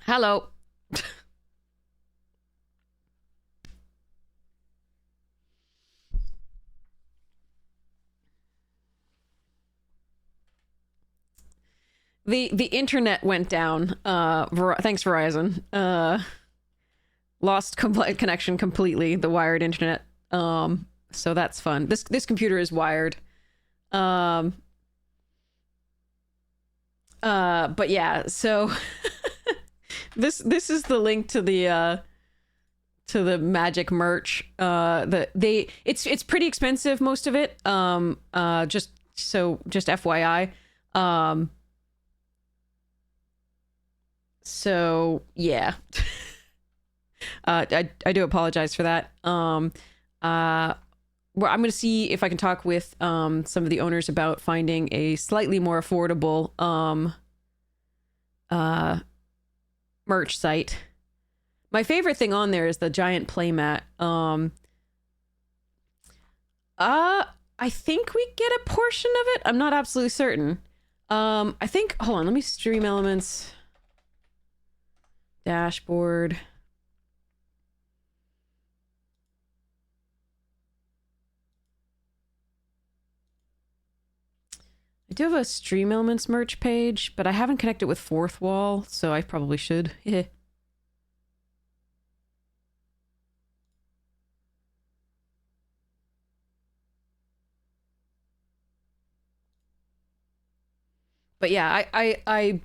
Hello. The internet went down. Thanks Verizon. Lost connection completely. The wired internet. So that's fun. This computer is wired. Um. But yeah. So this is the link to the Magic merch. It's pretty expensive, most of it. Just FYI. Um. So yeah. I do apologize for that. Well, I'm going to see if I can talk with some of the owners about finding a slightly more affordable uh, merch site. My favorite thing on there is the giant playmat. I think we get a portion of it. I'm not absolutely certain. I think. Hold on. Let me stream elements. Dashboard. I do have a Stream Elements merch page, but I haven't connected with Fourth Wall, so I probably should. But yeah, I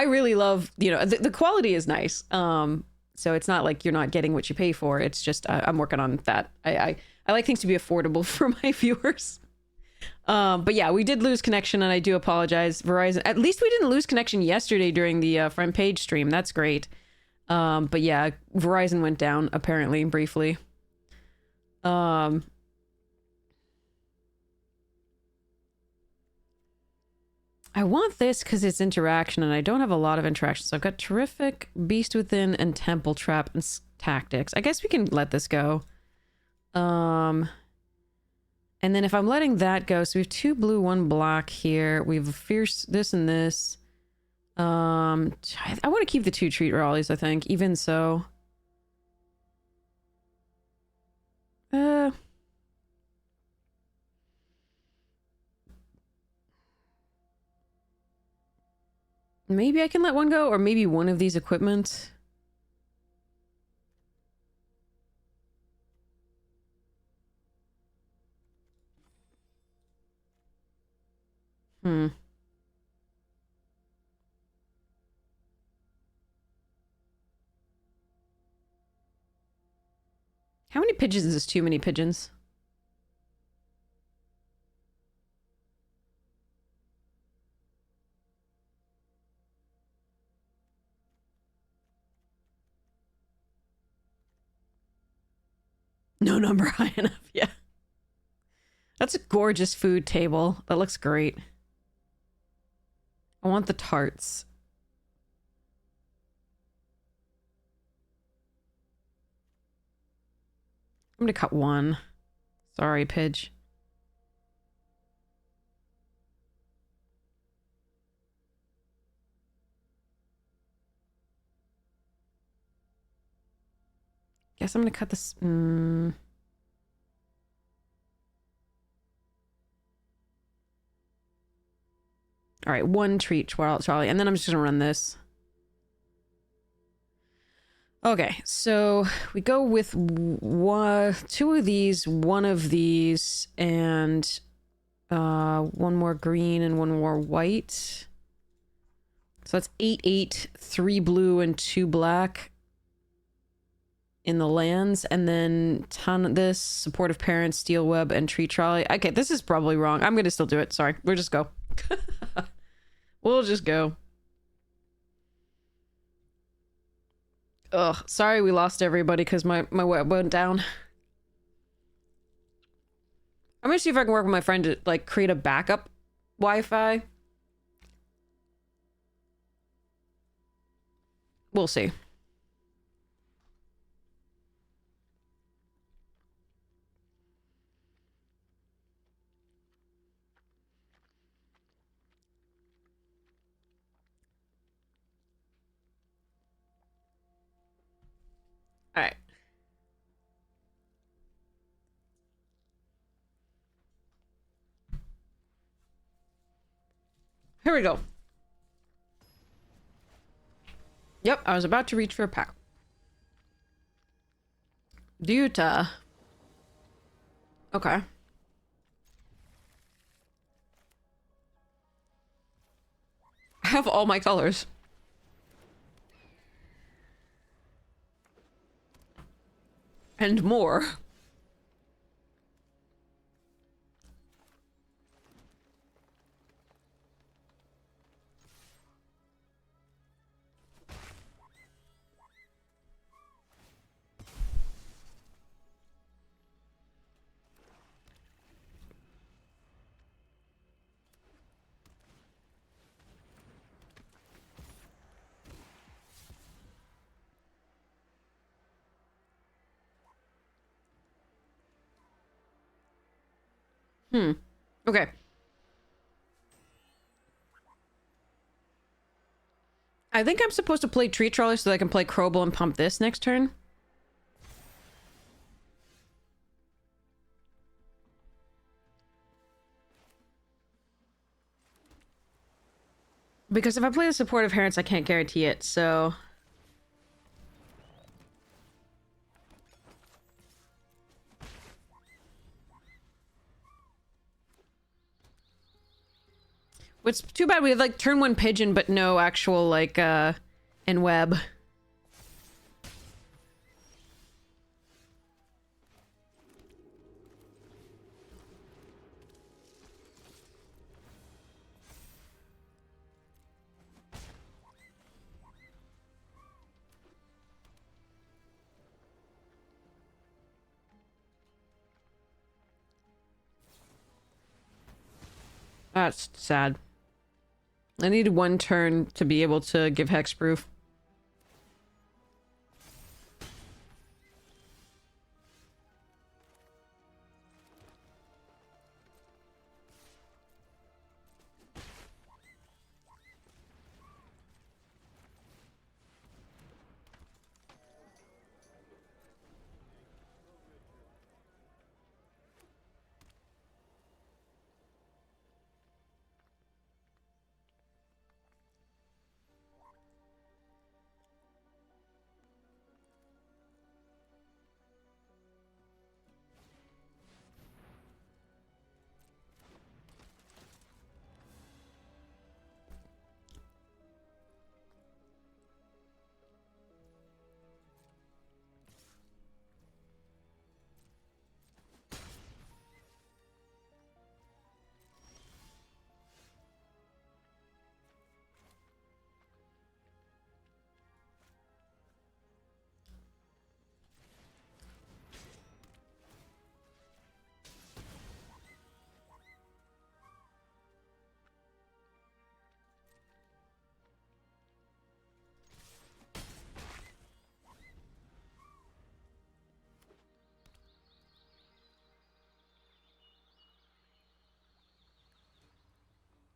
really love, the quality is nice. So it's not like you're not getting what you pay for. It's just I'm working on that. I like things to be affordable for my viewers. But yeah, we did lose connection, and I do apologize, Verizon. At least we didn't lose connection yesterday during the front page stream. That's great. But yeah, Verizon went down apparently briefly. Um, I want this because it's interaction, and I don't have a lot of interaction. So I've got Terrific, Beast Within, and Temple Trap and Tactics. I guess we can let this go. And then if I'm letting that go, so we have 2 blue, 1 black here. We have a Fierce, this and this. I want to keep the 2 treat rallies, I think. Even so. Uh... Maybe I can let one go, or maybe one of these equipment. Hmm. How many pigeons is too many pigeons? No number high enough, yeah. That's a gorgeous food table. That looks great. I want the tarts. I'm gonna cut 1. Sorry, Pidge. Guess I'm gonna cut this. All right, 1 treat, Charlie, and then I'm just gonna run this. Okay, so we go with 2 of these, 1 of these, and 1 more green and 1 more white. So that's 8, 8, 3 blue and 2 black in the lands, and then ton of this, supportive parents, steel web, and tree trolley. Okay, this is probably wrong. I'm gonna still do it. Sorry, we'll just go. We'll just go. Ugh, sorry we lost everybody because my web went down. I'm gonna see if I can work with my friend to like create a backup Wi-Fi. We'll see. Alright. Here we go. Yep, I was about to reach for a pack. Duta. Okay. I have all my colors. And more. Okay. I think I'm supposed to play Tree Trolley so that I can play Crowble and pump this next turn. Because if I play the Supportive Herons, I can't guarantee it, so... It's too bad we have, like, turn 1 Pigeon, but no actual, like, and web. That's sad. I need 1 turn to be able to give hexproof.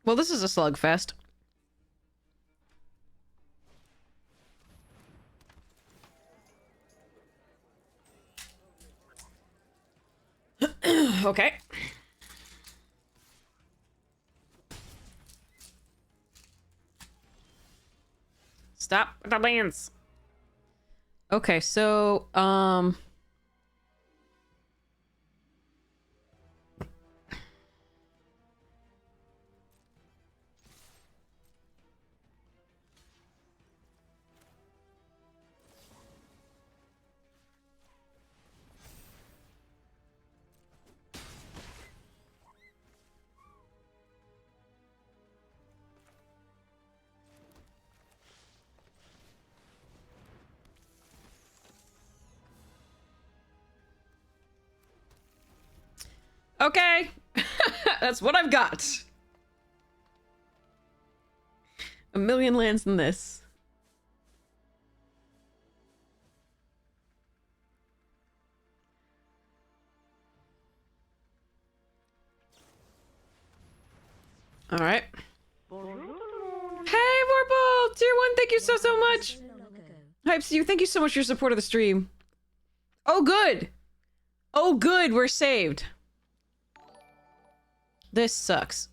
Well, this is a slugfest. Okay. Stop the lands. Okay, so, okay. That's what I've got. A million lands in this. All right. Hey, Vorpal! Tier 1, thank you so much! Hypes, you, thank you so much for your support of the stream. Oh, good. Oh, good. We're saved. This sucks.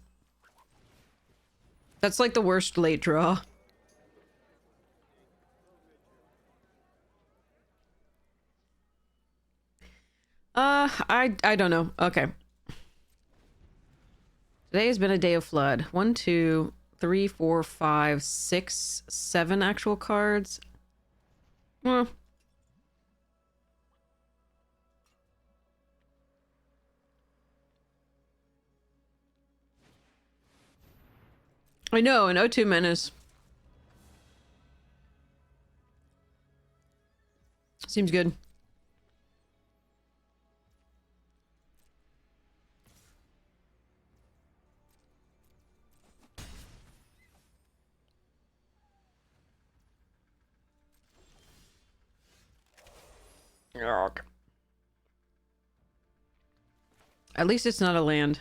That's like the worst late draw. I don't know. Okay. Today has been a day of flood. 1, 2, 3, 4, 5, 6, 7 actual cards. Well. I know, an O2 Menace. Seems good. Yuck. At least it's not a land.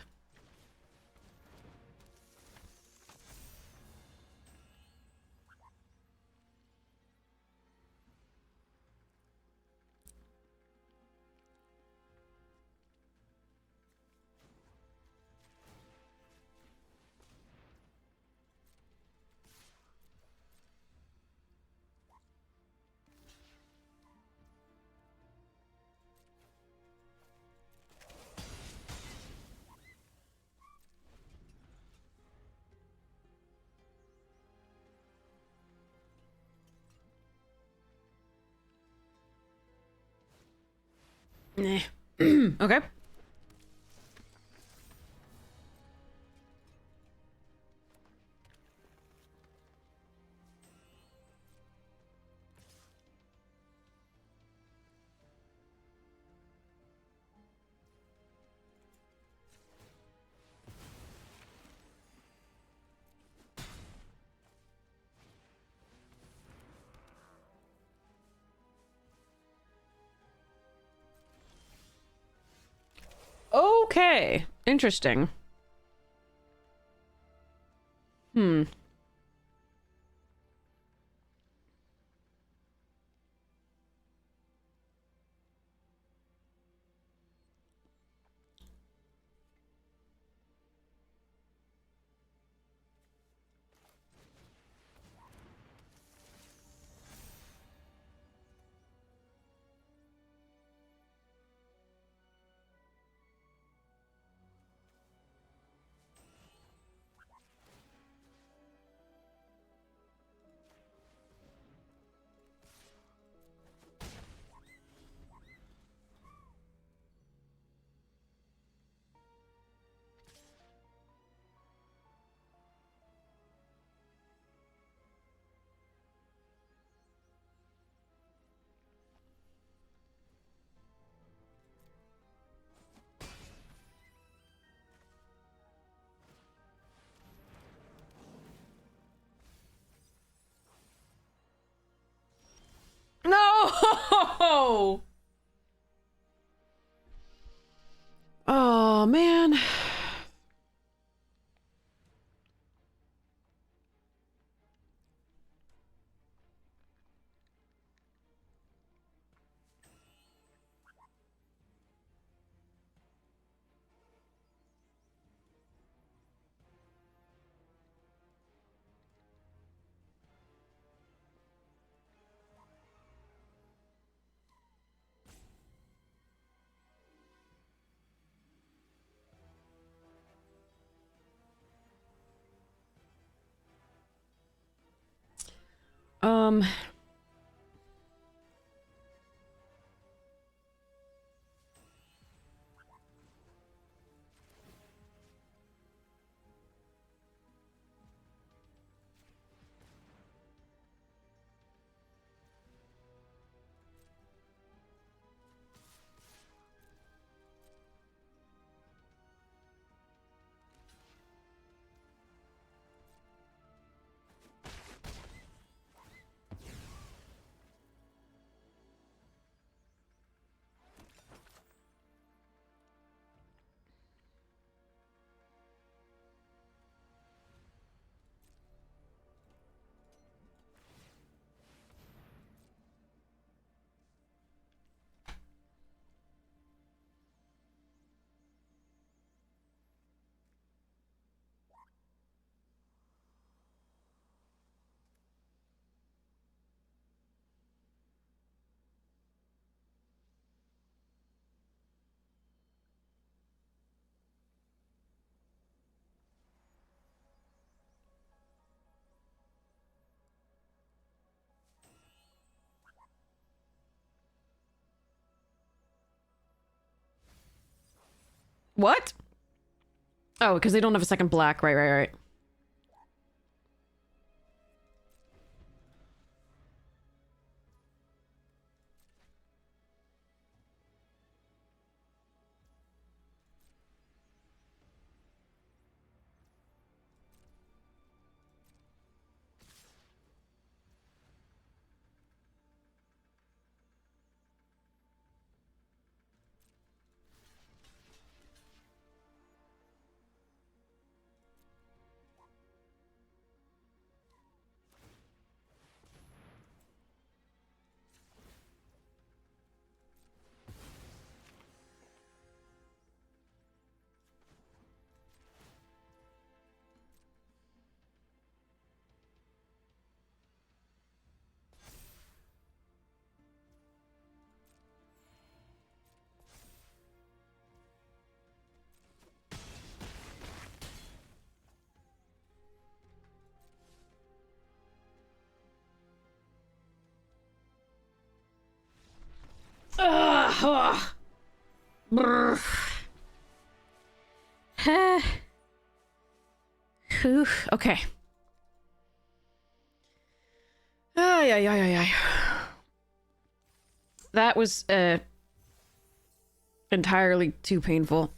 Nah. Okay. Okay. Interesting. Hmm. No! Oh, man. Um... What? Oh, because they don't have a second black. Right. Ugh. Brr. Whew. Okay. Ay. That was entirely too painful.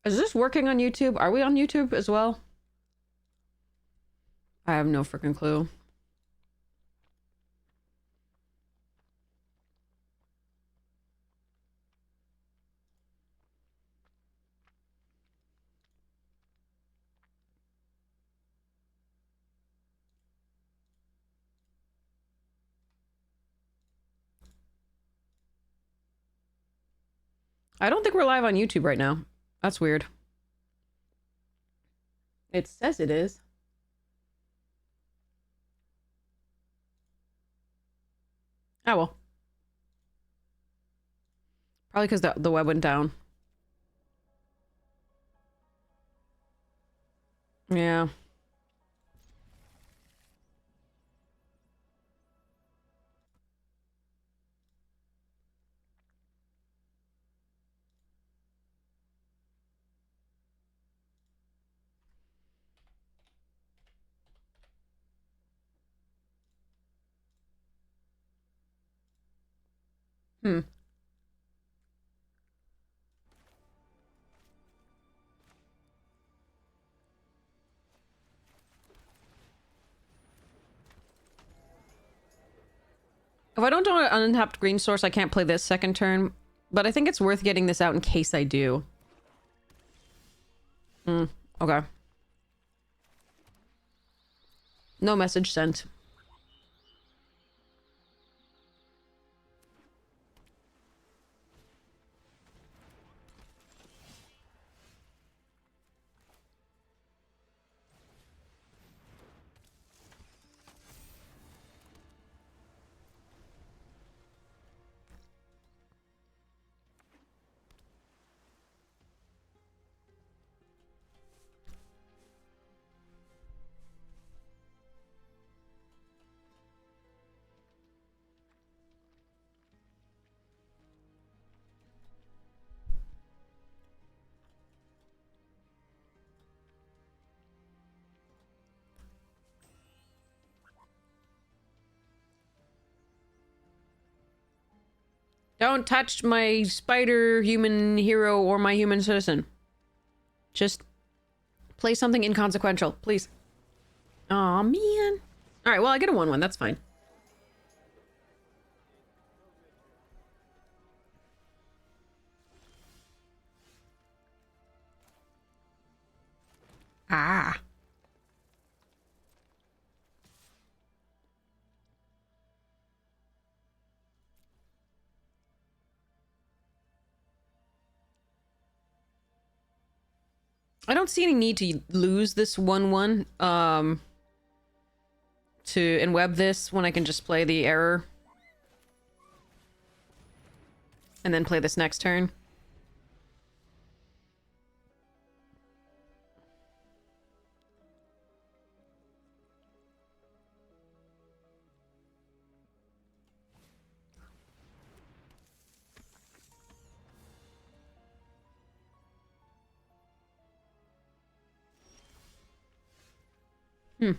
Is this working on YouTube? Are we on YouTube as well? I have no freaking clue. I don't think we're live on YouTube right now. That's weird. It says it is. Oh well. Probably because the web went down. Yeah. Hmm. If I don't do an untapped green source, I can't play this second turn. But I think it's worth getting this out in case I do. Okay. No message sent. Don't touch my spider human hero or my human citizen. Just play something inconsequential, please. Aw, man. Alright, well, I get a 1-1. That's fine. Ah. I don't see any need to lose this 1-1, to web this when I can just play the error. And then play this next turn. Hmm.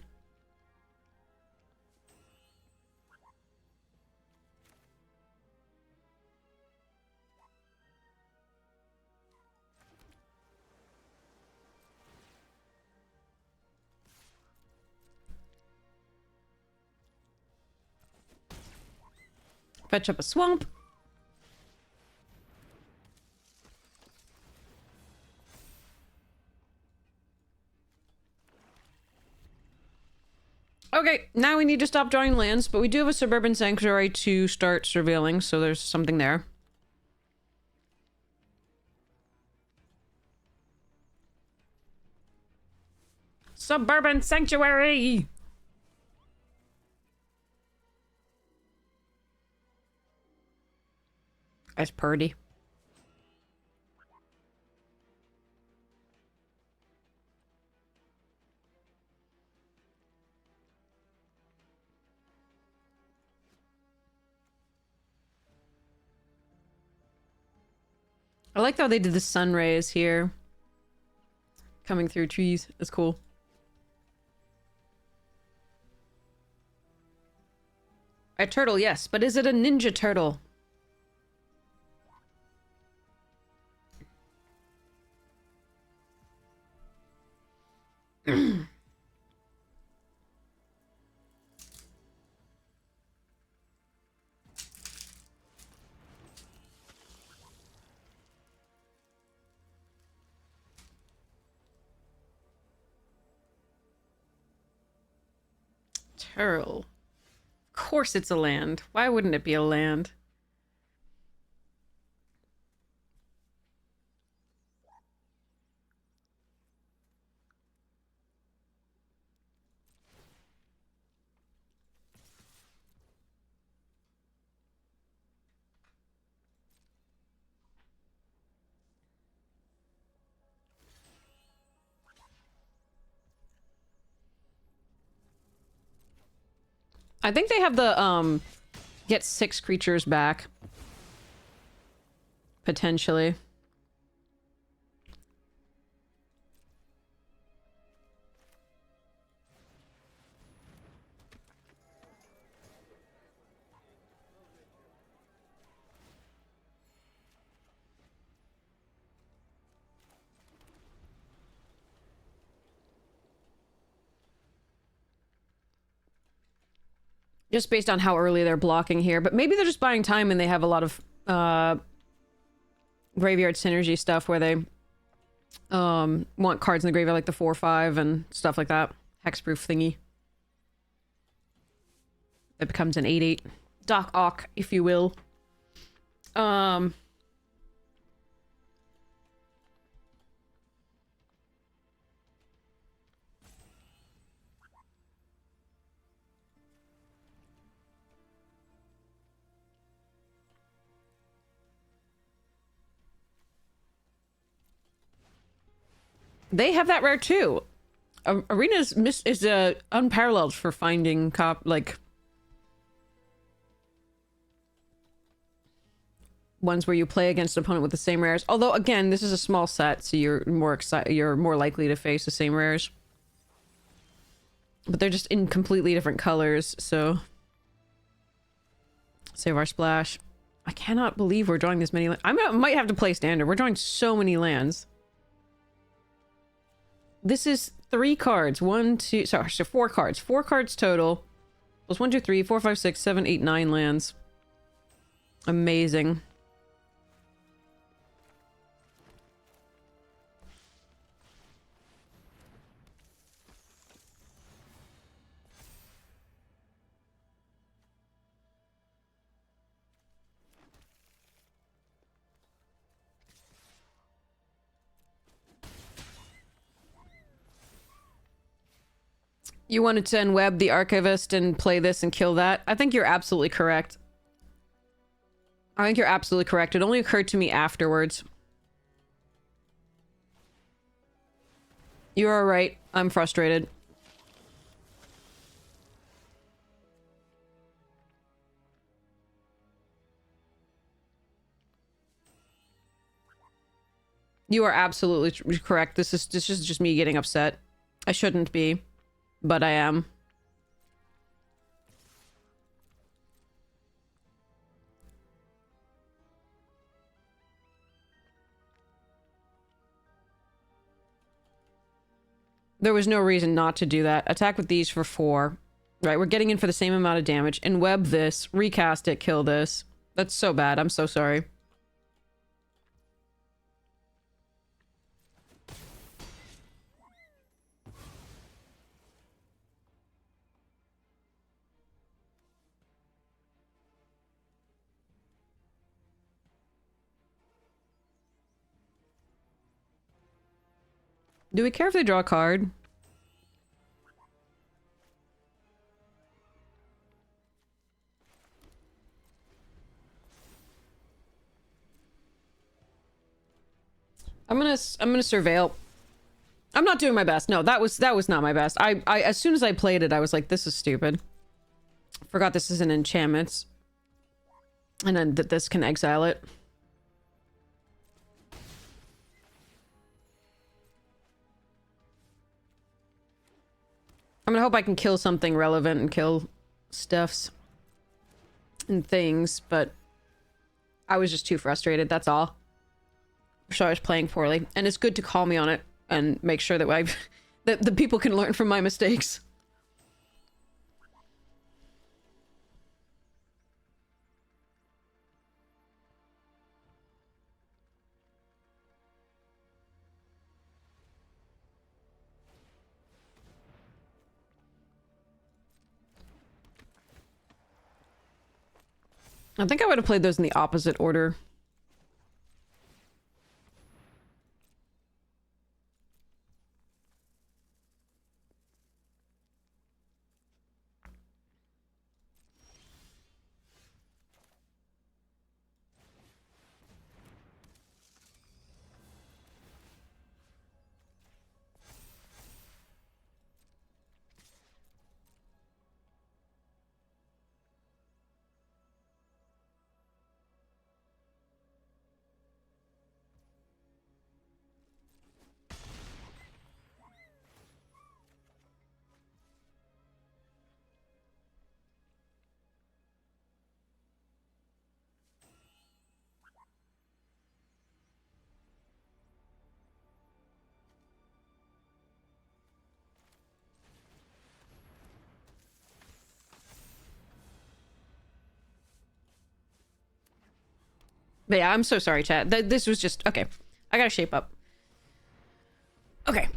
Fetch up a swamp. Okay, now we need to stop drawing lands, but we do have a suburban sanctuary to start surveilling, so there's something there. Suburban sanctuary! That's purdy. I like how they did the sun rays here. Coming through trees. That's cool. A turtle, yes, but is it a ninja turtle? Turtle. Of course it's a land. Why wouldn't it be a land? I think they have the, get 6 creatures back. Potentially. Just based on how early they're blocking here. But maybe they're just buying time and they have a lot of, graveyard synergy stuff where they, want cards in the graveyard like the 4/5 and stuff like that. Hexproof thingy. That becomes an 8/8. Doc Ock, if you will. They have that rare too. Arena is unparalleled for finding ones where you play against an opponent with the same rares. Although again, this is a small set, so you're more likely to face the same rares. But they're just in completely different colors, so save our splash. I cannot believe we're drawing this many. I might have to play standard. We're drawing so many lands. This is 3 cards. 4 cards. 4 cards total. Plus 1, 2, 3, 4, 5, 6, 7, 8, 9 lands. Amazing. You wanted to unweb the Archivist and play this and kill that? I think you're absolutely correct. I think you're absolutely correct. It only occurred to me afterwards. You are right. I'm frustrated. You are absolutely correct. This is just me getting upset. I shouldn't be. but I am. There was no reason not to do that. Attack with these for 4. Right, we're getting in for the same amount of damage. And web this, recast it, kill this. That's so bad. I'm so sorry. Do we care if they draw a card? I'm gonna surveil. I'm not doing my best. No, that was not my best. I as soon as I played it, I was like, this is stupid. Forgot this is an enchantment. And then that this can exile it. I'm gonna hope I can kill something relevant and kill stuffs and things, but I was just too frustrated, that's all. So I was playing poorly. And it's good to call me on it and make sure that that the people can learn from my mistakes. I think I would have played those in the opposite order. But yeah, I'm so sorry, chat. This was just... Okay. I gotta shape up. Okay.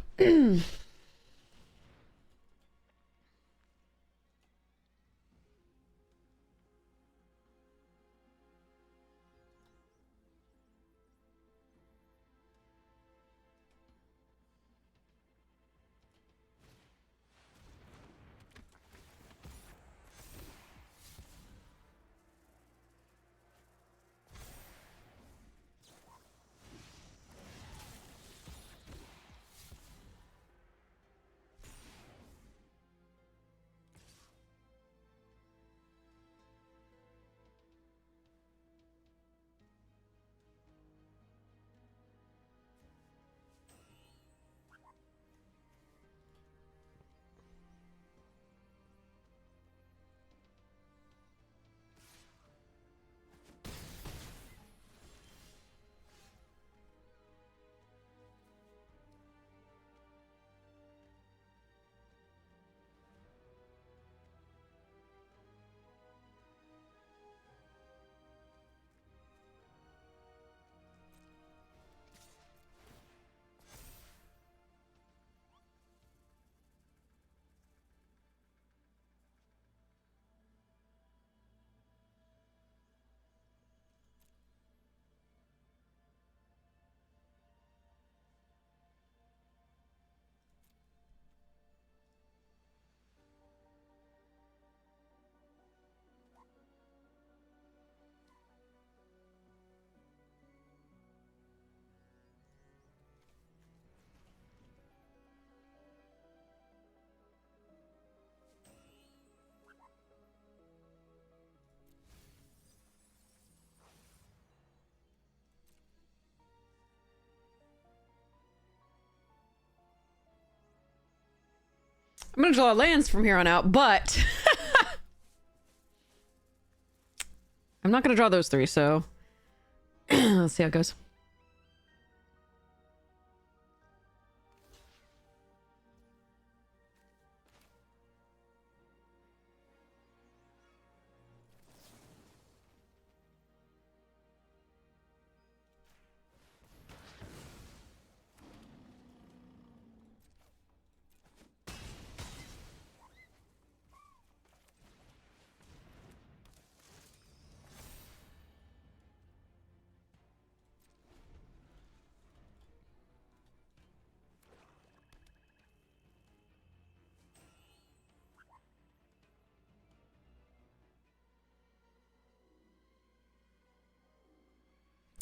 I'm gonna draw lands from here on out, but I'm not gonna draw those three, so let's see how it goes.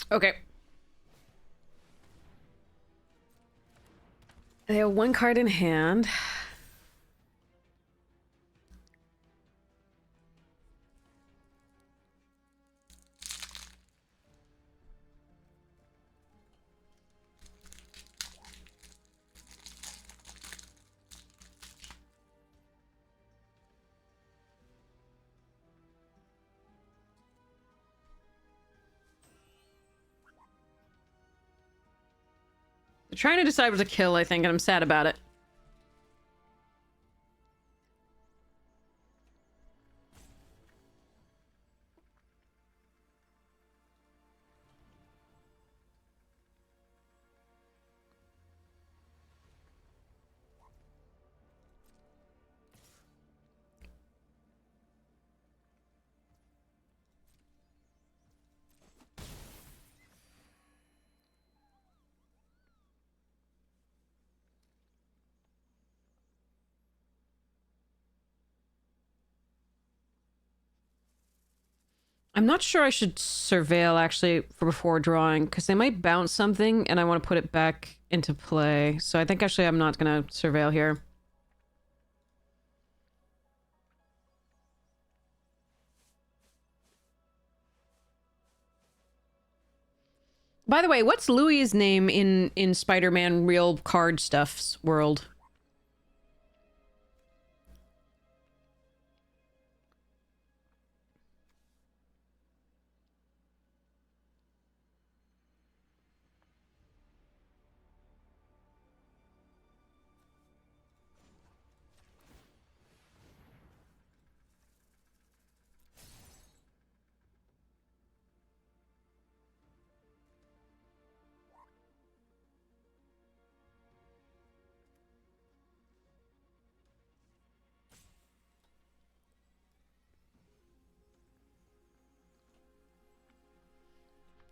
Okay. They have one card in hand. They're trying to decide what to kill, I think, and I'm sad about it. I'm not sure I should surveil, actually, for before drawing, because they might bounce something, and I want to put it back into play. So I think, actually, I'm not going to surveil here. By the way, what's Louis's name in Spider-Man real card stuff's world?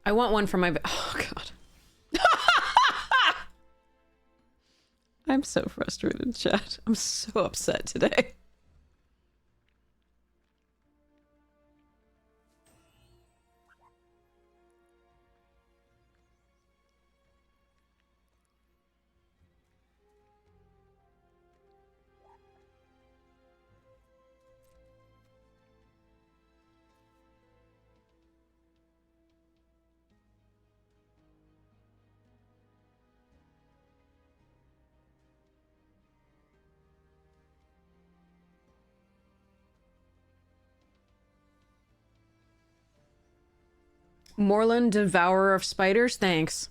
I want one for my... Oh, God. I'm so frustrated, chat. I'm so upset today. Morland, Devourer of Spiders, thanks.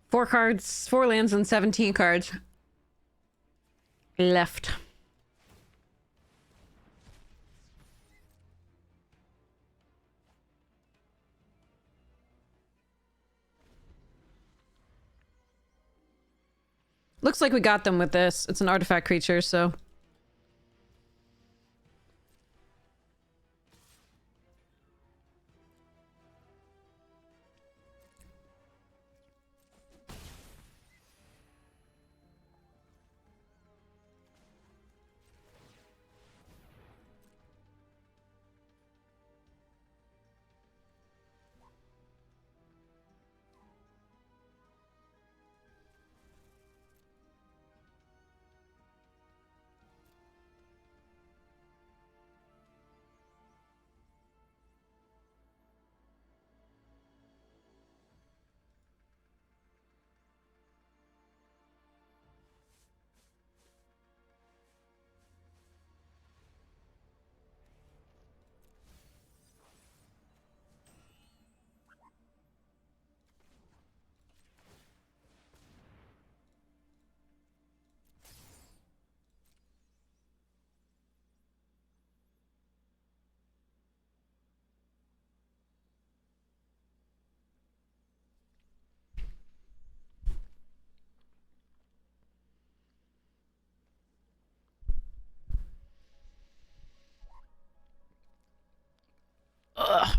4 cards, 4 lands, and 17 cards left. Looks like we got them with this. It's an artifact creature, so... Ugh.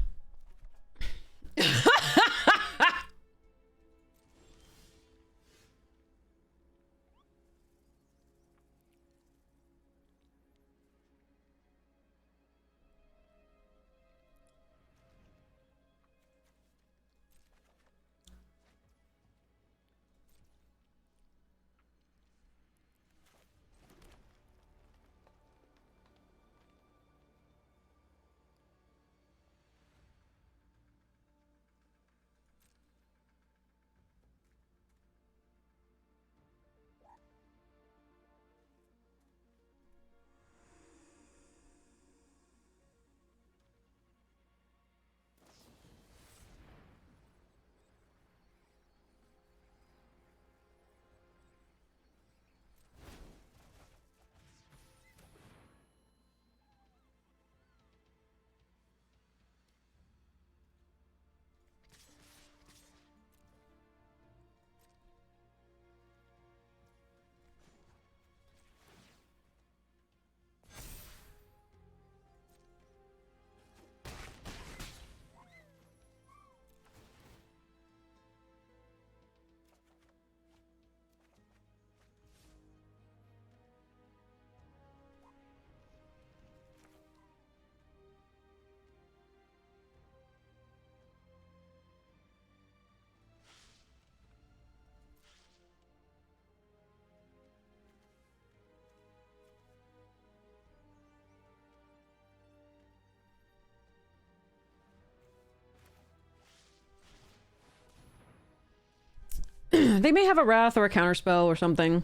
They may have a wrath or a counterspell or something.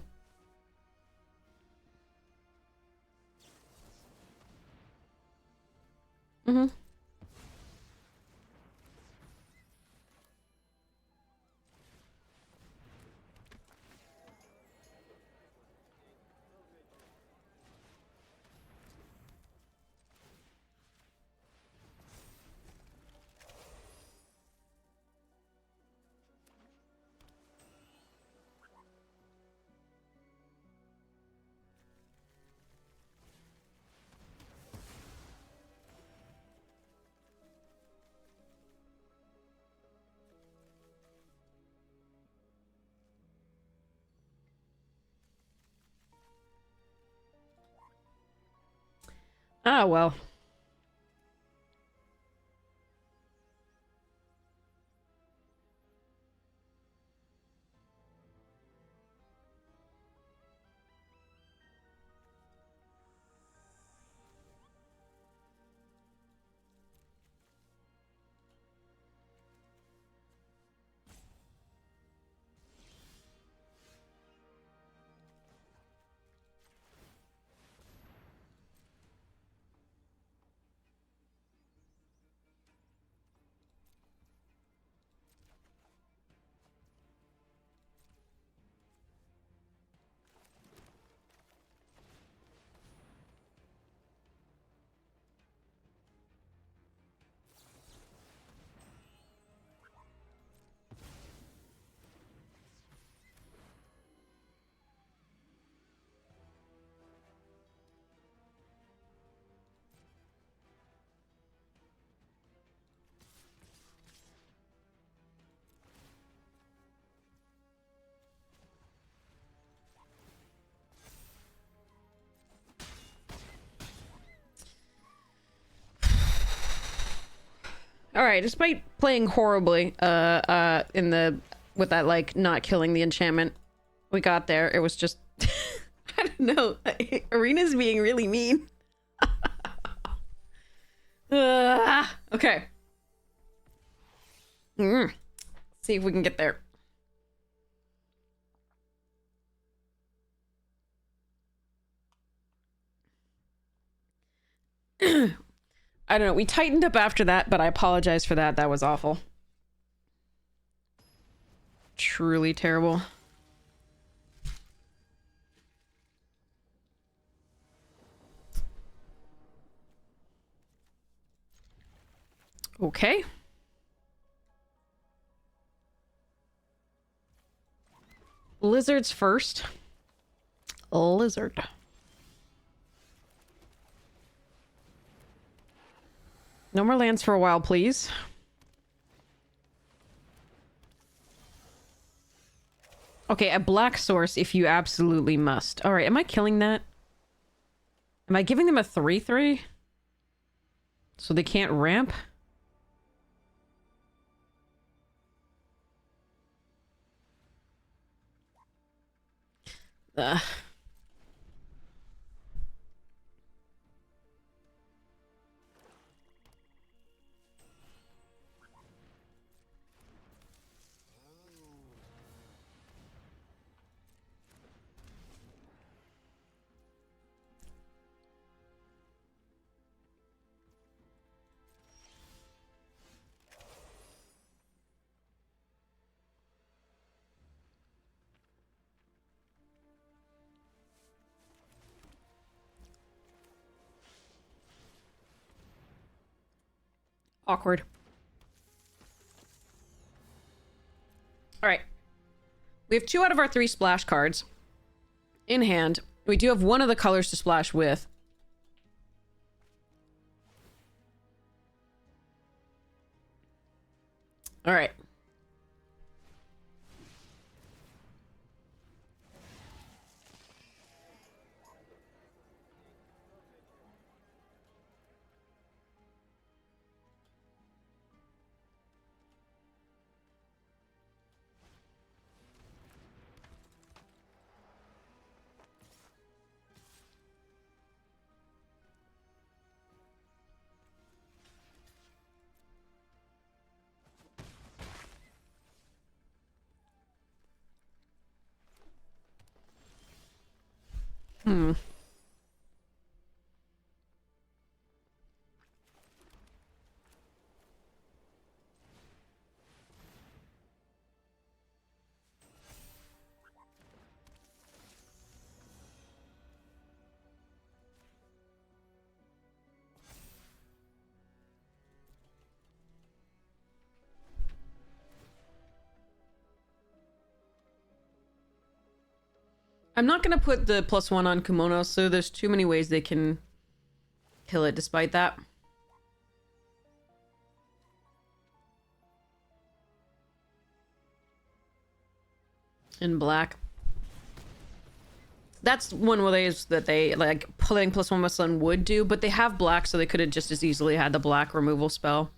Mm-hmm. Ah, well. All right, despite playing horribly in the with that like not killing the enchantment, we got there. It was just I don't know. Arena's being really mean. Okay. See if we can get there. I don't know. We tightened up after that, but I apologize for that. That was awful. Truly terrible. Okay. Lizards first. Lizard. No more lands for a while, please. Okay, a black source if you absolutely must. All right, am I killing that? Am I giving them a 3/3? So they can't ramp? Ugh. Awkward. All right. We have 2 out of our 3 splash cards in hand. We do have one of the colors to splash with. All right. I'm not gonna put the +1 on Kimono, so there's too many ways they can kill it despite that. In black. That's one of the ways that they, like, pulling +1 with sun would do, but they have black, so they could have just as easily had the black removal spell.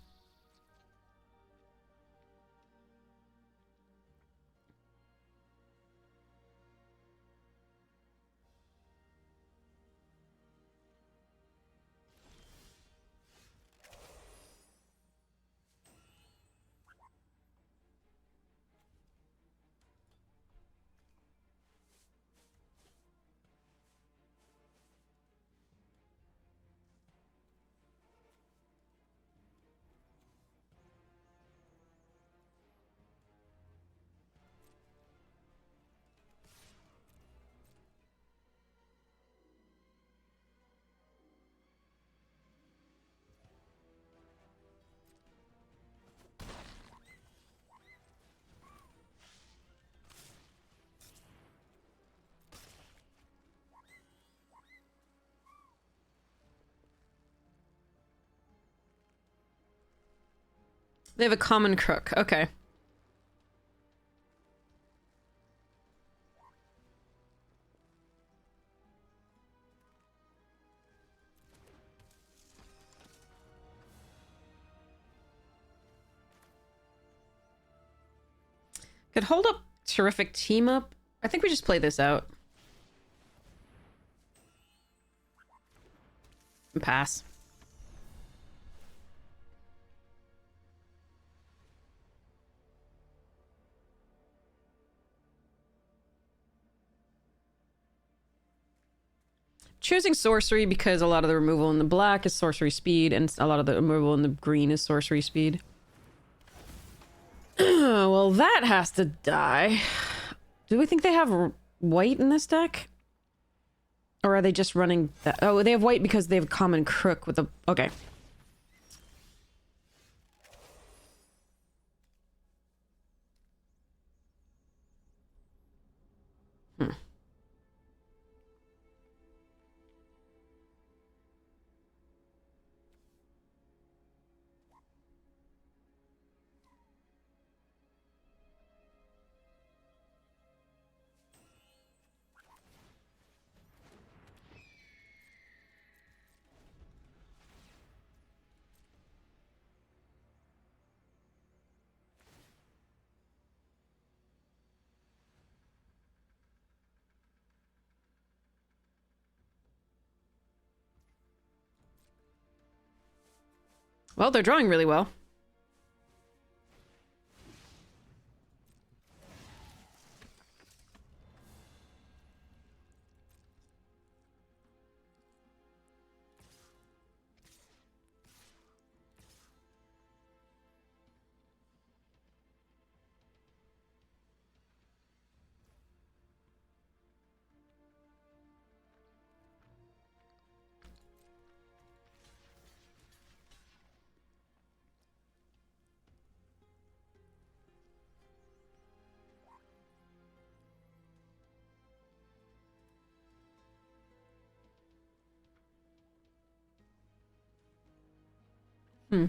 They have a common crook. Okay. Could hold up terrific team up. I think we just play this out. And pass. Choosing sorcery because a lot of the removal in the black is sorcery speed, and a lot of the removal in the green is sorcery speed. Well, that has to die. Do we think they have white in this deck? Or are they just running that? Oh, they have white because they have common crook with a... Okay. Hmm. Well, they're drawing really well. Hmm.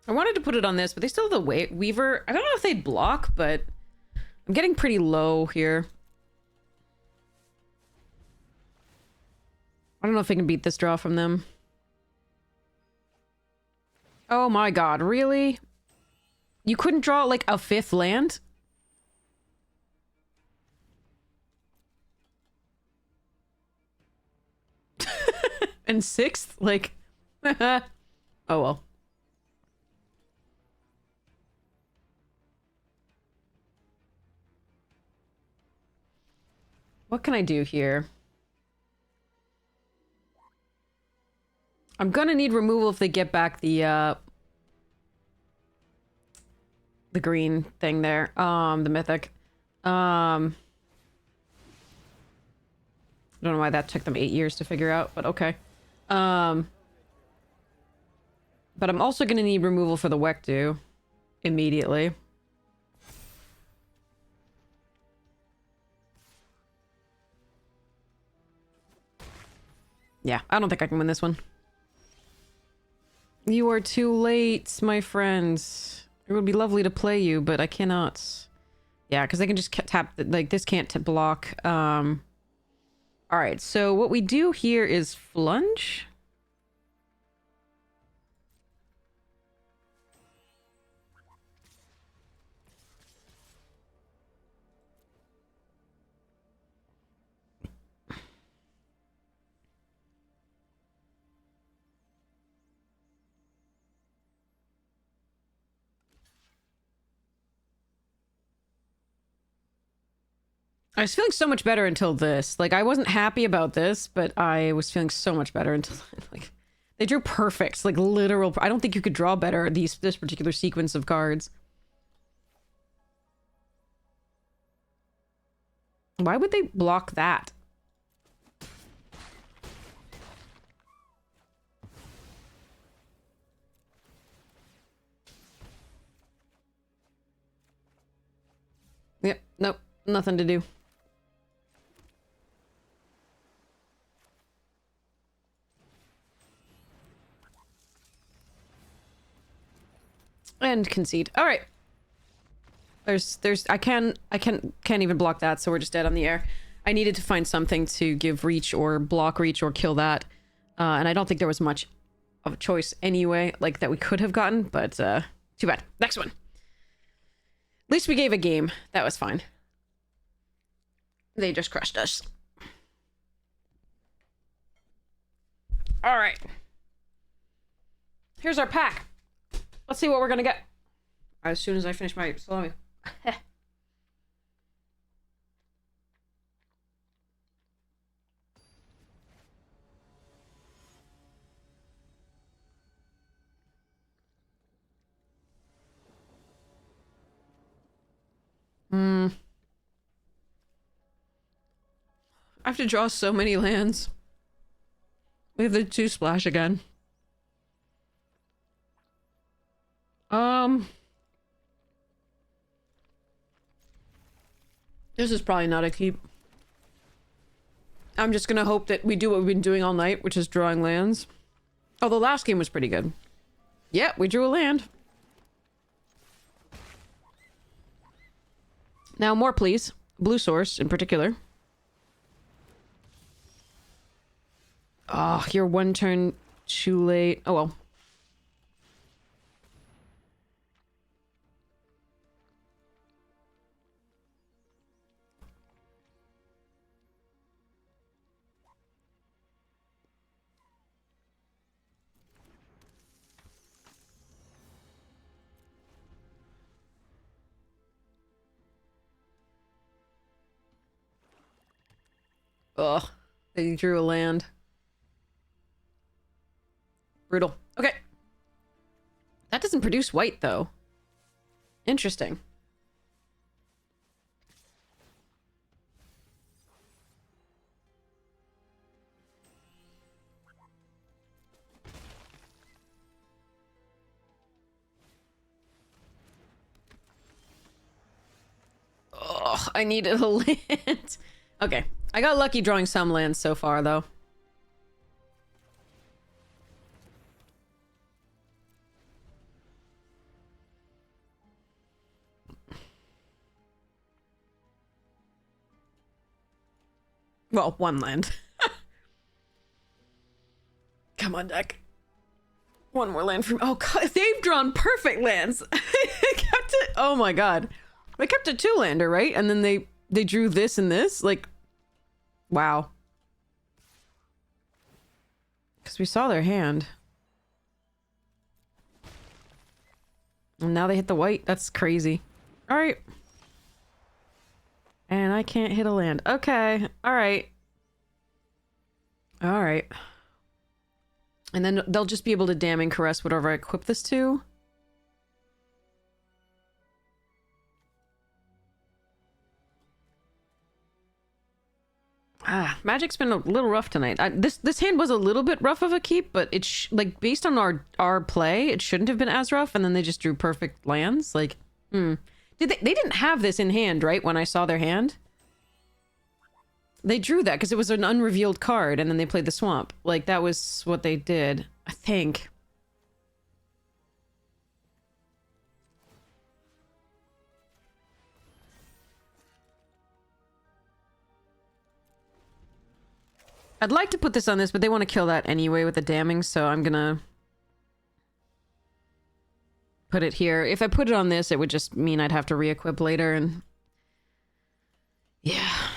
I wanted to put it on this, but they still have the Weaver. I don't know if they'd block, but I'm getting pretty low here. I don't know if I can beat this draw from them. Oh my god, really? You couldn't draw, like, a 5th land? And 6th? Like... oh well. What can I do here? I'm gonna need removal if they get back the green thing there. The mythic. I don't know why that took them 8 years to figure out, but okay. But I'm also gonna need removal for the Wektu immediately. Yeah, I don't think I can win this one. You are too late, my friends. It would be lovely to play you, but I cannot. Yeah, because they can just tap, like, this can't block. All right, so what we do here is flunge. I was feeling so much better until this. Like, I wasn't happy about this, but I was feeling so much better until, like, they drew perfects, like, literal. I don't think you could draw better this particular sequence of cards. Why would they block that? Yep, nope, nothing to do. And concede. All right. I can't even block that, so we're just dead on the air. I needed to find something to give reach or block reach or kill that. And I don't think there was much of a choice anyway, like that we could have gotten, but too bad. Next one. At least we gave a game. That was fine. They just crushed us. All right. Here's our pack. Let's see what we're gonna get as soon as I finish my salami. I have to draw so many lands. We have the 2 splash again. This is probably not a keep. I'm just gonna hope that we do what we've been doing all night, which is drawing lands. Oh, the last game was pretty good. Yeah, we drew a land. Now more, please. Blue source, in particular. Oh, you're 1 turn too late. Oh, well. Ugh. They drew a land. Brutal. Okay. That doesn't produce white, though. Interesting. Ugh, I needed a land. Okay. I got lucky drawing some lands so far, though. Well, 1 land. Come on, deck. 1 more land from... Oh, God, they've drawn perfect lands. They kept it... Oh, my God. They kept a 2-lander, right? And then they drew this and this? Like, wow. Because we saw their hand. And now they hit the white. That's crazy. All right. And I can't hit a land. Okay. All right. All right. And then they'll just be able to damning caress whatever I equip this to. Ah, Magic's been a little rough tonight. This hand was a little bit rough of a keep, but it's like based on our play, it shouldn't have been as rough. And then they just drew perfect lands. Like, Did they didn't have this in hand, right? When I saw their hand, they drew that because it was an unrevealed card, and then they played the swamp. Like that was what they did, I think. I'd like to put this on this, but they want to kill that anyway with the damming, so I'm gonna put it here. If I put it on this, it would just mean I'd have to re-equip later, and yeah.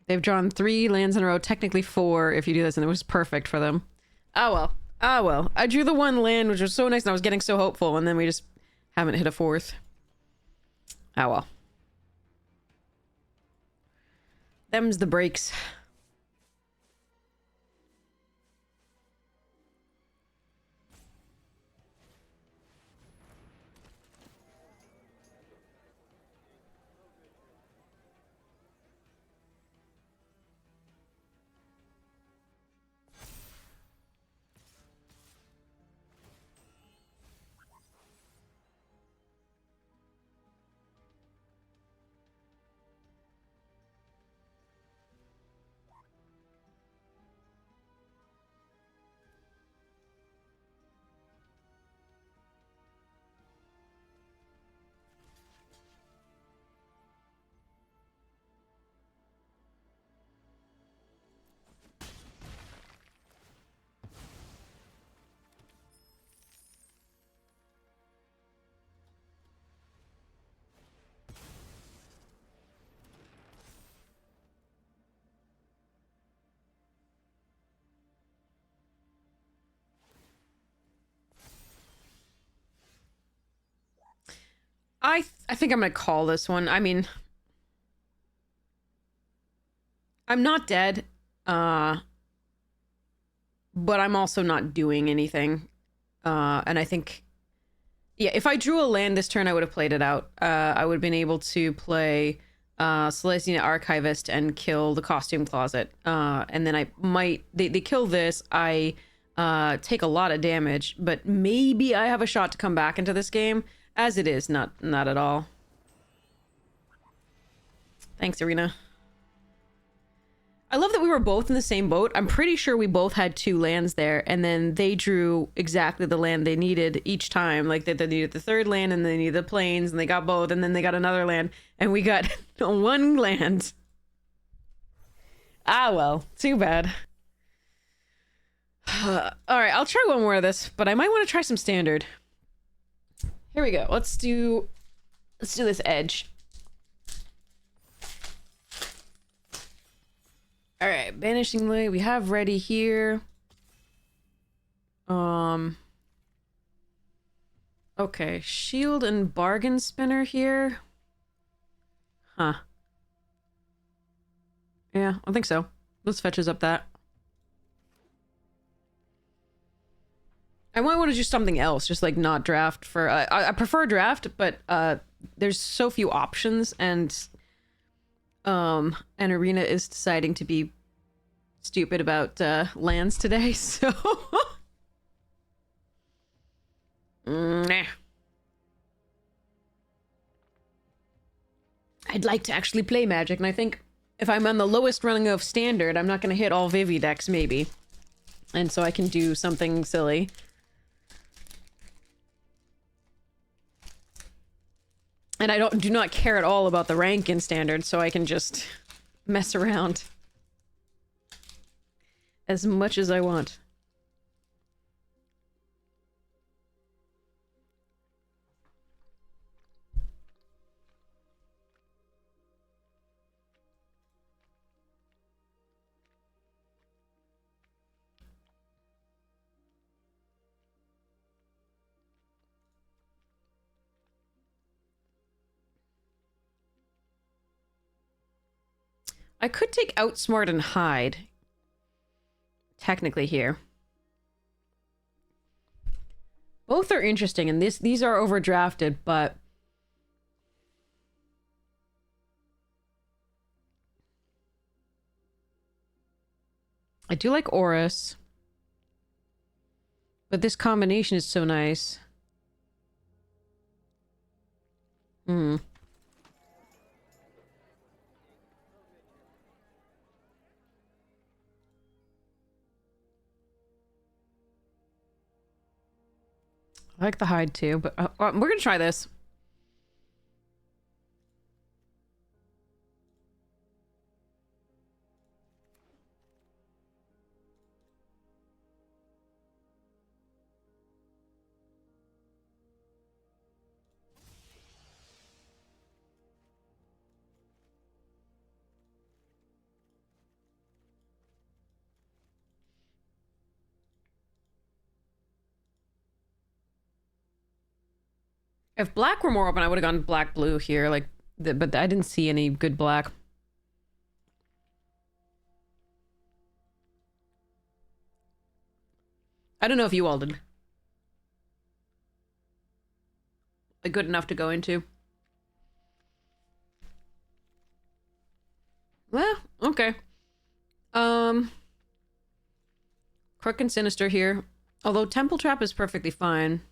They've drawn 3 lands in a row, technically 4 if you do this, and it was perfect for them. Oh well. Oh well. I drew the 1 land, which was so nice, and I was getting so hopeful, and then we just haven't hit a 4th. Oh well. Them's the breaks. I think I'm gonna call this one. I mean, I'm not dead, but I'm also not doing anything. And I think, yeah, if I drew a land this turn, I would have played it out. I would have been able to play Selesnya Archivist and kill the Costume Closet. And then I might, they kill this, I take a lot of damage, but maybe I have a shot to come back into this game. As it is, not at all. Thanks, Arena. I love that we were both in the same boat. I'm pretty sure we both had 2 lands there, and then they drew exactly the land they needed each time. Like, they needed the 3rd land, and they needed the plains, and they got both, and then they got another land, and we got 1 land. Ah, well. Too bad. Alright, I'll try one more of this, but I might want to try some standard. Here we go. Let's do this edge. All right, Banishing Light we have ready here. Okay, Shield and Bargain Spinner here. Huh. Yeah, I think so. Let's fetches up that. I might want to do something else, just like not draft for... I prefer draft, but there's so few options, and Arena is deciding to be stupid about lands today, so... Nah. I'd like to actually play Magic, and I think if I'm on the lowest running of Standard, I'm not going to hit all Vivi decks, maybe. And so I can do something silly. And I do not care at all about the rank in Standard, so I can just mess around as much as I want. I could take Outsmart and Hide. Technically here. Both are interesting, and these are overdrafted, but... I do like Horus. But this combination is so nice. Hmm. I like the Hide too, but we're gonna try this. If black were more open, I would have gone black blue here, like, but I didn't see any good black. I don't know if you all did. Like, good enough to go into. Well, okay. Crook and Sinister here. Although Temple Trap is perfectly fine.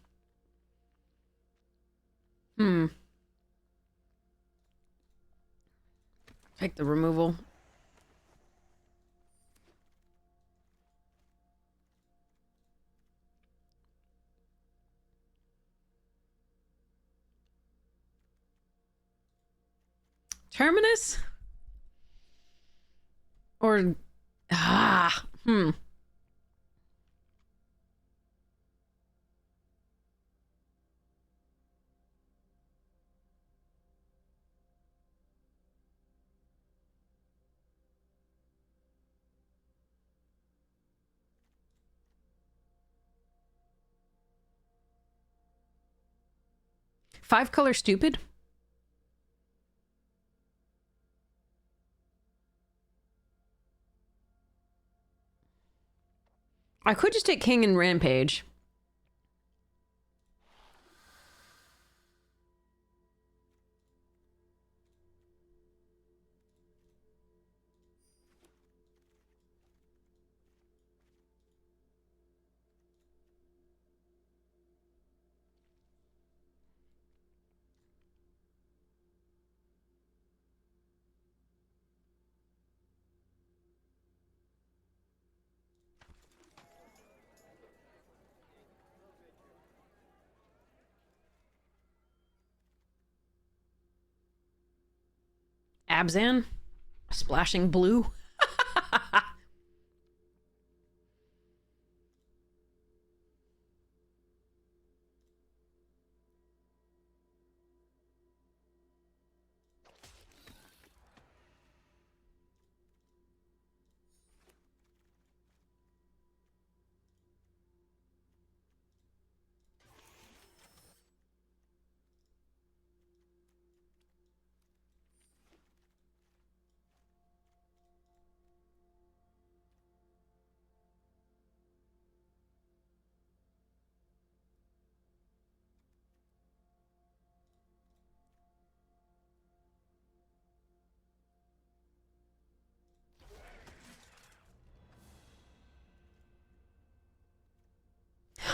Take the removal. Terminus? Or... Hmm. Five color stupid? I could just take King and Rampage. Abzan? Splashing blue?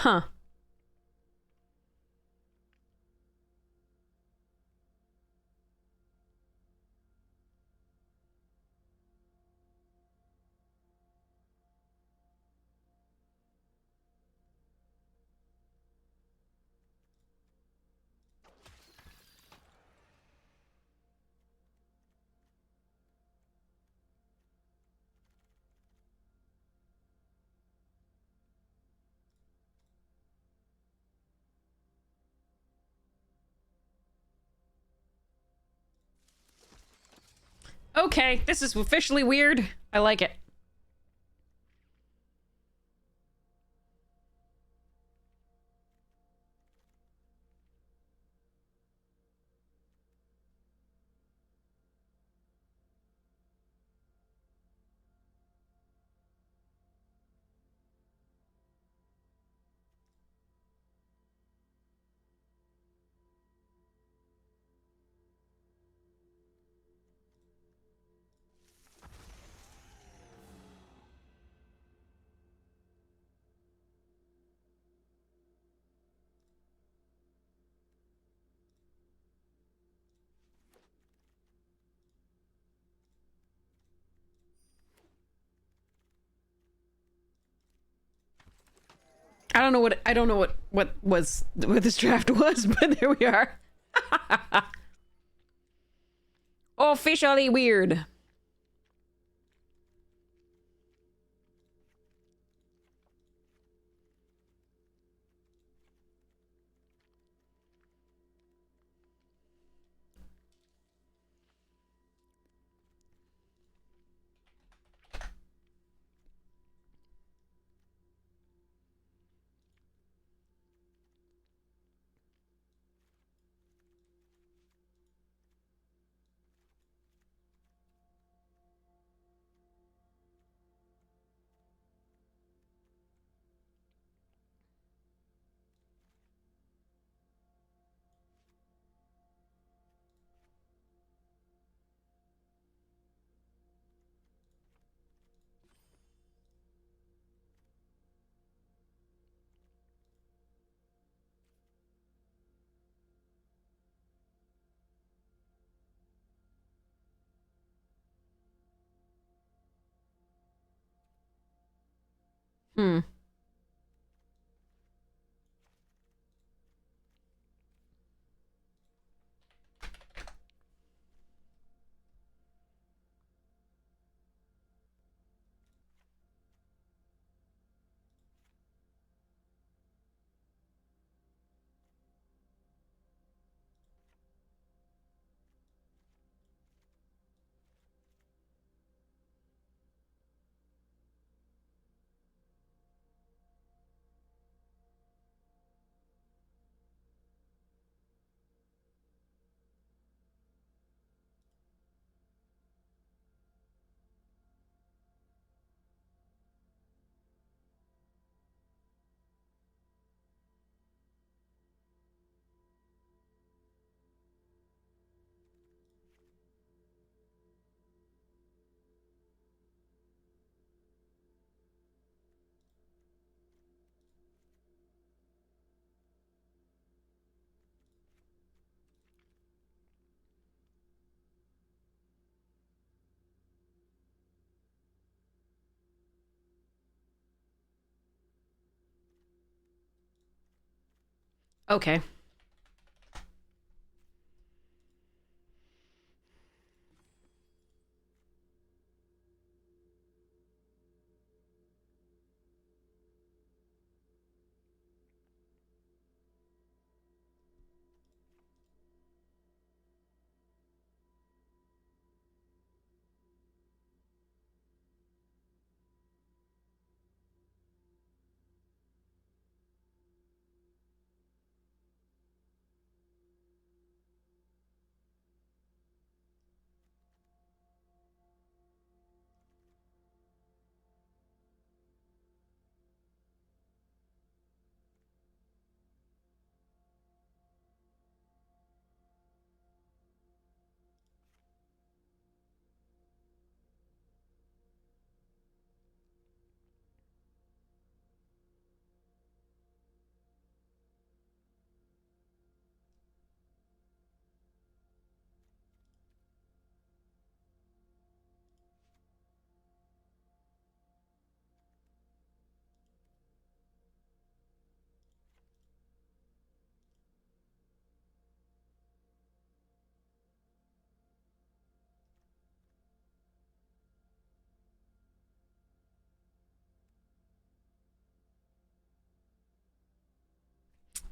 Huh. Okay, this is officially weird. I like it. I don't know what this draft was, but there we are. Officially weird. Hmm. Okay.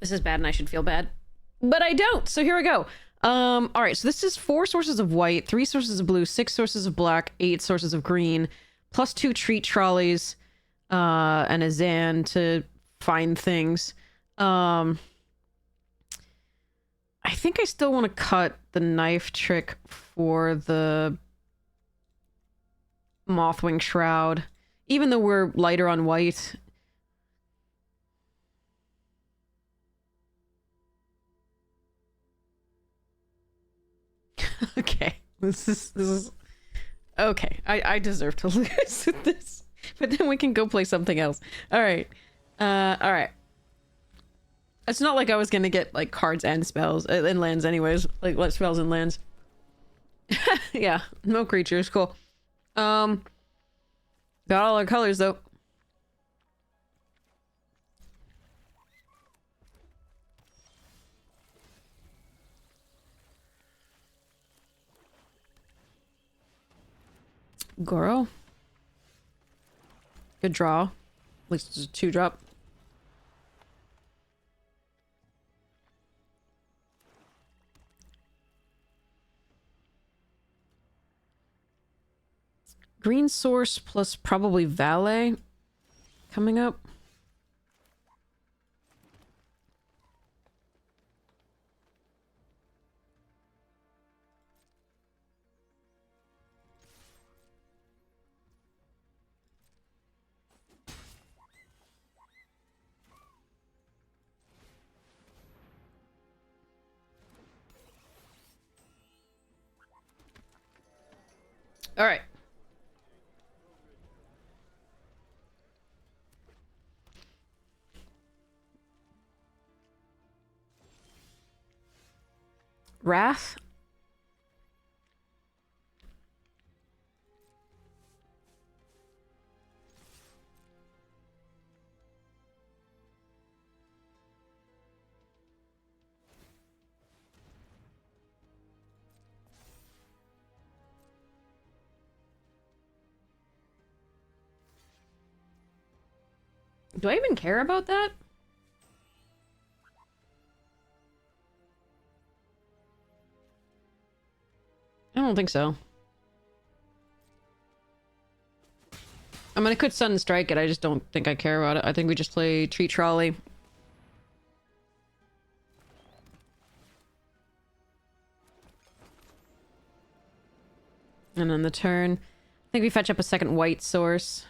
This is bad and I should feel bad. But I don't, so here we go. All right, so this is 4 sources of white, 3 sources of blue, 6 sources of black, 8 sources of green, plus 2 treat trolleys, and a Zan to find things. I think I still want to cut the knife trick for the Mothwing Shroud, even though we're lighter on white. Okay, this is okay. I deserve to lose at this, but then we can go play something else. All right, all right. It's not like I was gonna get like cards and spells and lands anyways, like what spells and lands. Yeah, no creatures, cool. Um, got all our colors though. Goro, good draw. At least it's a 2-drop. Green source plus probably valet coming up. All right. Wrath. Do I even care about that? I don't think so. I mean, I could sudden strike it. I just don't think I care about it. I think we just play Tree Trolley. And then the turn. I think we fetch up a second white source.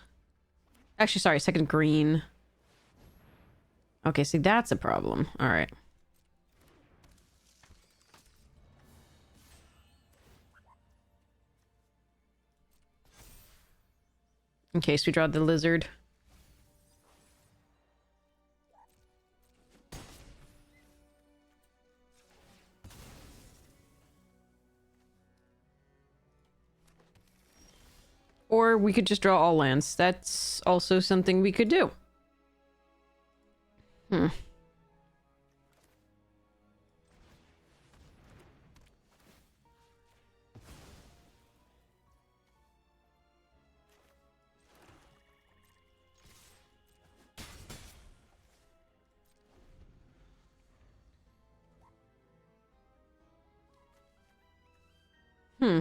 Actually, sorry, second green. Okay, see, that's a problem. Alright. In case we draw the lizard. Or we could just draw all lands. That's also something we could do. Hmm. Hmm.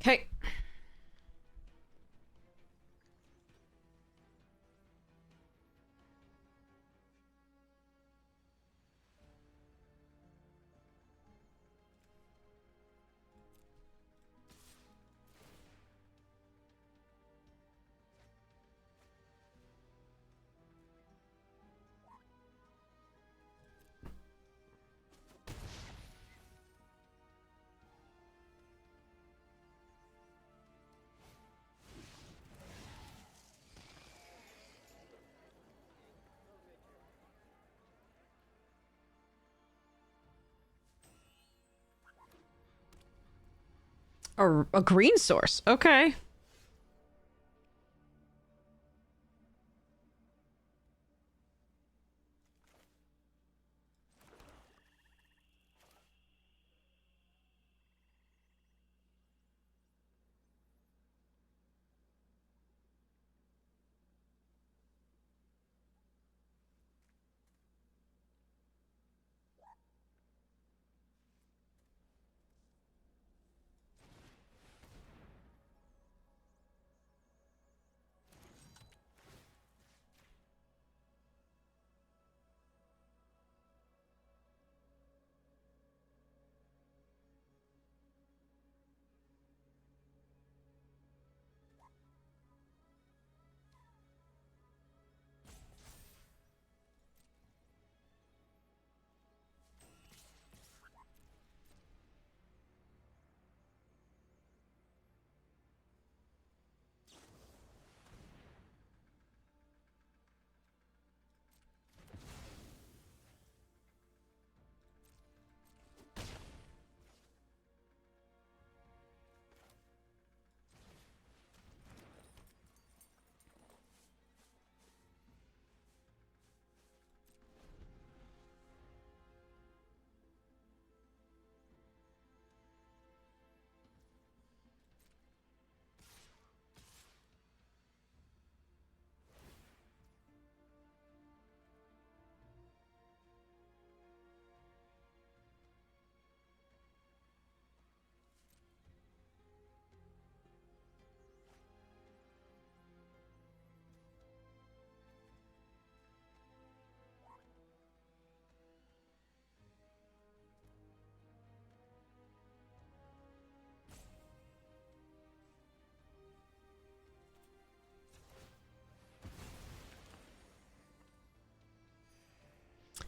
Okay. A green source. Okay.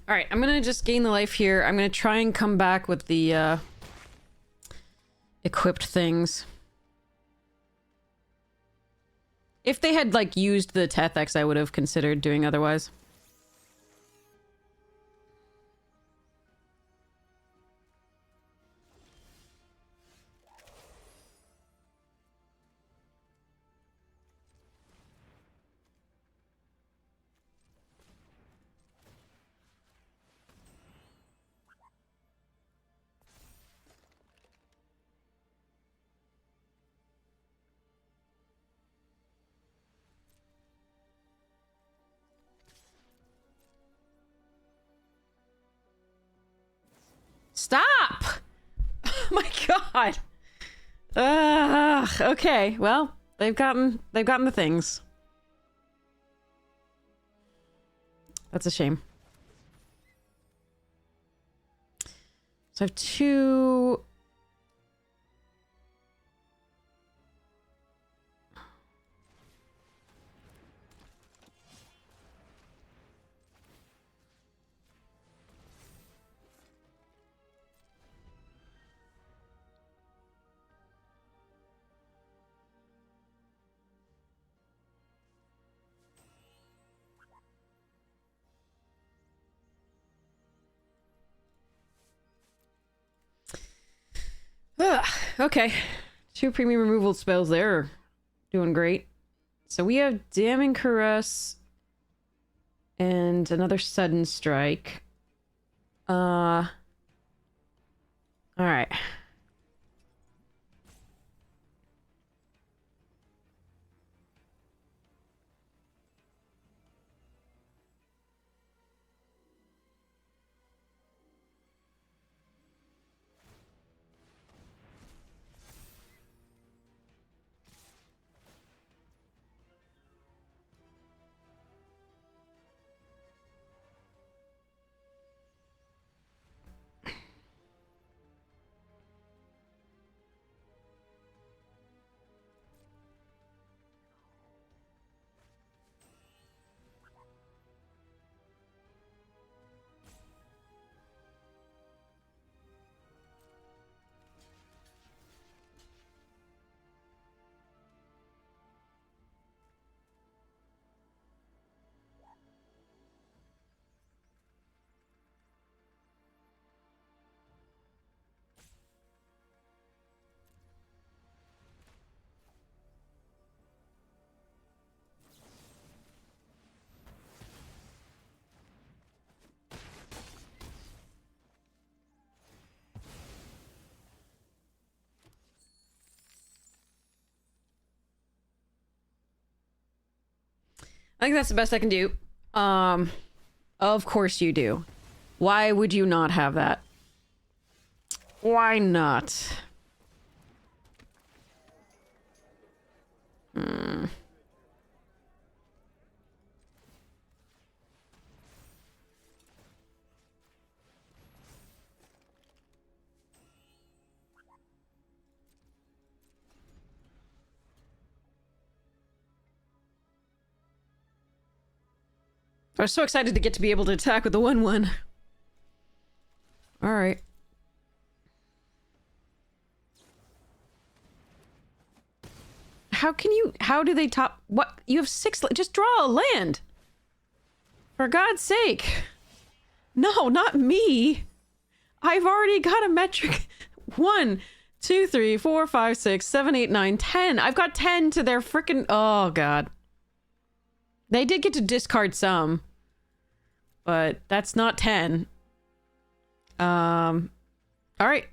Alright, I'm gonna just gain the life here. I'm gonna try and come back with the, equipped things. If they had, like, used the Tethex, I would have considered doing otherwise. Stop! Oh my god! Okay, well, they've gotten the things. That's a shame. So I have two... Ugh, okay. Two premium removal spells there. Doing great. So we have Damning Caress and another Sudden Strike. Alright. I think that's the best I can do. Of course you do. Why would you not have that? Why not? Hmm. I was so excited to get to be able to attack with the 1/1. Alright. How do they top... What? You have 6... Just draw a land! For God's sake! No, not me! I've already got a metric... 1, 2, 3, 4, 5, 6, 7, 8, 9, 10. I've got 10 to their frickin'... Oh, God. They did get to discard some. But that's not 10. Alright.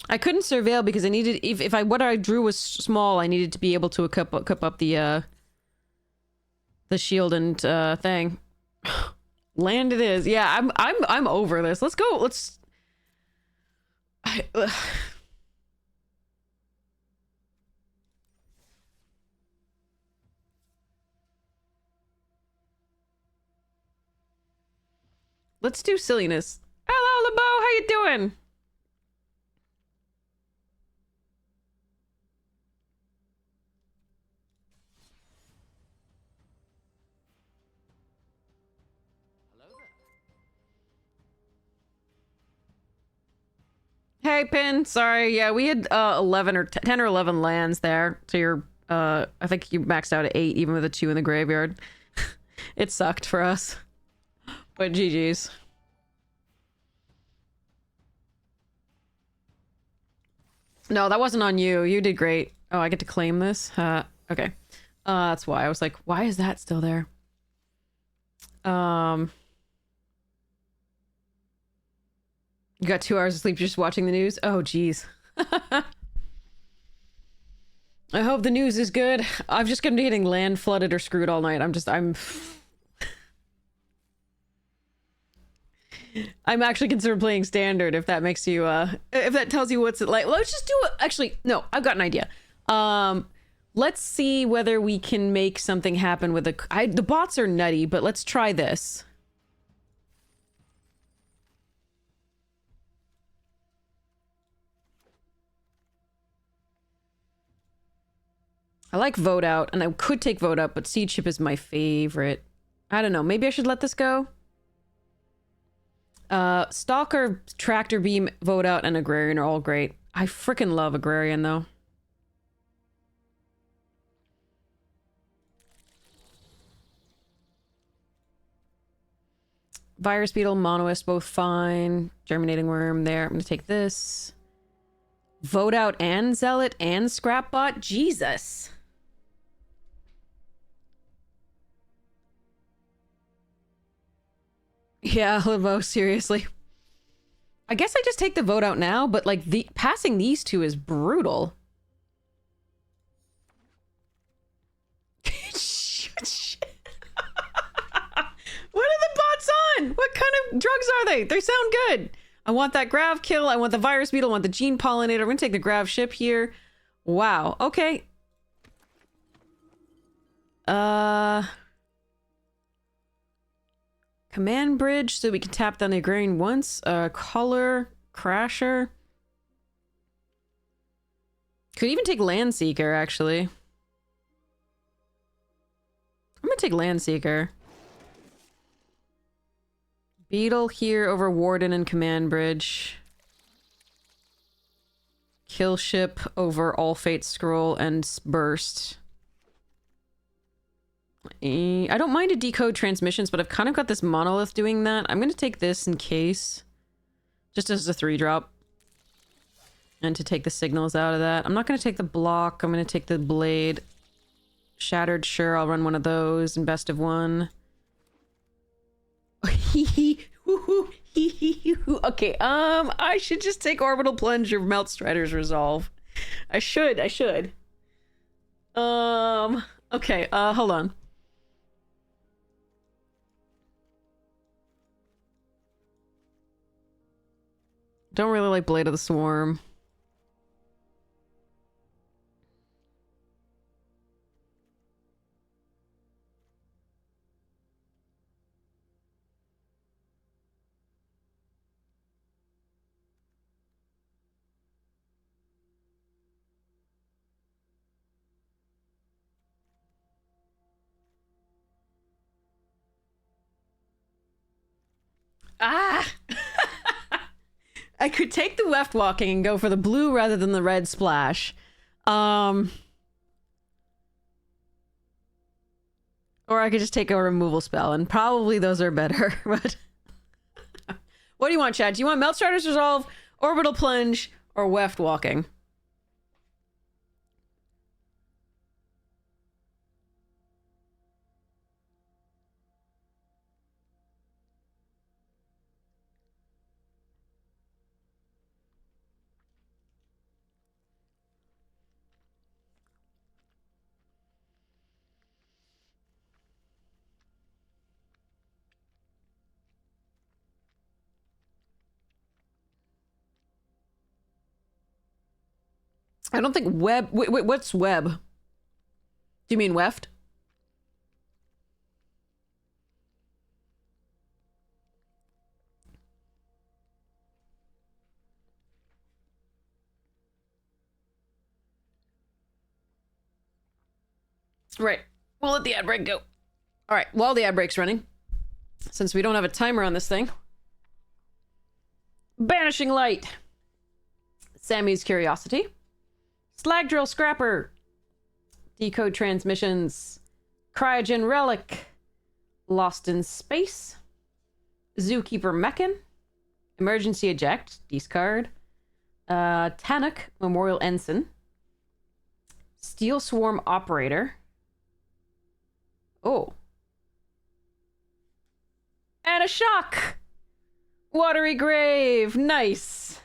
I couldn't surveil because I needed... If what I drew was small, I needed to be able to cup up the shield and, thing. Land it is. Yeah, I'm over this. Let's go. Let's... Let's do silliness. Hello, LeBeau. How you doing? hey, Pin. Sorry. Yeah, we had 11 or 10 or 11 lands there. So you're, I think you maxed out at 8, even with a 2 in the graveyard. It sucked for us. But GG's. No, that wasn't on you. You did great. Oh, I get to claim this? Okay. That's why. I was like, why is that still there? You got 2 hours of sleep just watching the news? Oh, geez. I hope the news is good. I'm just gonna be getting land flooded or screwed all night. I'm actually considering playing standard if that makes you, if that tells you what's it like. Let's just do it. Actually, no, I've got an idea. Let's see whether we can make something happen with the bots are nutty, but let's try this. I like vote out, and I could take vote out, but seed ship is my favorite. I don't know. Maybe I should let this go. Stalker, tractor beam, vote out, and agrarian are all great. I freaking love agrarian though. Virus beetle, monoist, both fine. Germinating worm there. I'm gonna take this. Vote out and zealot and scrapbot. Jesus. Yeah, Limo, seriously. I guess I just take the vote out now, but like passing these two is brutal. What are the bots on? What kind of drugs are they? They sound good. I want that grav kill. I want the virus beetle. I want the gene pollinator. I'm gonna take the grav ship here. Wow. Okay. Command bridge so we can tap down the agrarian once. Color crasher. Could even take land seeker actually. I'm gonna take land seeker. Beetle here over Warden and Command Bridge. Kill ship over All Fate Scroll and Burst. I don't mind to decode transmissions, but I've kind of got this monolith doing that. I'm going to take this in case. Just as a 3-drop. And to take the signals out of that. I'm not going to take the block. I'm going to take the blade. Shattered, sure, I'll run one of those in best of 1. Okay, I should just take Orbital Plunge or Melt Strider's Resolve. I should. Okay, hold on. Don't really like Blade of the Swarm. Ah! I could take the left walking and go for the blue rather than the red splash. Or I could just take a removal spell, and probably those are better, but... What do you want, Chad? Do you want Melt Strider's Resolve, Orbital Plunge, or Weft Walking? I don't think web... Wait, what's web? Do you mean weft? Right. We'll let the ad break go. All right, while the ad break's running, since we don't have a timer on this thing. Banishing Light. Sammy's Curiosity, Slag Drill Scrapper, Decode Transmissions, Cryogen Relic, Lost in Space, Zookeeper Mechan, Emergency Eject, discard, Tannock, Memorial Ensign, Steel Swarm Operator. Oh. And a shock! Watery Grave, nice.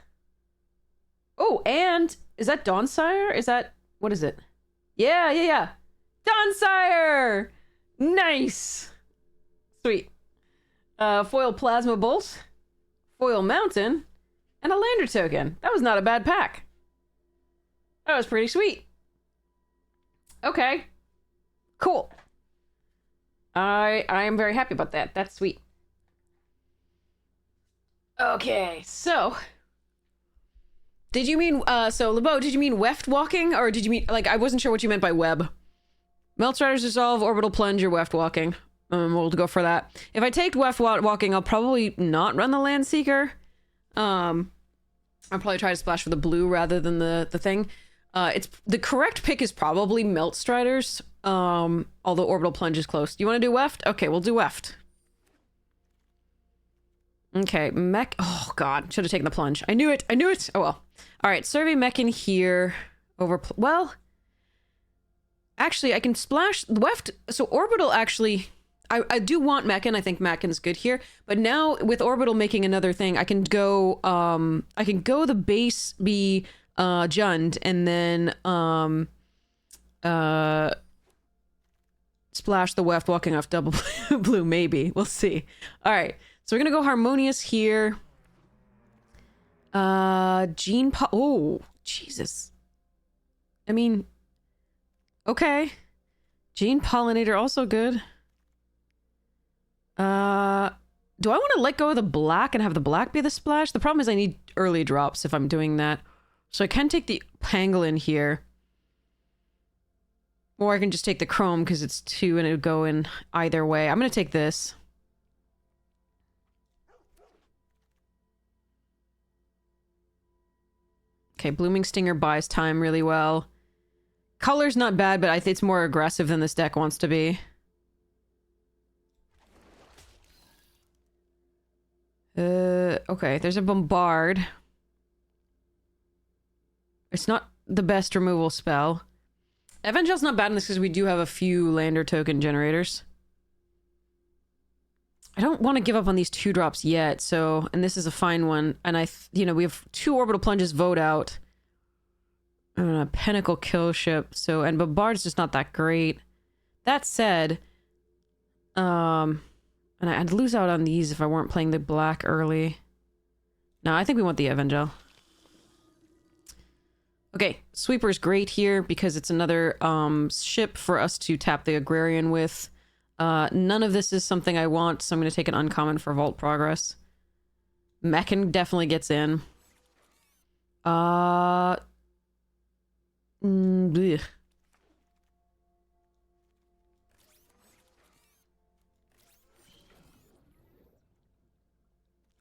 Oh, and is that Dawnsire? Is that, what is it? Yeah. Dawnsire! Nice! Sweet. Foil Plasma Bolt, Foil Mountain, and a Lander Token. That was not a bad pack. That was pretty sweet. Okay. Cool. I am very happy about that. That's sweet. Okay, so... Did you mean, so LeBeau, did you mean weft walking? Or did you mean, like, I wasn't sure what you meant by web. Meltstriders Dissolve, Orbital Plunge, or weft walking. We'll go for that. If I take weft walking, I'll probably not run the Landseeker. I'll probably try to splash for the blue rather than the thing. It's the correct pick is probably Meltstriders, although Orbital Plunge is close. Do you want to do weft? Okay, we'll do weft. Okay, mech. Oh god, should have taken the plunge. I knew it. Oh well. All right, Survey Mechan here. Well, actually, I can splash weft. So Orbital actually, I do want Mechan. I think Mechan's good here. But now with Orbital making another thing, I can go. The base be Jund and then splash the weft walking off double blue. Maybe we'll see. All right. So we're gonna go Harmonious here. Oh, Jesus. I mean, okay. Gene Pollinator, also good. Do I want to let go of the black and have the black be the splash? The problem is I need early drops if I'm doing that. So I can take the Pangolin here. Or I can just take the Chrome because it's 2 and it would go in either way. I'm gonna take this. Okay, Blooming Stinger buys time really well. Color's not bad, but I think it's more aggressive than this deck wants to be. Okay, there's a Bombard. It's not the best removal spell. Evengel's not bad in this because we do have a few Lander token generators. I don't want to give up on these 2-drops yet, so... And this is a fine one. And we have 2 Orbital Plunges vote out. And a Pinnacle Kill Ship, so... And Bombard's just not that great. That said... And I'd lose out on these if I weren't playing the black early. No, I think we want the Evangel. Okay, Sweeper's great here because it's another ship for us to tap the Agrarian with. None of this is something I want, so I'm going to take an uncommon for Vault Progress. Mechan definitely gets in. Blech.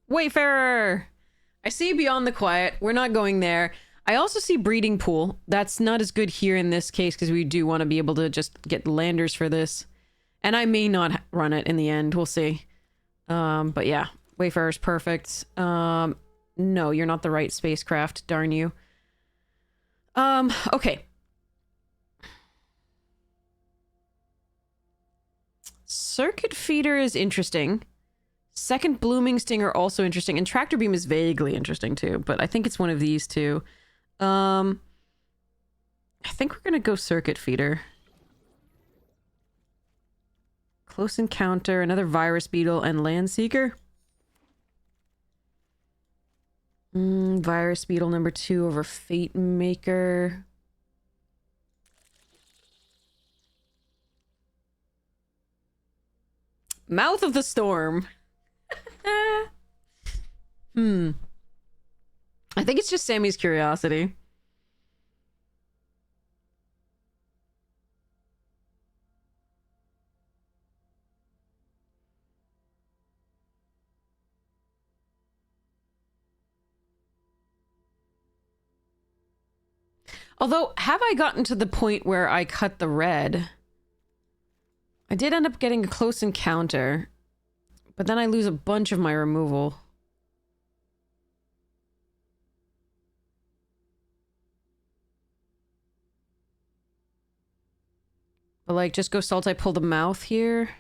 Wayfarer! I see Beyond the Quiet. We're not going there. I also see Breeding Pool. That's not as good here in this case because we do want to be able to just get landers for this. And I may not run it in the end. We'll see. But yeah, Wayfarer's perfect. No, you're not the right spacecraft. Darn you. Okay. Circuit Feeder is interesting. Second Blooming Stinger also interesting. And Tractor Beam is vaguely interesting too. But I think it's one of these two. I think we're going to go Circuit Feeder. Close Encounter, another Virus Beetle, and Landseeker. Virus Beetle number 2 over Fate Maker. Mouth of the Storm. I think it's just Sammy's Curiosity. Although, have I gotten to the point where I cut the red? I did end up getting a close encounter, but then I lose a bunch of my removal. But like, just go salt, I pull the mouth here.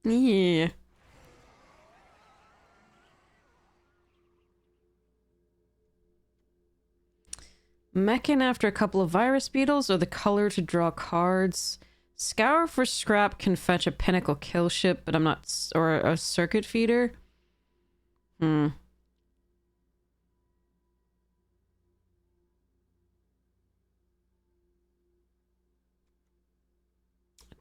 Yeah. Mechan after a couple of virus beetles, or the color to draw cards. Scour for scrap can fetch a pinnacle kill ship, but I'm not... or a circuit feeder.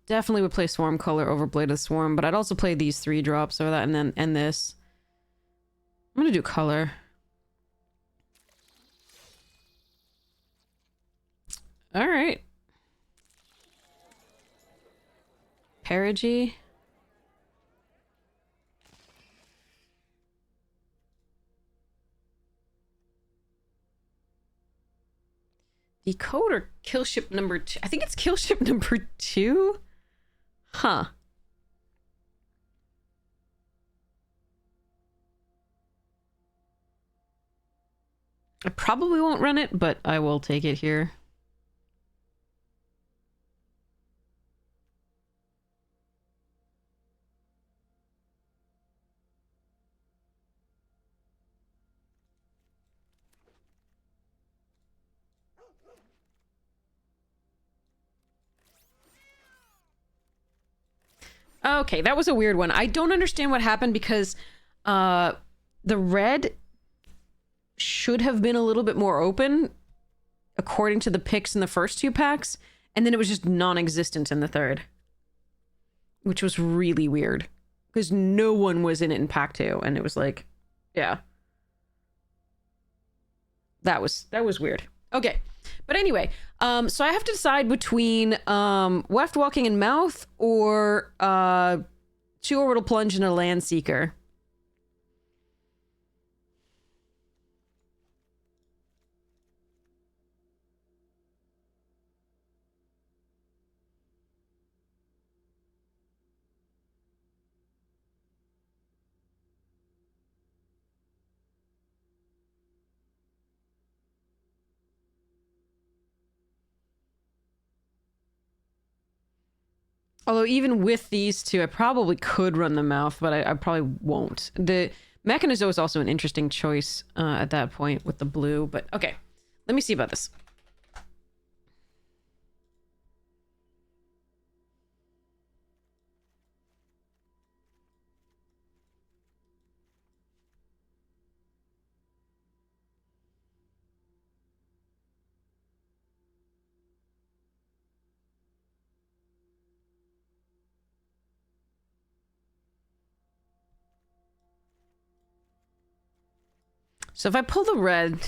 Definitely would play Swarm Color over Blade of the Swarm, but I'd also play these 3 drops over that and this. I'm gonna do color. Alright. Perigee. Decoder kill ship number 2. I think it's kill ship number 2? Huh. I probably won't run it, but I will take it here. Okay, that was a weird one. I don't understand what happened because the red should have been a little bit more open according to the picks in the first 2 packs, and then it was just non-existent in the third, which was really weird because no one was in it in pack 2, and it was like, yeah, that was weird. Okay, but anyway, so I have to decide between Weft Walking in Mouth or 2 Orbital Plunge and a Land Seeker. Although even with these 2, I probably could run the Mouth, but I probably won't. The Mechanizo is also an interesting choice at that point with the blue, but okay. Let me see about this. So if I pull the red...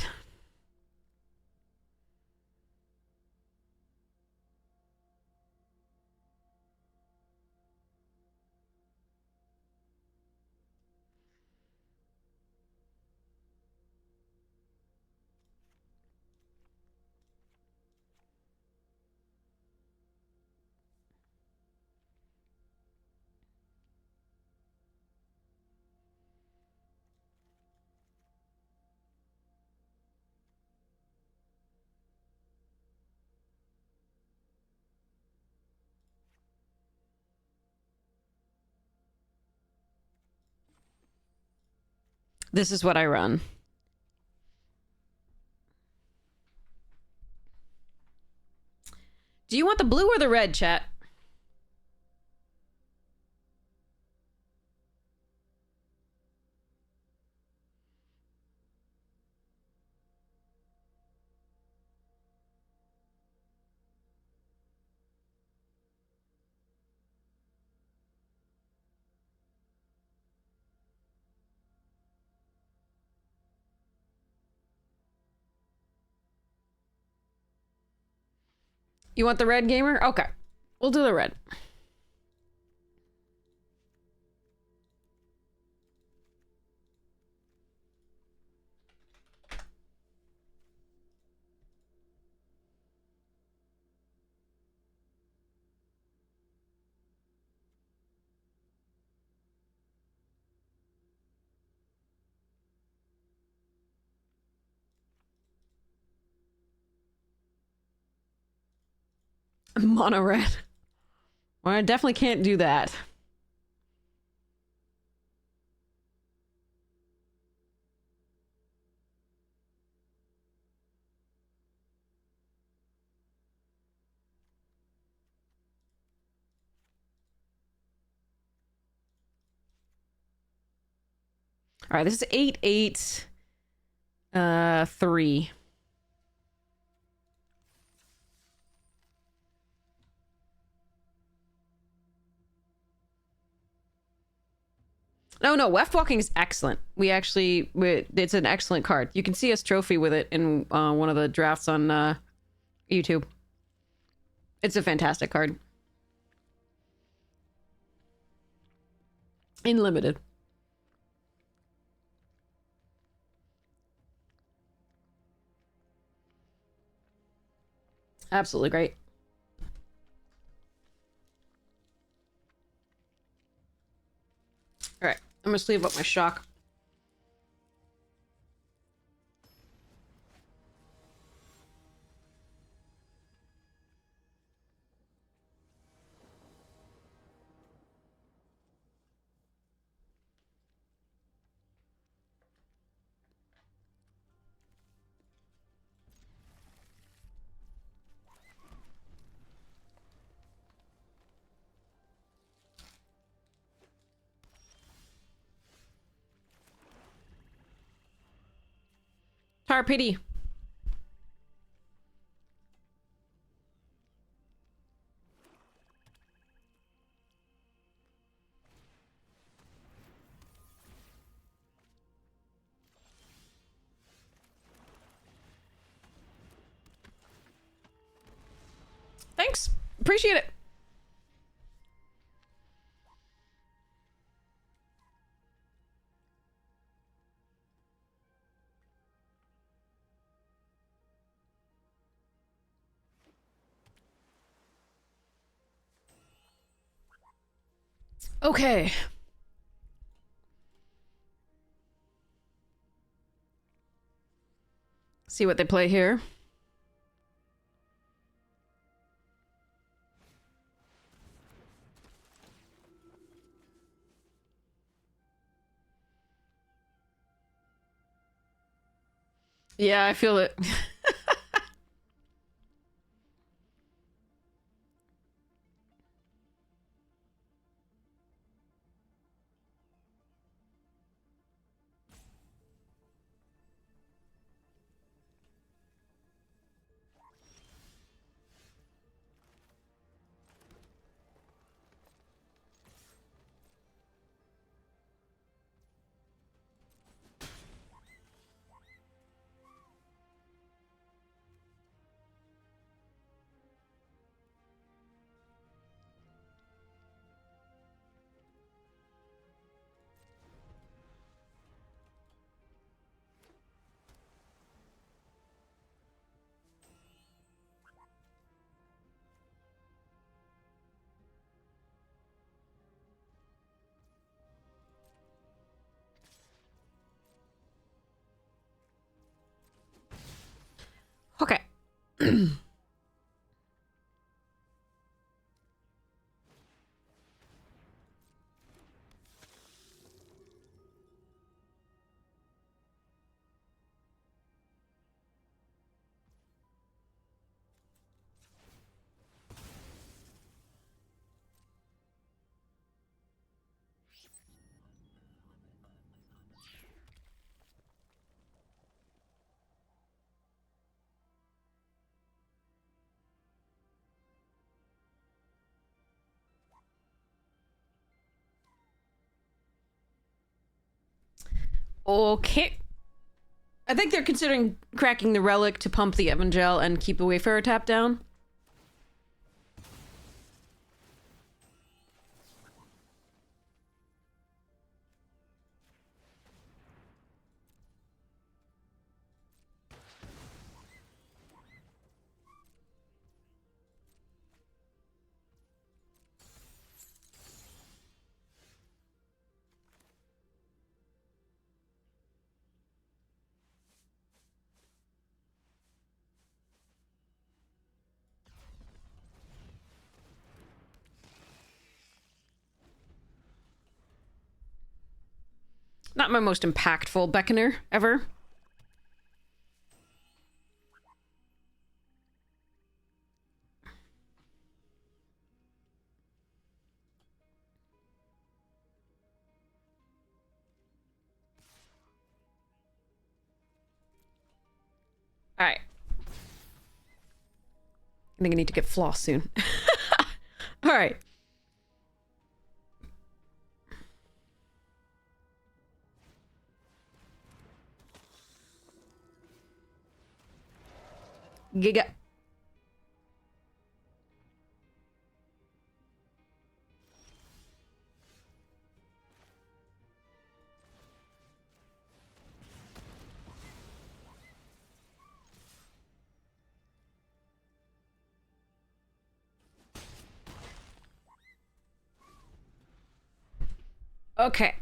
This is what I run. Do you want the blue or the red, chat? You want the red, gamer? Okay. We'll do the red. Mono red. Well, I definitely can't do that. All right, this is 8-8 3. No, Weft Walking is excellent. It's an excellent card. You can see us trophy with it in one of the drafts on YouTube. It's a fantastic card. In limited. Absolutely great. All right, I'm gonna sleeve up my shock. Tar pity. Thanks. Appreciate it. Okay. See what they play here. Yeah, I feel it. Okay. Okay. I think they're considering cracking the relic to pump the Evangel and keep the Wayfarer tap down. Not my most impactful beckoner ever. Alright. I think I need to get floss soon. Alright. Giga. Okay.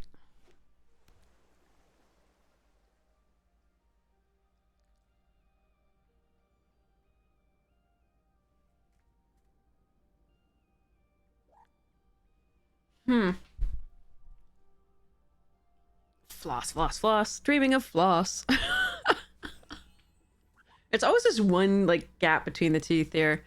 Floss, floss, floss. Dreaming of floss. It's always this one, like, gap between the teeth here.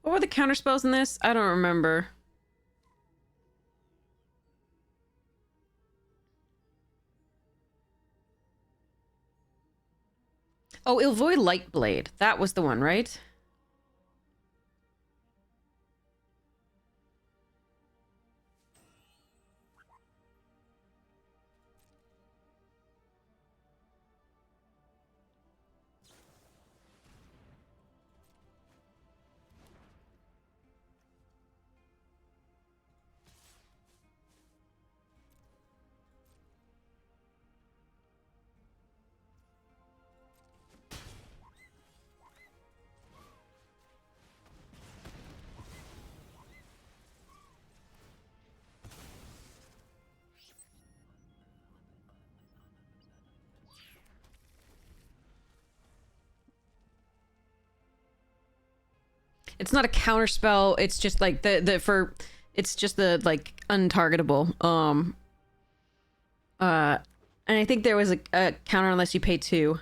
What were the counter spells in this? I don't remember. Oh, Ilvoy Lightblade. That was the one, right? It's not a counter spell. It's just like it's just the like untargetable. And I think there was a counter unless you pay 2.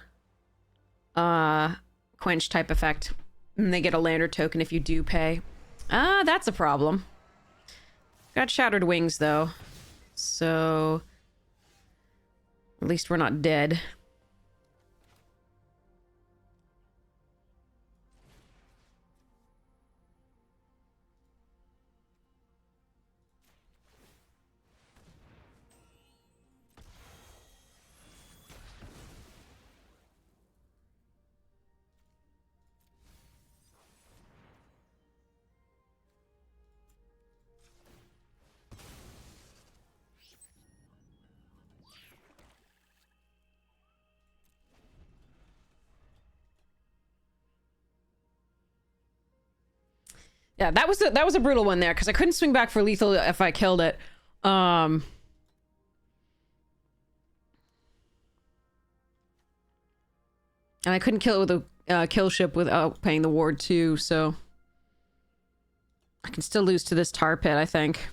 Quench type effect. And they get a lander token if you do pay. Ah, that's a problem. Got Shattered Wings though. So at least we're not dead. Yeah, that was a brutal one there because I couldn't swing back for lethal if I killed it. And I couldn't kill it with a kill ship without paying the ward too, so I can still lose to this tar pit, I think.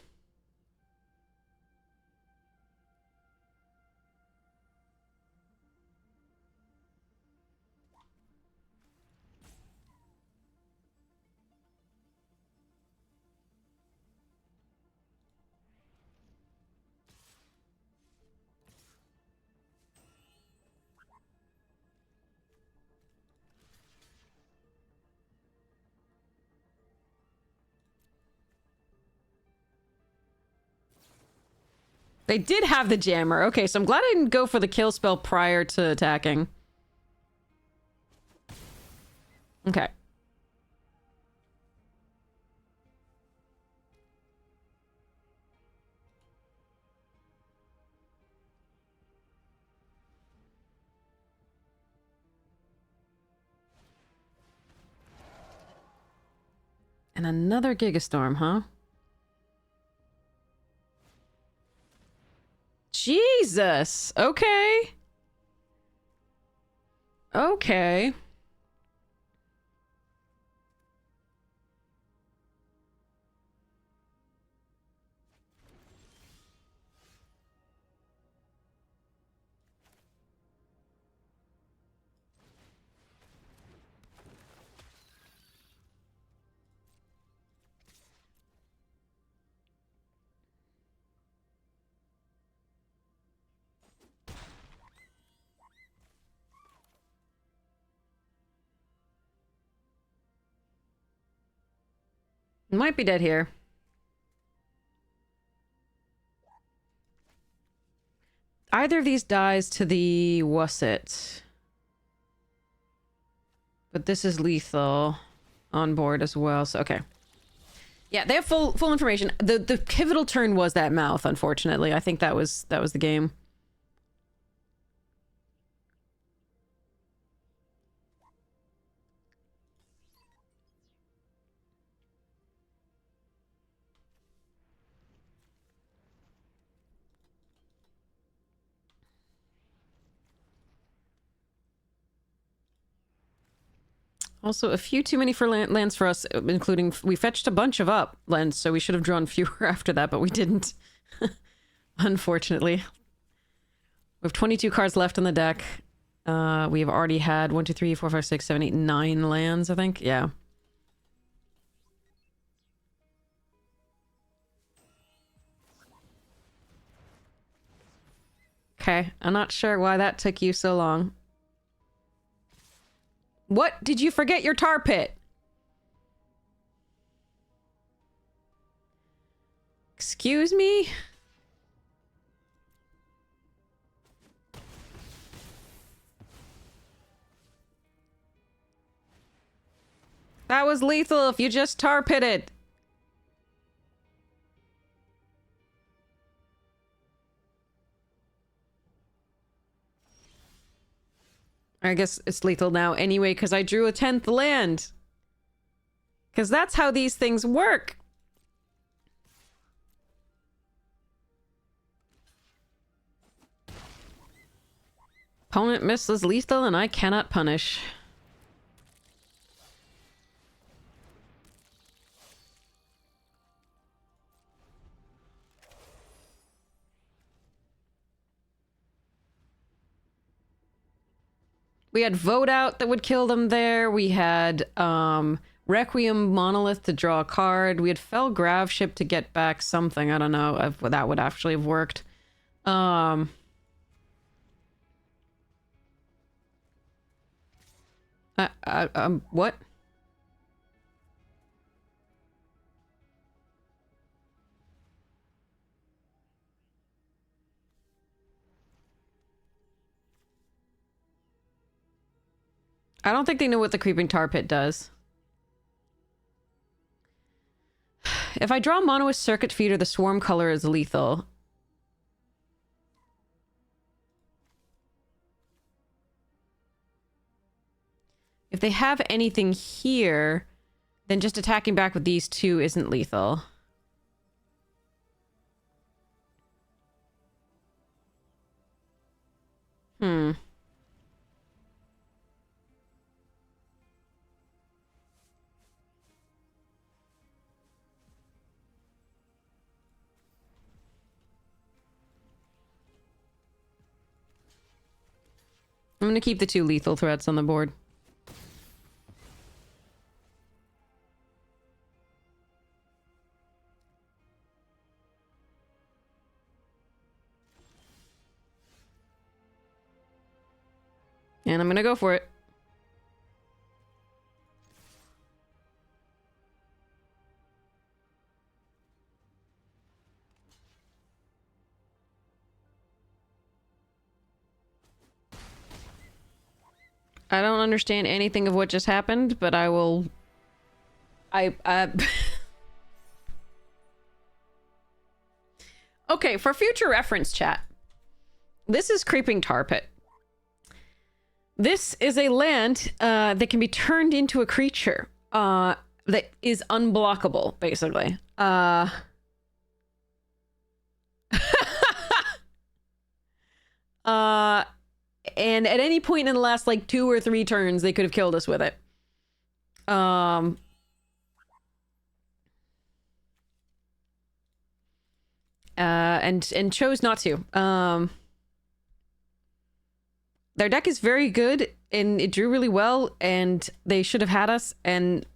They did have the jammer. Okay, so I'm glad I didn't go for the kill spell prior to attacking. Okay. And another Gigastorm, huh? Jesus! Okay. Okay. Might be dead here. Either of these dies to the Wusset. But this is lethal on board as well, so okay. Yeah, they have full information. The pivotal turn was that mouth, unfortunately. I think that was the game. Also, a few too many for lands for us, including... We fetched a bunch of up lands, so we should have drawn fewer after that, but we didn't. Unfortunately. We have 22 cards left on the deck. We have already had 1, 2, 3, 4, 5, 6, 7, 8, 9 lands, I think. Yeah. Okay, I'm not sure why that took you so long. What? Did you forget your tar pit? Excuse me? That was lethal if you just tar pitted. I guess it's lethal now anyway, because I drew a 10th land. Because that's how these things work. Opponent misses lethal and I cannot punish. We had Vote Out that would kill them there. We had Requiem Monolith to draw a card. We had Fell Graveship to get back something. I don't know if that would actually have worked. What? I don't think they know what the Creeping Tar Pit does. If I draw mono with Circuit Feeder, the Swarm color is lethal. If they have anything here, then just attacking back with these two isn't lethal. I'm gonna keep the 2 lethal threats on the board. And I'm gonna go for it. I don't understand anything of what just happened, but I will... Okay, for future reference, chat. This is Creeping Tar Pit. This is a land that can be turned into a creature. that is unblockable, basically. And at any point in the last like 2 or 3 turns, they could have killed us with it. And chose not to. Their deck is very good, and it drew really well, and they should have had us, and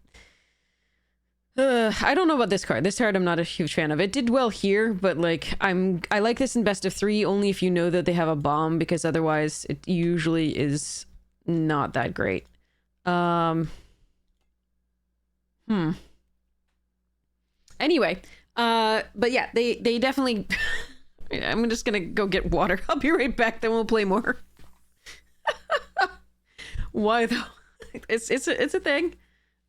I don't know about this card. This card I'm not a huge fan of. It did well here, but like I like this in best of 3 only if you know that they have a bomb, because otherwise it usually is not that great. Anyway, but yeah, they definitely I'm just gonna go get water. I'll be right back, then we'll play more. Why though? It's a thing.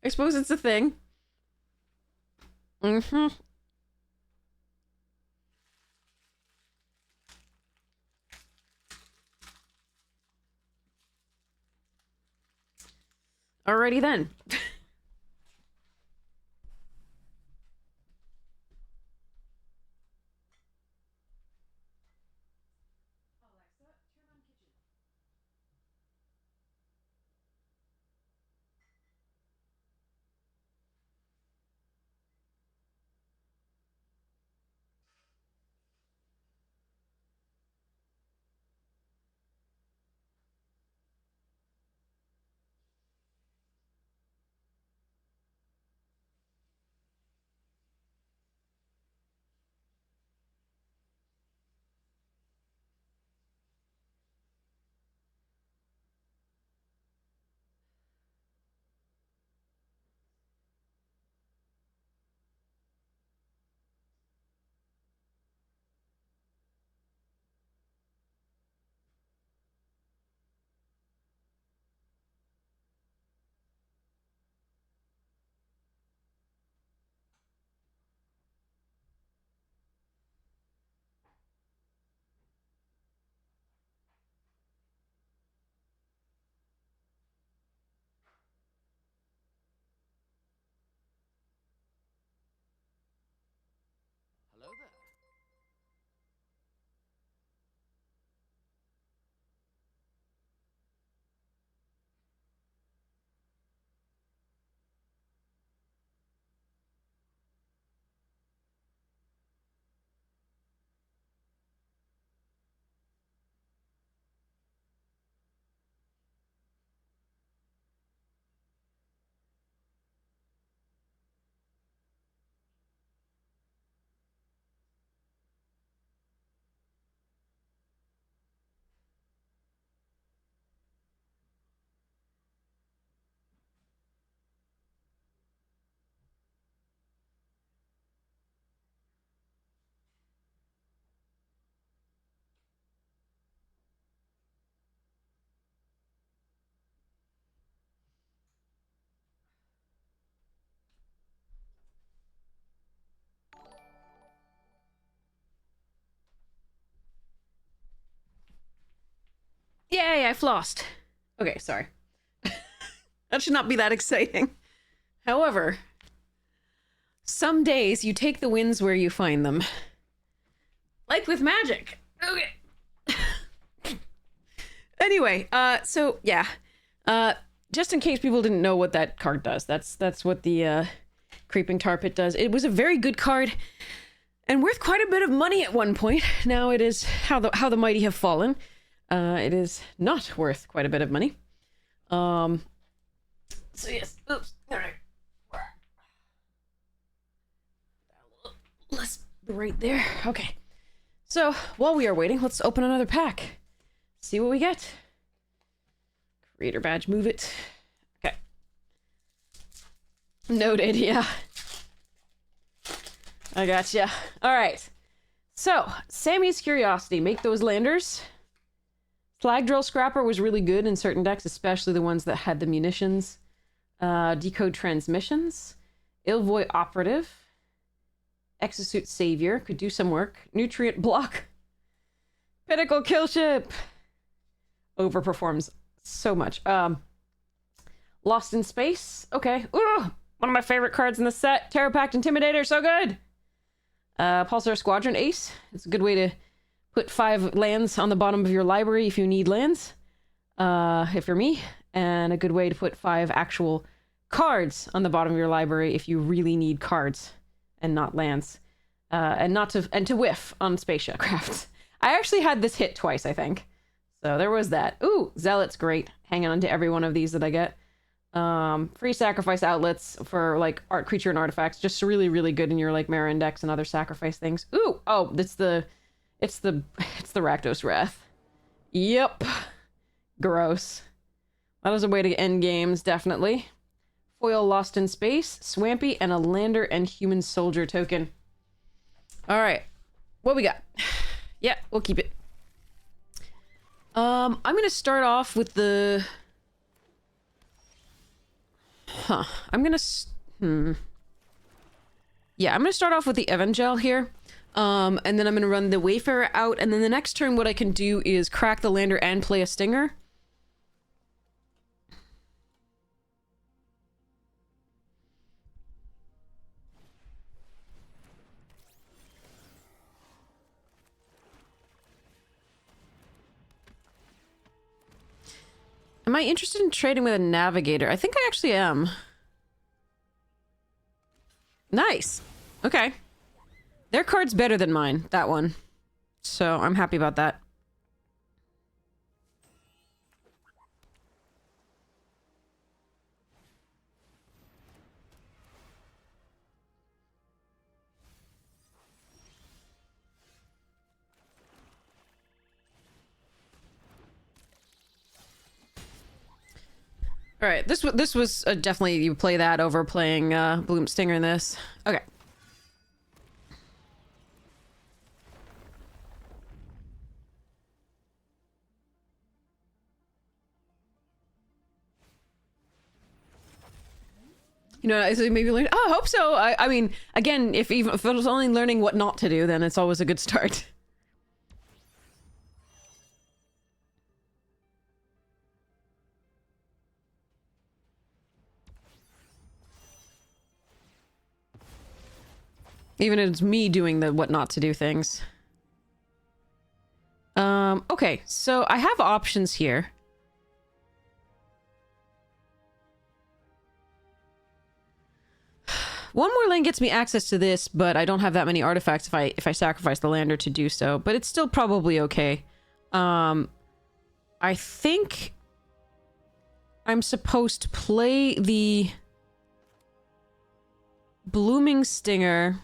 I suppose it's a thing. Alrighty then. Yay, I flossed. Okay, sorry. That should not be that exciting. However, some days you take the wins where you find them. Like with magic. Okay. Anyway, so yeah. Just in case people didn't know what that card does, that's what the Creeping Tar Pit does. It was a very good card and worth quite a bit of money at one point. Now it is how the mighty have fallen. It is not worth quite a bit of money. So yes, oops, all right. Let's be right there. Okay. So while we are waiting, let's open another pack. See what we get. Creator badge, move it. Okay. Noted, yeah. I gotcha. All right. So, Sammy's Curiosity. Make those landers. Flag Drill Scrapper was really good in certain decks, especially the ones that had the munitions. Decode Transmissions. Ilvoy Operative. Exosuit Savior. Could do some work. Nutrient Block. Pinnacle Killship. Overperforms so much. Lost in Space. Okay. Ugh. One of my favorite cards in the set. Terror Pact Intimidator, so good! Pulsar Squadron Ace. It's a good way to put 5 lands on the bottom of your library if you need lands. If you're me. And a good way to put 5 actual cards on the bottom of your library if you really need cards and not lands. And to whiff on Spacecraft. I actually had this hit twice, I think. So there was that. Ooh, Zealot's great. Hanging on to every one of these that I get. Free sacrifice outlets for like art, creature, and artifacts. Just really, really good in your like Mirror Index and other sacrifice things. Ooh, oh, it's the Rakdos Wrath. Yep. Gross. That is a way to end games, definitely. Foil Lost in Space, Swampy, and a Lander and Human Soldier token. Alright. What we got? Yeah, we'll keep it. I'm gonna start off with the... I'm gonna start off with the Evangel here. And then I'm gonna run the Wayfarer out, and then the next turn what I can do is crack the Lander and play a Stinger. Am I interested in trading with a Navigator? I think I actually am. Nice. Okay. Their card's better than mine, that one. So I'm happy about that. All right, this was definitely, you play that over playing Bloom Stinger in this. Okay. You know, so maybe learn. Oh, I hope so. I mean, again, if it was only learning what not to do, then it's always a good start. Even if it's me doing the what not to do things. Okay, so I have options here. One more land gets me access to this, but I don't have that many artifacts if I sacrifice the Lander to do so, but it's still probably okay. I think I'm supposed to play the Blooming Stinger.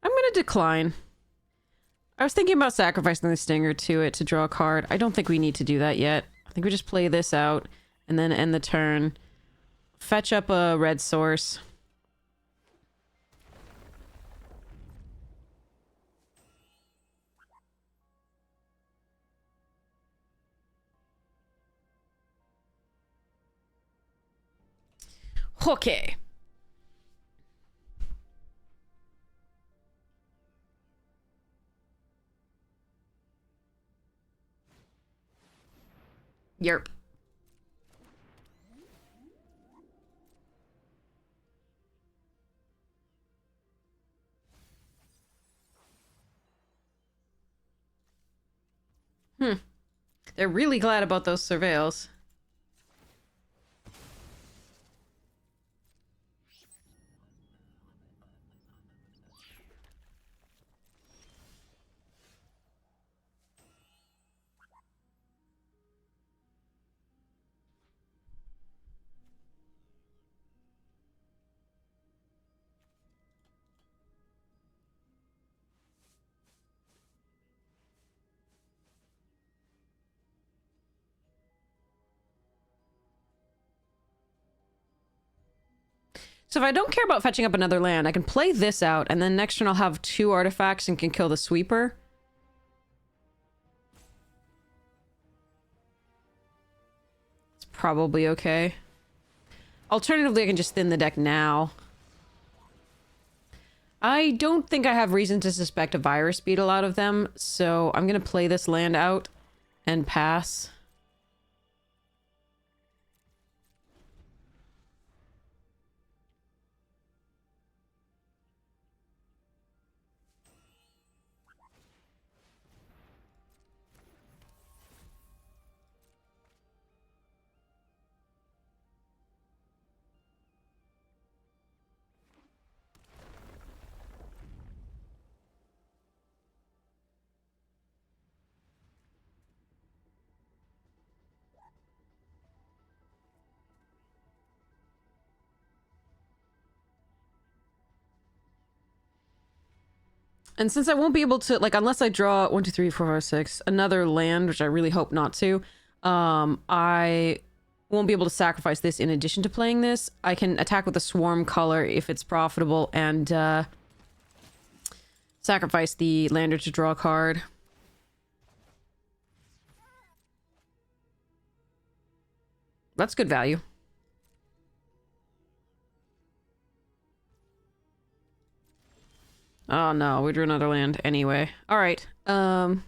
I'm gonna decline. I was thinking about sacrificing the Stinger to it to draw a card. I don't think we need to do that yet. I think we just play this out and then end the turn. Fetch up a red source. Okay. Yerp. They're really glad about those surveils. So if I don't care about fetching up another land, I can play this out, and then next turn I'll have 2 artifacts and can kill the Sweeper. probably okay. Alternatively, I can just thin the deck now. I don't think I have reason to suspect a virus beetle out of them, so I'm gonna play this land out and pass. And since I won't be able to, like, unless I draw 1, 2, 3, 4, 5, 6, another land, which I really hope not to, I won't be able to sacrifice this in addition to playing this. I can attack with a swarm color if it's profitable and sacrifice the lander to draw a card. That's good value. Oh no, we drew another land anyway. Alright, so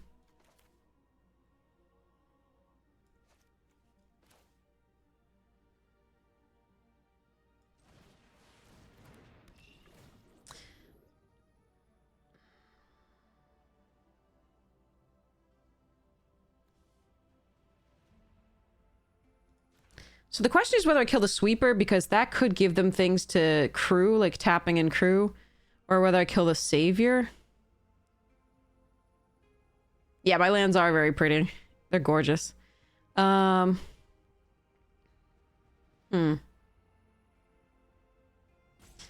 the question is whether I kill the sweeper, because that could give them things to crew, like tapping and crew, or whether I kill the savior. Yeah, my lands are very pretty. They're gorgeous. Hmm.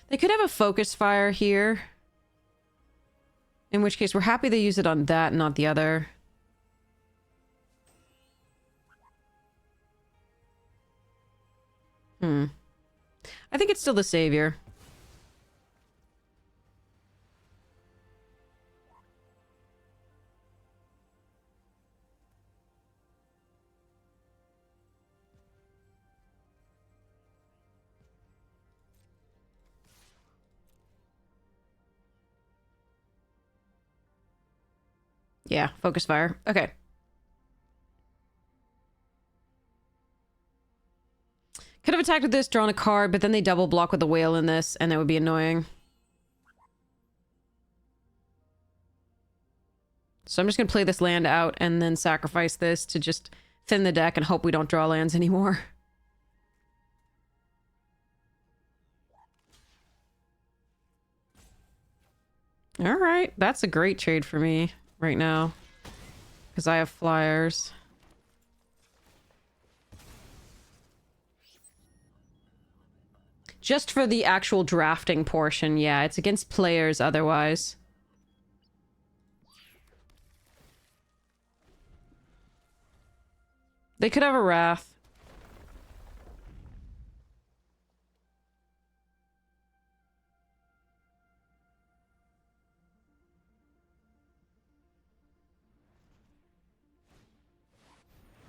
They could have a focus fire here. In which case, we're happy they use it on that, not the other. Hmm. I think it's still the savior. Yeah, focus fire. Okay. Could have attacked with this, drawn a card, but then they double block with the whale in this, and that would be annoying. So I'm just gonna play this land out and then sacrifice this to just thin the deck and hope we don't draw lands anymore. Alright, that's a great trade for me right now. Because I have flyers. Just for the actual drafting portion, yeah. It's against players otherwise. They could have a Wrath.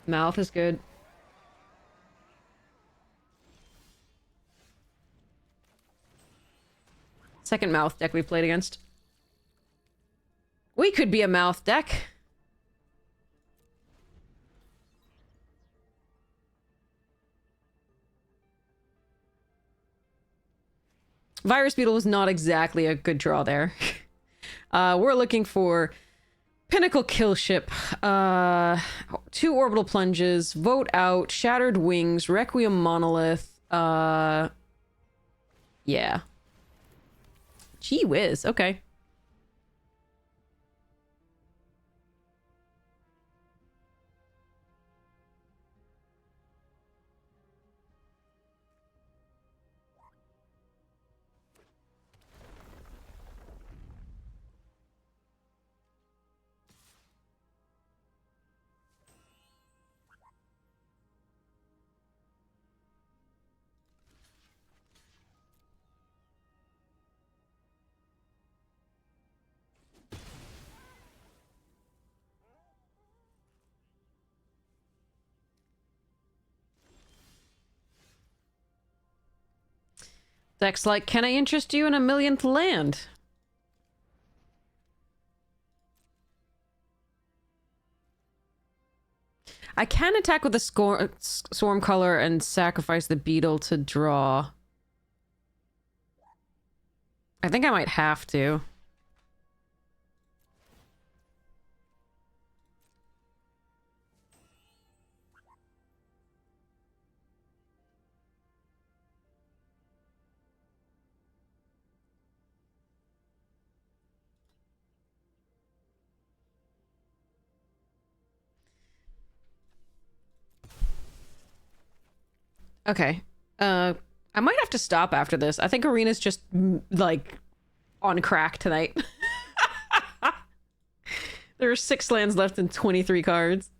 Mouth is good. Second mouth deck we played against. We could be a mouth deck. Virus Beetle was not exactly a good draw there. We're looking for Pinnacle Killship, 2 Orbital Plunges, Vote Out, Shattered Wings, Requiem Monolith, yeah. Gee whiz, okay. Dex like, can I interest you in a millionth land? I can attack with a swarm color and sacrifice the beetle to draw. I think I might have to. Okay. I might have to stop after this. I think Arena's just, like, on crack tonight. There are 6 lands left and 23 cards.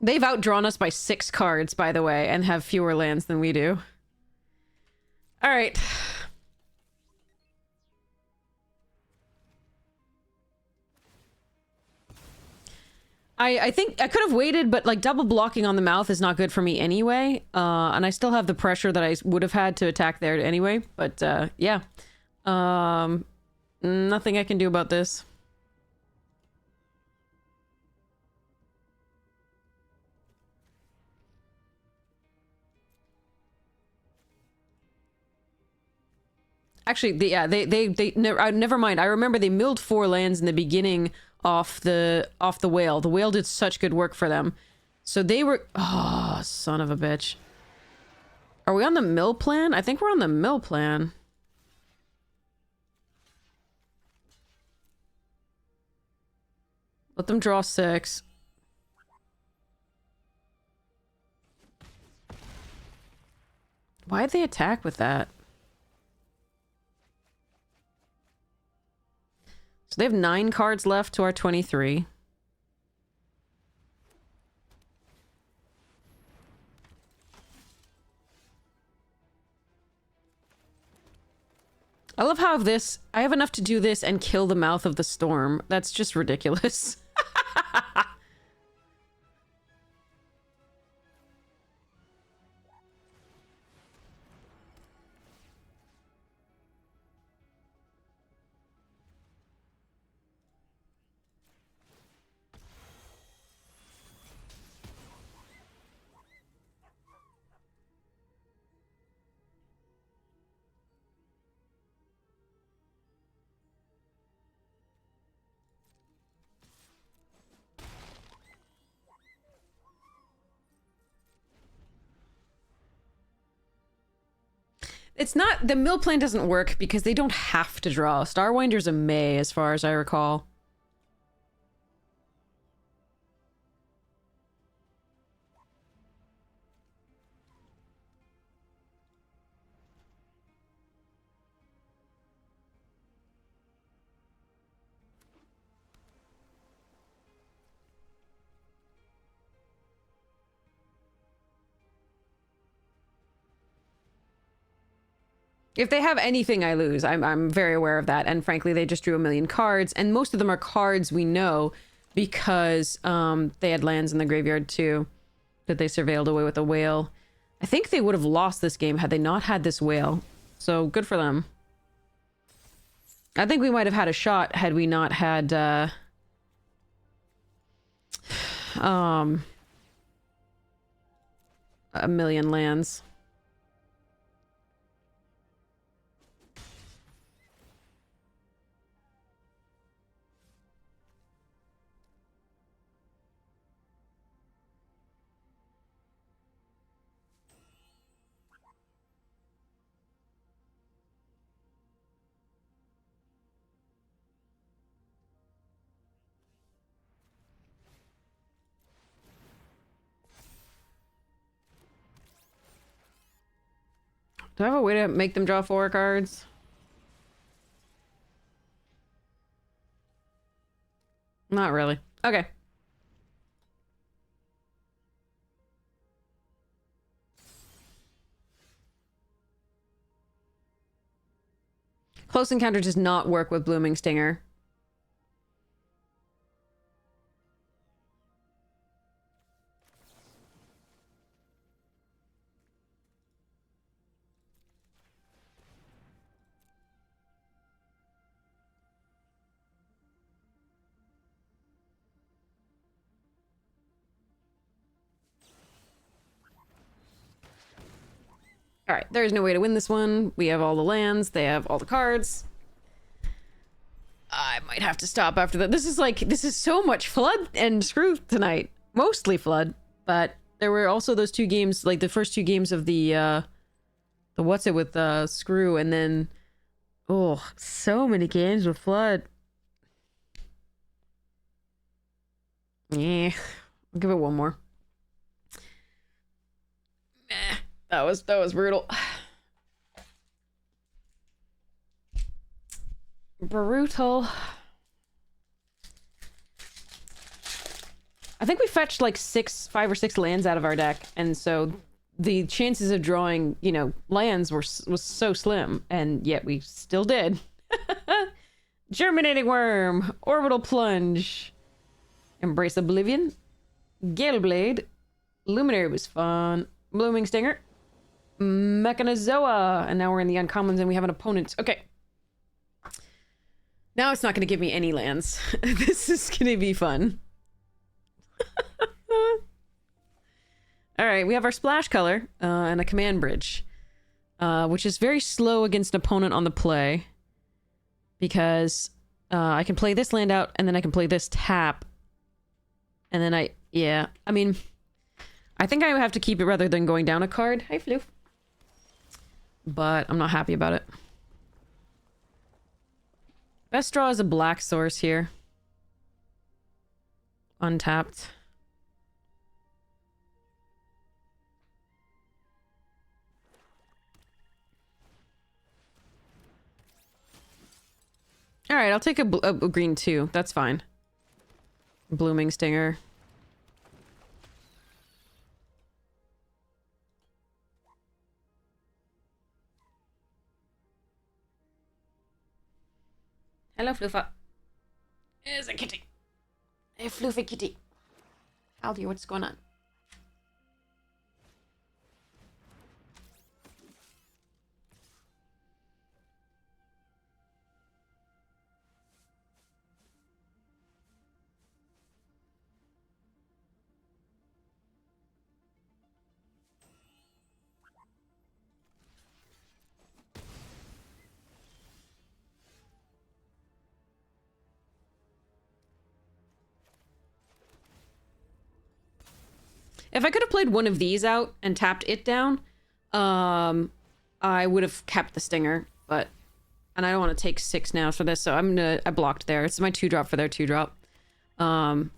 They've outdrawn us by 6 cards, by the way, and have fewer lands than we do. All right. I think I could have waited, but like double blocking on the mouth is not good for me anyway. And I still have the pressure that I would have had to attack there anyway. But yeah, nothing I can do about this. Actually, yeah, never mind. I remember they milled 4 lands in the beginning off the whale. The whale did such good work for them. So they were... Oh, son of a bitch. Are we on the mill plan? I think we're on the mill plan. Let them draw 6. Why'd they attack with that? So they have 9 cards left to our 23. I love how I have enough to do this and kill the mouth of the storm. That's just ridiculous. It's not... The mill plan doesn't work because they don't have to draw. Starwinder's a May, as far as I recall. If they have anything, I lose. I'm very aware of that. And frankly, they just drew a million cards. And most of them are cards we know because they had lands in the graveyard too that they surveilled away with a whale. I think they would have lost this game had they not had this whale. So good for them. I think we might have had a shot had we not had a million lands. Do I have a way to make them draw 4 cards? Not really. Okay. Close Encounter does not work with Blooming Stinger. All right, there's no way to win this one. We have all the lands. They have all the cards. I might have to stop after that. This is so much flood and screw tonight. Mostly flood, but there were also those two games, like the first two games of the what's it with screw, and then oh, so many games with flood. Yeah, I'll give it one more. That was brutal. Brutal. I think we fetched like 5 or 6 lands out of our deck, and so the chances of drawing, you know, lands was so slim, and yet we still did. Germinating Worm, Orbital Plunge, Embrace Oblivion, Galeblade, Luminary was fun, Blooming Stinger, Mechanozoa, and now we're in the uncommons and we have an opponent. Okay. Now it's not going to give me any lands. This is going to be fun. All right, we have our splash color and a command bridge, which is very slow against an opponent on the play because I can play this land out and then I can play this tap. And then I mean, I think I would have to keep it rather than going down a card. Hi, Floof. But I'm not happy about it. Best draw is a black source here. Untapped. All right, I'll take a green too. That's fine. Blooming Stinger. Hello, Floofa. There's a kitty. Hey, Floofy kitty. Howdy, what's going on? If I could have played one of these out and tapped it down, I would have kept the Stinger, but... And I don't want to take 6 now for this, so I blocked there. It's my 2-drop for their 2-drop. But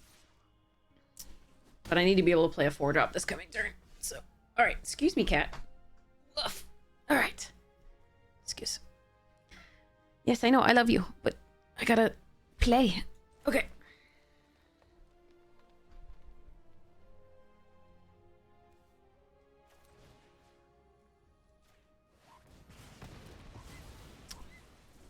I need to be able to play a 4-drop this coming turn, so... Alright, excuse me, cat. Woof. Alright. Excuse. Yes, I know, I love you, but I gotta play. Okay.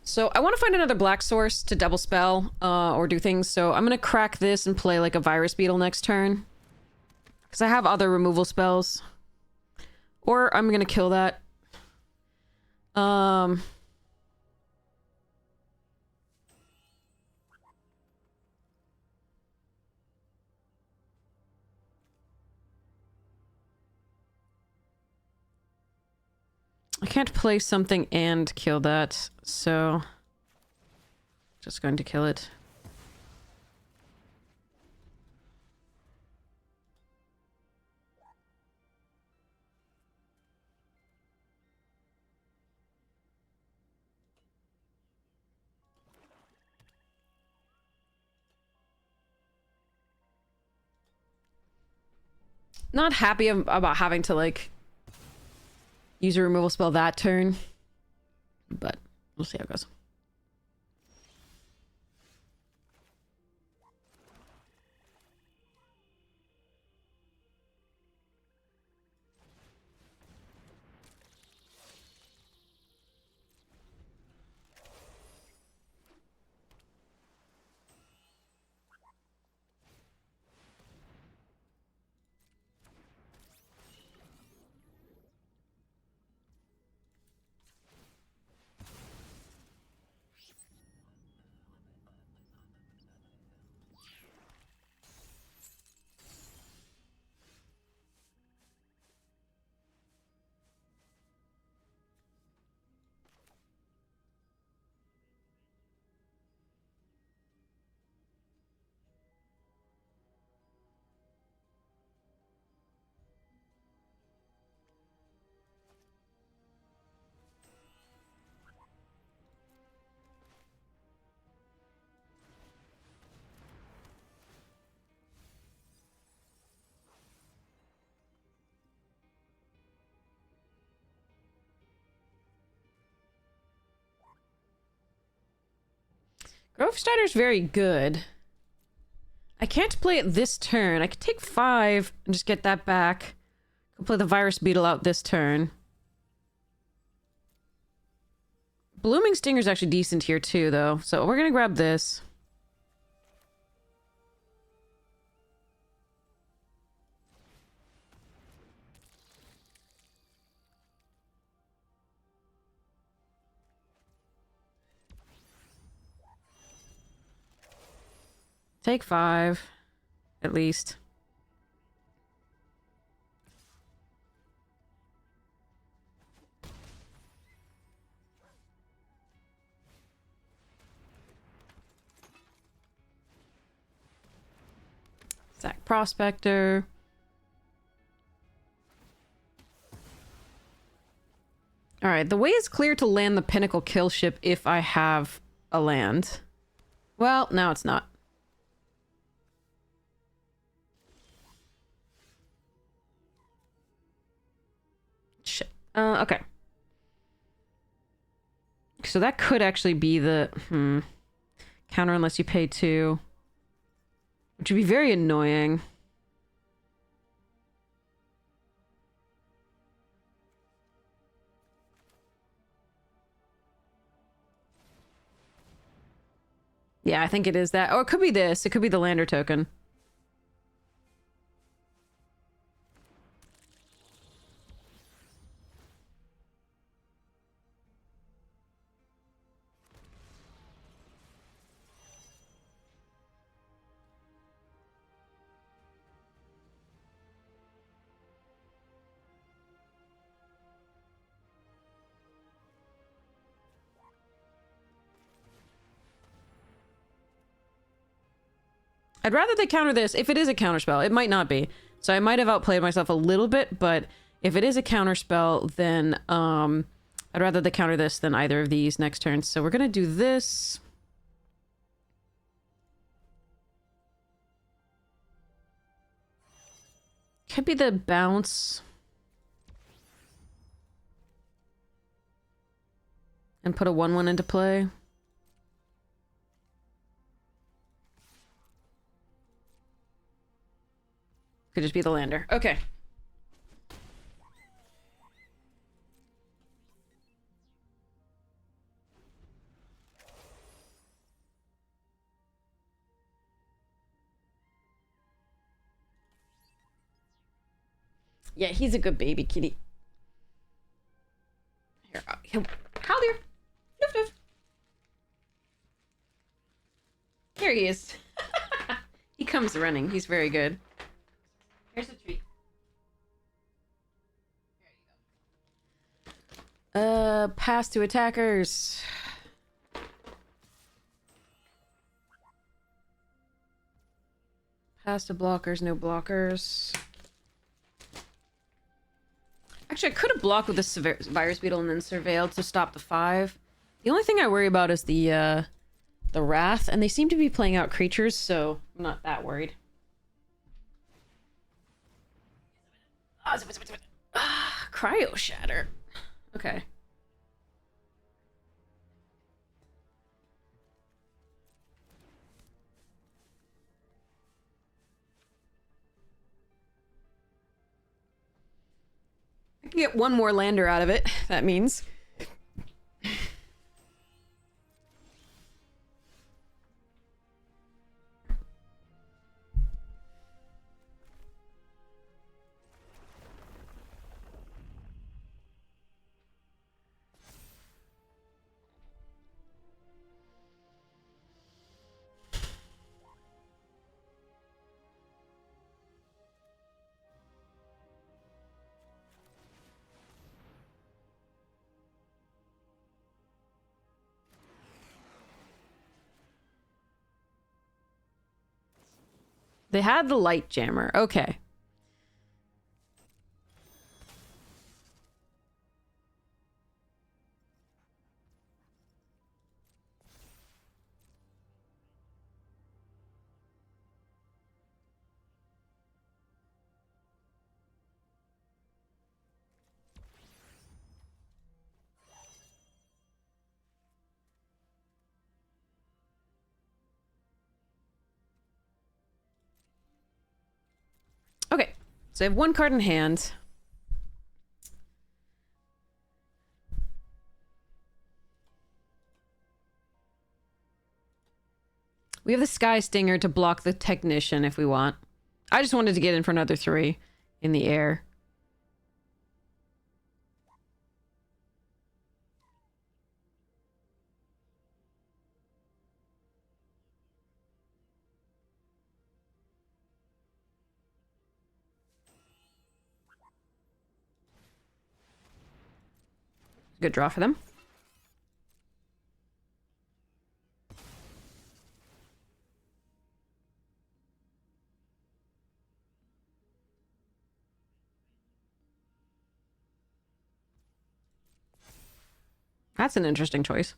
So I want to find another black source to double spell or do things. So I'm going to crack this and play like a Virus Beetle next turn. Because I have other removal spells. Or I'm going to kill that. I can't play something and kill that, so just going to kill it. Not happy about having to like use a removal spell that turn, but we'll see how it goes. Grove Strider's very good. I can't play it this turn. I could take 5 and just get that back. Go play the Virus Beetle out this turn. Blooming Stinger's actually decent here too, though. So we're gonna grab this. Take 5, at least. Sack Prospector. Alright, the way is clear to land the Pinnacle kill ship if I have a land. Well, now it's not. Shit. Okay. So that could actually be the... Counter unless you pay 2. Which would be very annoying. Yeah, I think it is that. Or it could be this. It could be the lander token. I'd rather they counter this if it is a counterspell. It might not be. So I might have outplayed myself a little bit, but if it is a counterspell, then I'd rather they counter this than either of these next turn. So we're gonna do this. Could be the bounce. And put a 1/1 into play. Could just be the lander. Okay. Yeah, he's a good baby kitty. Here, how there? Doof doof. Here he is. He comes running. He's very good. Here's a treat. There you go. Pass to attackers. Pass to blockers, no blockers. Actually, I could have blocked with this Virus Beetle and then surveilled to stop the 5. The only thing I worry about is the Wrath, and they seem to be playing out creatures, so I'm not that worried. Cryo Shatter. Okay. I can get one more lander out of it, that means. They had the Light Jammer. Okay. So I have one card in hand. We have the Sky Stinger to block the Technician if we want. I just wanted to get in for another 3 in the air. Good draw for them. That's an interesting choice.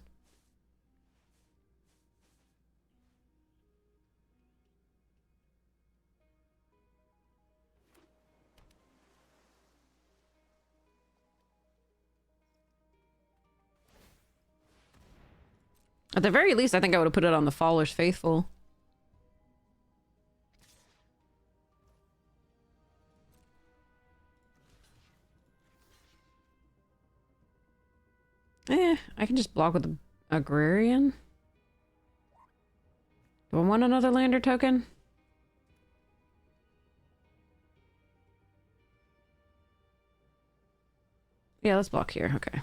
At the very least, I think I would have put it on the Faller's Faithful. I can just block with the Agrarian. Do I want another lander token? Yeah, let's block here. Okay.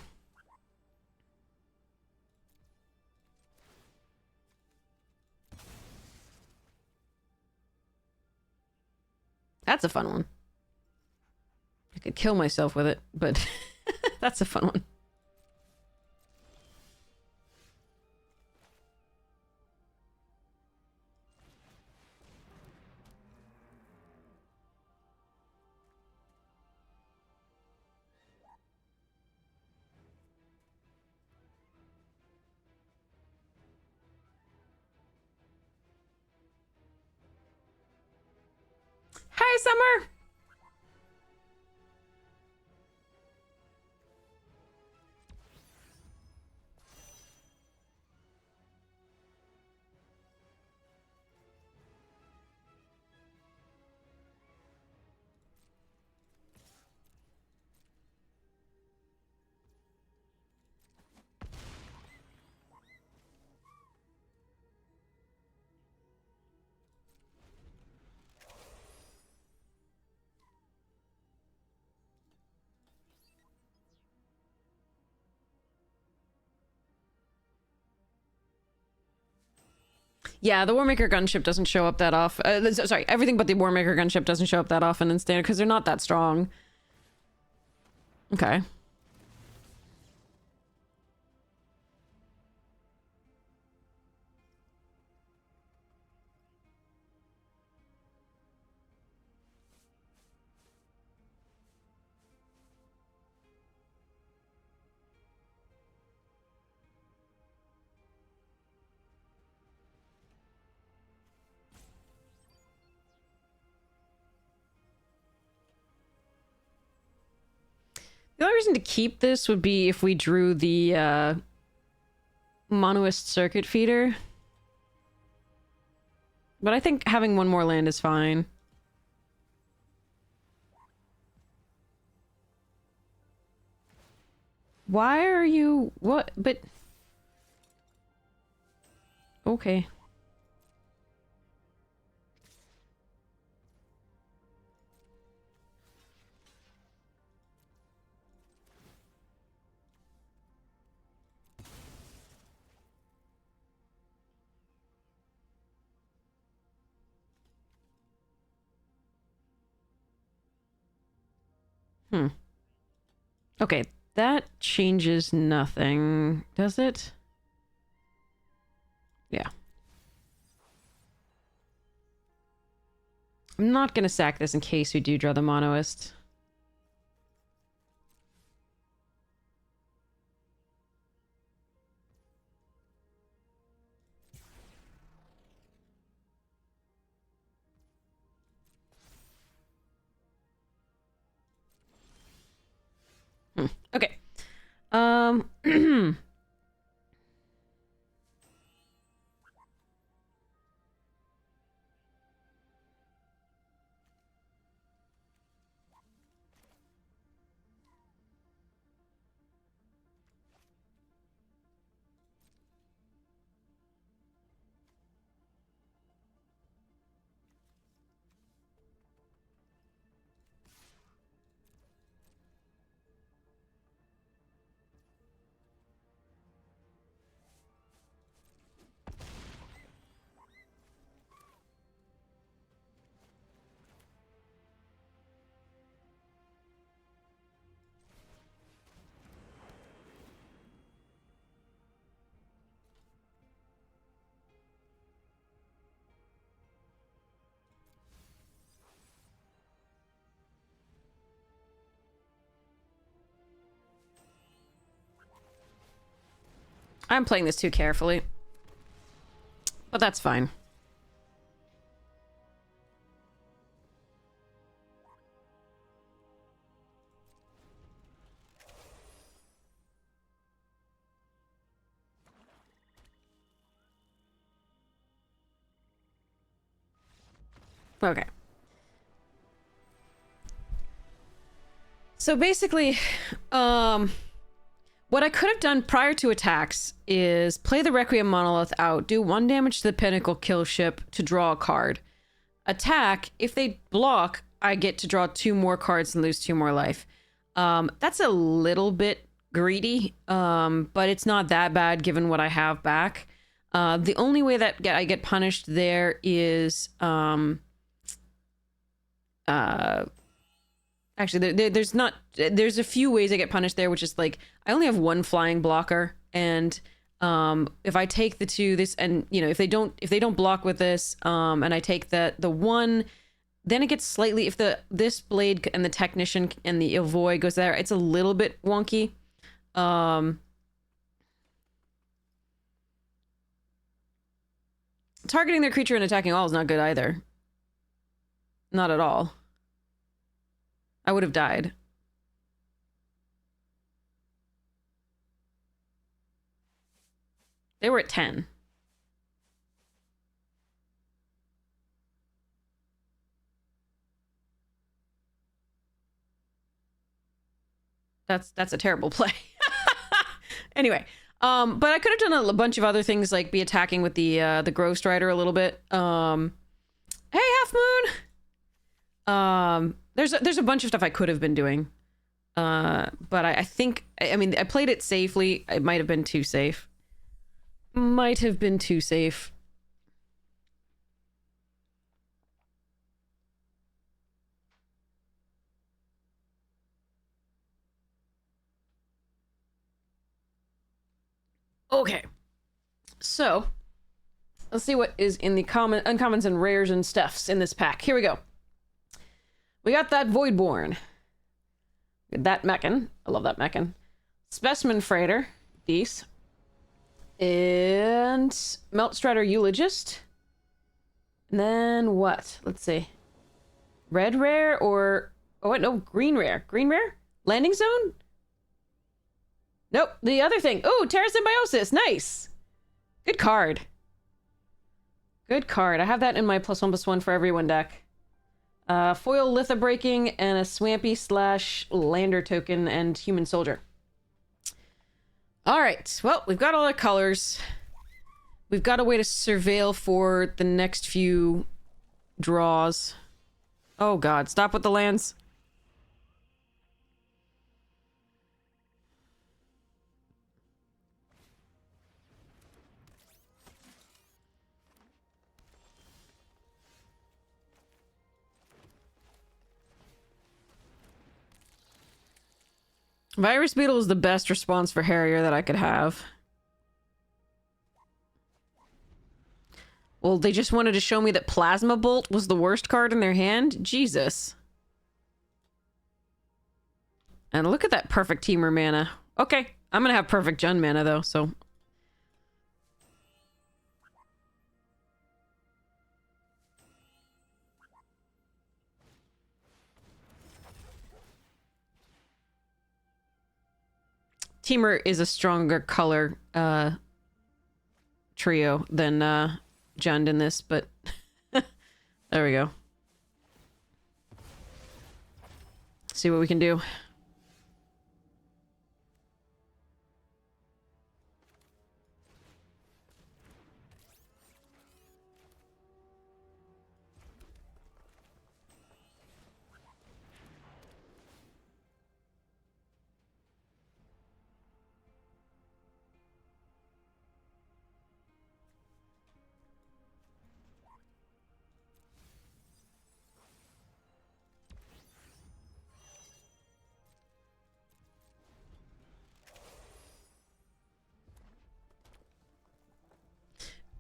That's a fun one. I could kill myself with it, but that's a fun one. Hi, Summer! Yeah, the Warmaker gunship doesn't show up that often. Sorry, everything but the Warmaker gunship doesn't show up that often in standard because they're not that strong. Okay. The only reason to keep this would be if we drew the Monoist Circuit Feeder. But I think having one more land is fine. Why are you... What? But... Okay. Okay, that changes nothing, does it? Yeah. I'm not gonna sack this in case we do draw the Monoist. Okay. I'm playing this too carefully. But that's fine. Okay. So basically, what I could have done prior to attacks is play the Requiem Monolith out, do 1 damage to the Pinnacle kill ship to draw a card. Attack, if they block, I get to draw 2 more cards and lose 2 more life. That's a little bit greedy, but it's not that bad given what I have back. The only way that I get punished there is... actually there's a few ways I get punished there, which is like I only have 1 flying blocker, and if I take the 2 this, and you know, if they don't block with this, and I take the 1, then it gets slightly, if this blade and the Technician and the Avoid goes there, it's a little bit wonky. Targeting their creature and attacking all is not good either. Not at all. I would have died. They were at 10. That's a terrible play. Anyway, but I could have done a bunch of other things, like be attacking with the Grove Strider a little bit. Hey, Half Moon. There's a bunch of stuff I could have been doing. But I think, I mean, I played it safely. It might have been too safe. Might have been too safe. Okay. So, let's see what is in the uncommons and rares and stuffs in this pack. Here we go. We got that Voidborn. That Mechan. I love that Mechan. Specimen Freighter. These. And Meltstrider Eulogist. And then what? Let's see. Red rare or... Oh, wait, no. Green rare. Green rare? Landing Zone? Nope. The other thing. Oh, Terra Symbiosis. Nice. Good card. Good card. I have that in my +1/+1 for everyone deck. Foil Litho-Breaking and a Swampy / Lander token and Human Soldier. Alright, well, we've got all our colors. We've got a way to surveil for the next few draws. Oh god, stop with the lands. Virus Beetle is the best response for Harrier that I could have. Well, they just wanted to show me that Plasma Bolt was the worst card in their hand? Jesus. And look at that perfect Teamer mana. Okay, I'm gonna have perfect Jund mana though, so... Teamer is a stronger color trio than Jund in this, but there we go. See what we can do.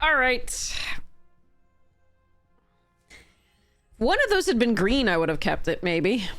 All right. One of those had been green, I would have kept it, maybe.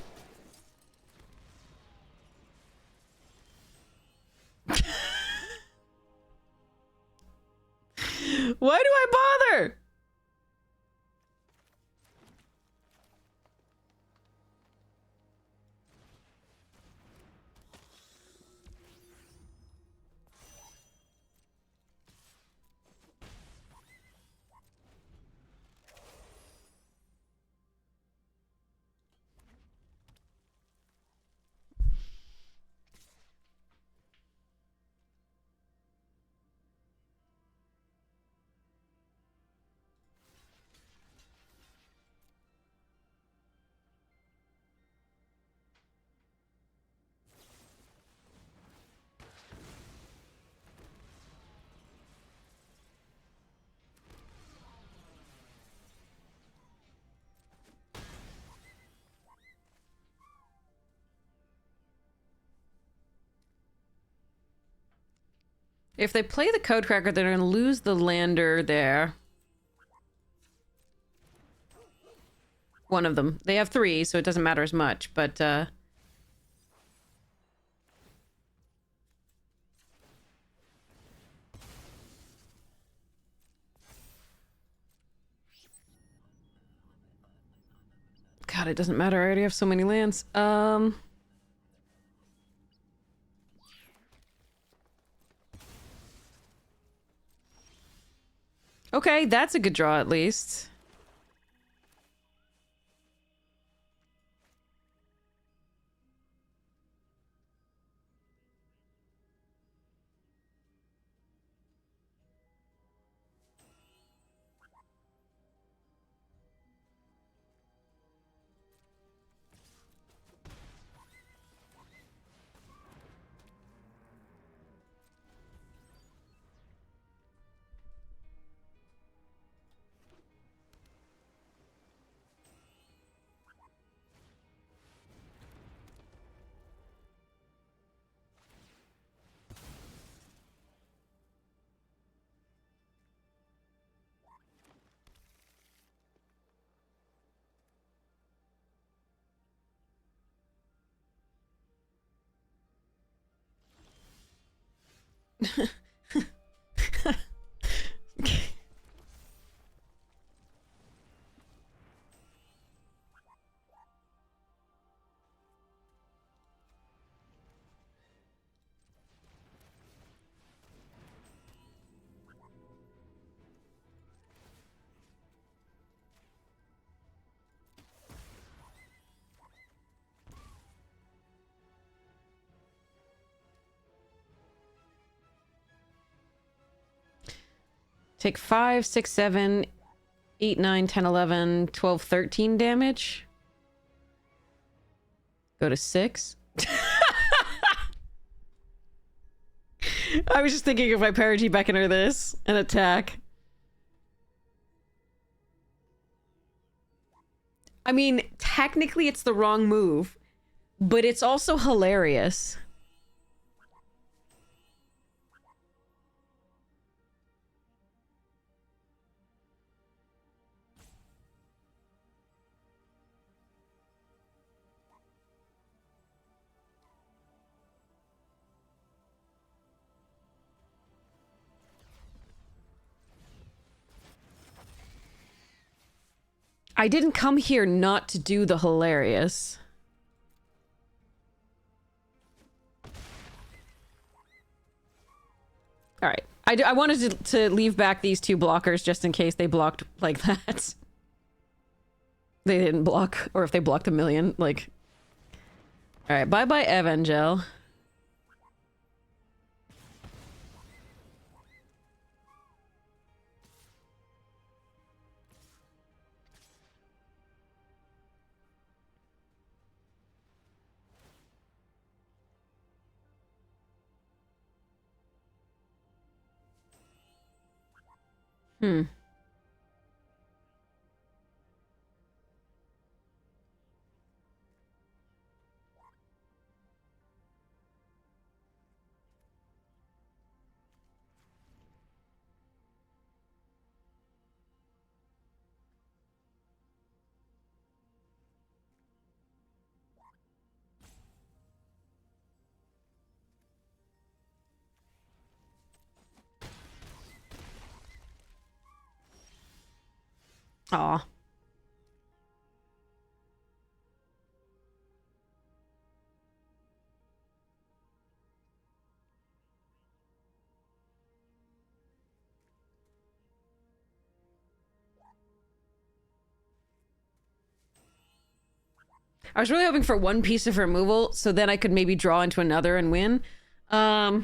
If they play the Codecracker, they're going to lose the lander there. One of them. They have 3, so it doesn't matter as much, but, God, it doesn't matter. I already have so many lands. Okay, that's a good draw at least. Take 5, 6, 7, 8, 9, 10, 11, 12, 13 damage. Go to 6. I was just thinking if I Perigee Beckoner this and attack. I mean, technically it's the wrong move, but it's also hilarious. I didn't come here not to do the hilarious. All right. I wanted to leave back these 2 blockers just in case they blocked like that. They didn't block, or if they blocked a million, like... All right, bye-bye Evangel. Hmm. Aw. I was really hoping for 1 piece of removal, so then I could maybe draw into another and win. Hmm.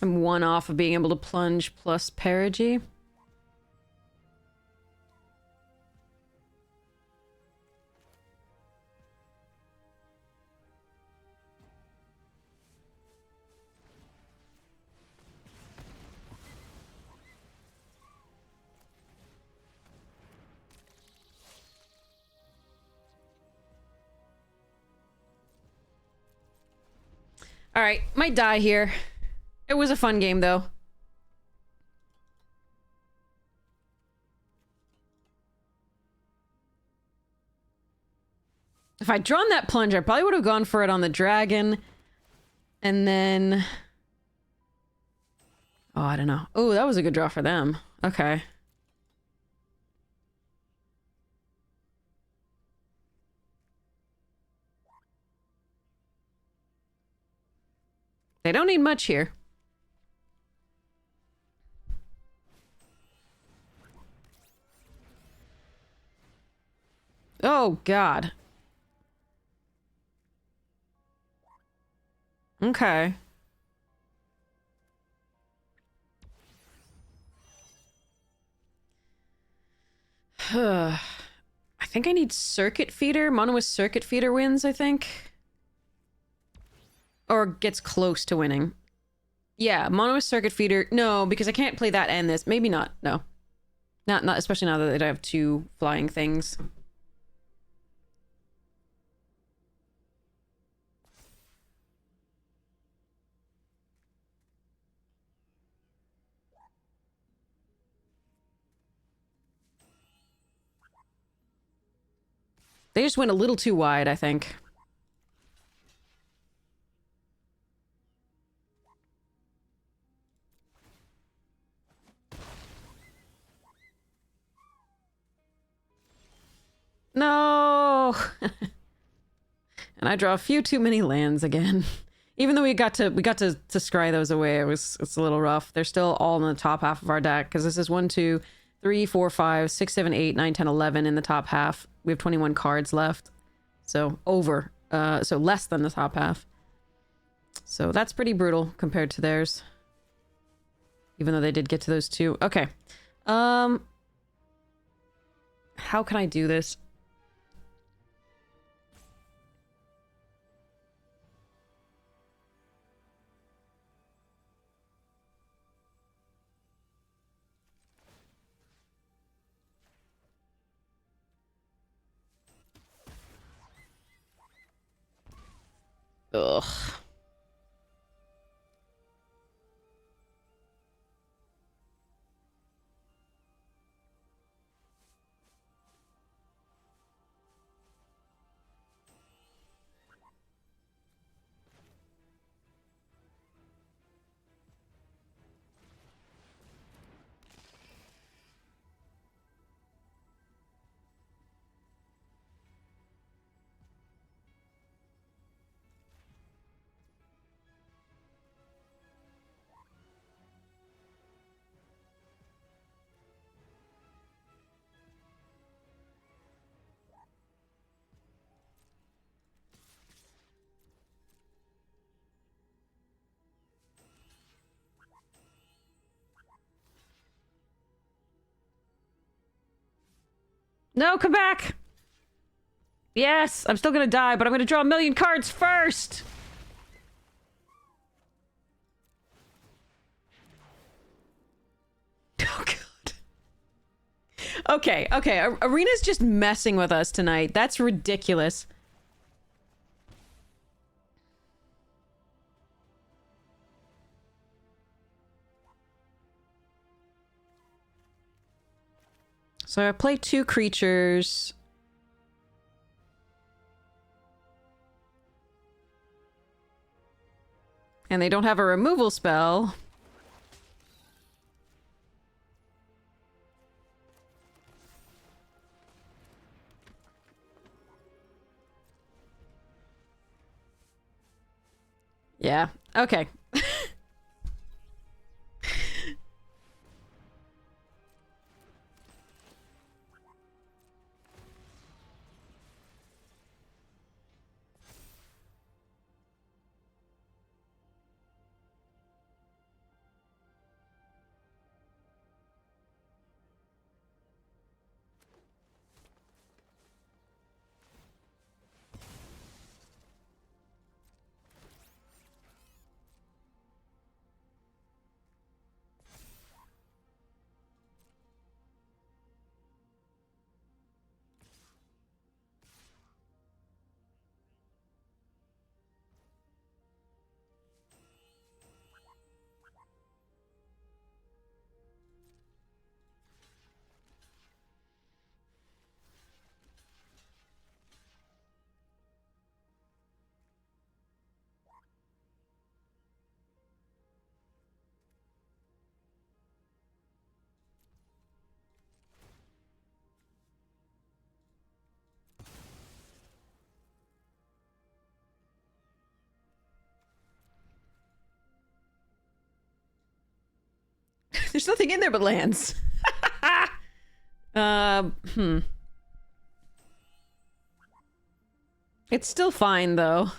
I'm one off of being able to plunge plus perigee. Alright, might die here. It was a fun game, though. If I'd drawn that plunge, I probably would have gone for it on the dragon. And then... Oh, I don't know. Oh, that was a good draw for them. Okay. They don't need much here. Oh, God. Okay. I think I need Circuit Feeder. Mono with Circuit Feeder wins, I think. Or gets close to winning. Yeah, Mono with Circuit Feeder. No, because I can't play that and this. Maybe not. No. Not especially now that I have two flying things. They just went a little too wide, I think. No! And I draw a few too many lands again. Even though we got to scry those away, it's a little rough. They're still all in the top half of our deck, because this is 1, 2, 3, 4, 5, 6, 7, 8, 9, 10, 11 in the top half. We have 21 cards left. So over. So less than the top half. So that's pretty brutal compared to theirs. Even though they did get to those two. Okay. How can I do this? Ugh. No, come back! Yes, I'm still gonna die, but I'm gonna draw a million cards first! Oh, God. Okay, okay. Arena's just messing with us tonight. That's ridiculous. So I play 2 creatures. And they don't have a removal spell. Yeah, okay. There's nothing in there but lands. Hmm. It's still fine, though.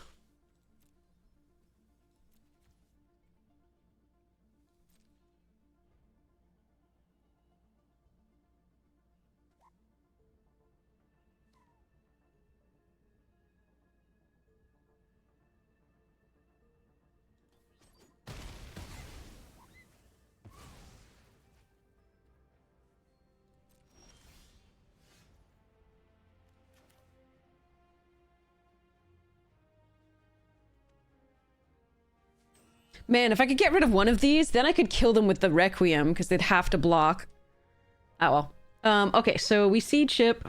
Man, if I could get rid of one of these, then I could kill them with the Requiem, because they'd have to block. Oh well. Okay, so we siege ship.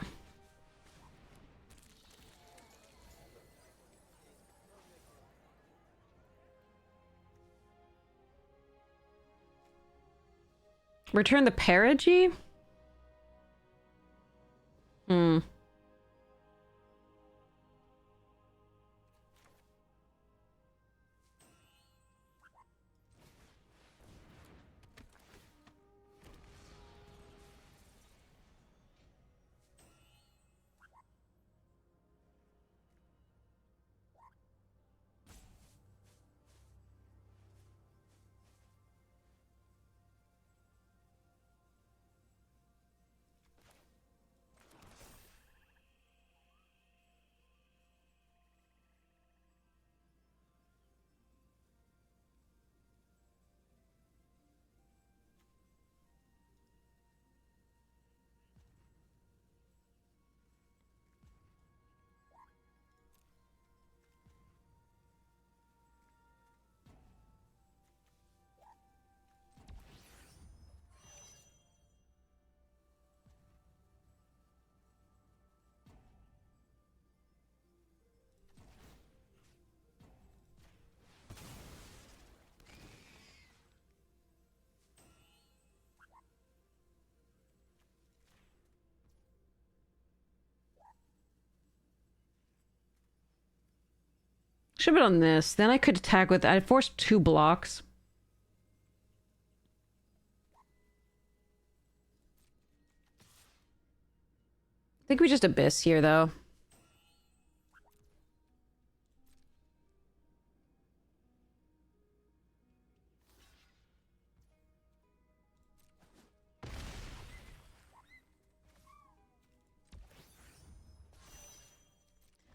Return the Perigee? Hmm. Should have been on this. Then I could attack with... I forced 2 blocks. I think we just Abyss here, though.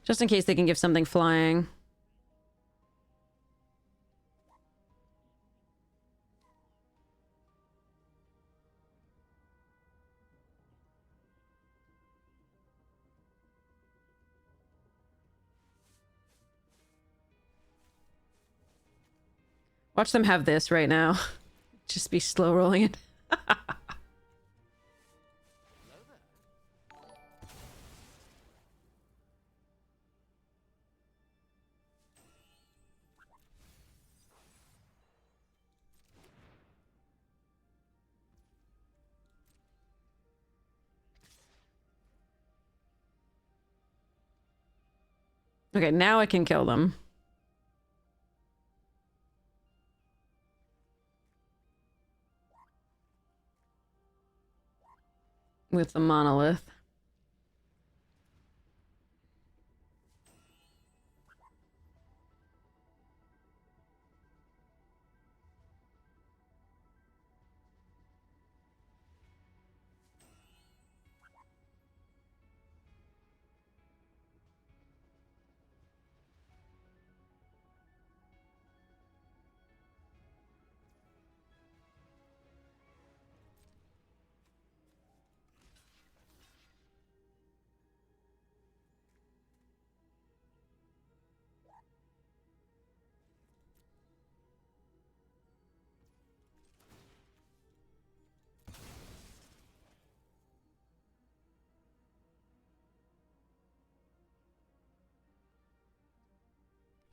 Just in case they can give something flying. Watch them have this right now. Just be slow rolling it. Okay, now I can kill them. With the monolith.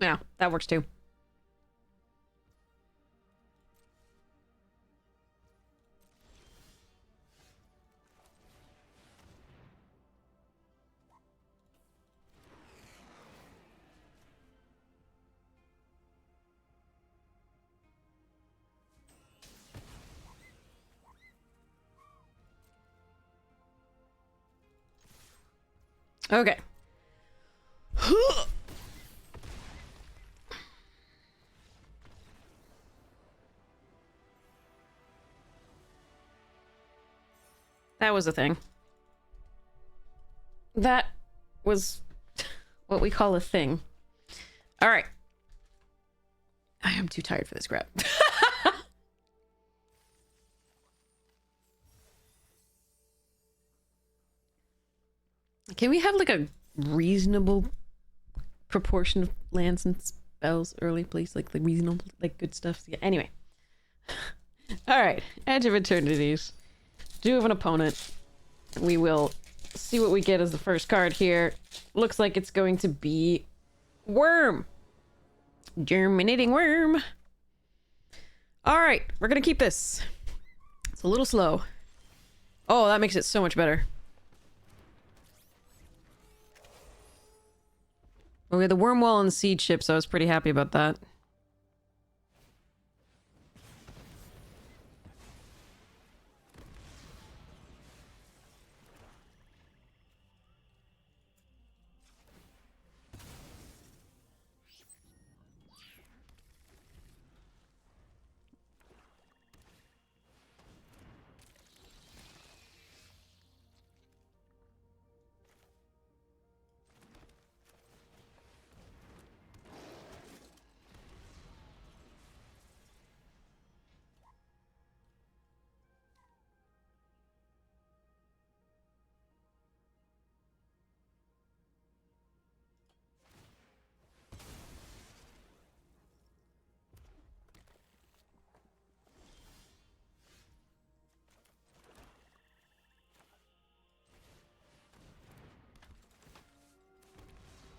Yeah, that works too. Okay. That was a thing. That was what we call a thing. All right. I am too tired for this crap. Can we have like a reasonable proportion of lands and spells early, please? Like the reasonable, like good stuff. Yeah. Anyway. All right. Edge of Eternities. Do have an opponent. We will see what we get as the first card here. Looks like it's going to be Worm. Germinating Worm. All right. We're going to keep this. It's a little slow. Oh, that makes it so much better. Well, we had the Worm Wall and the Siege Ship, so I was pretty happy about that.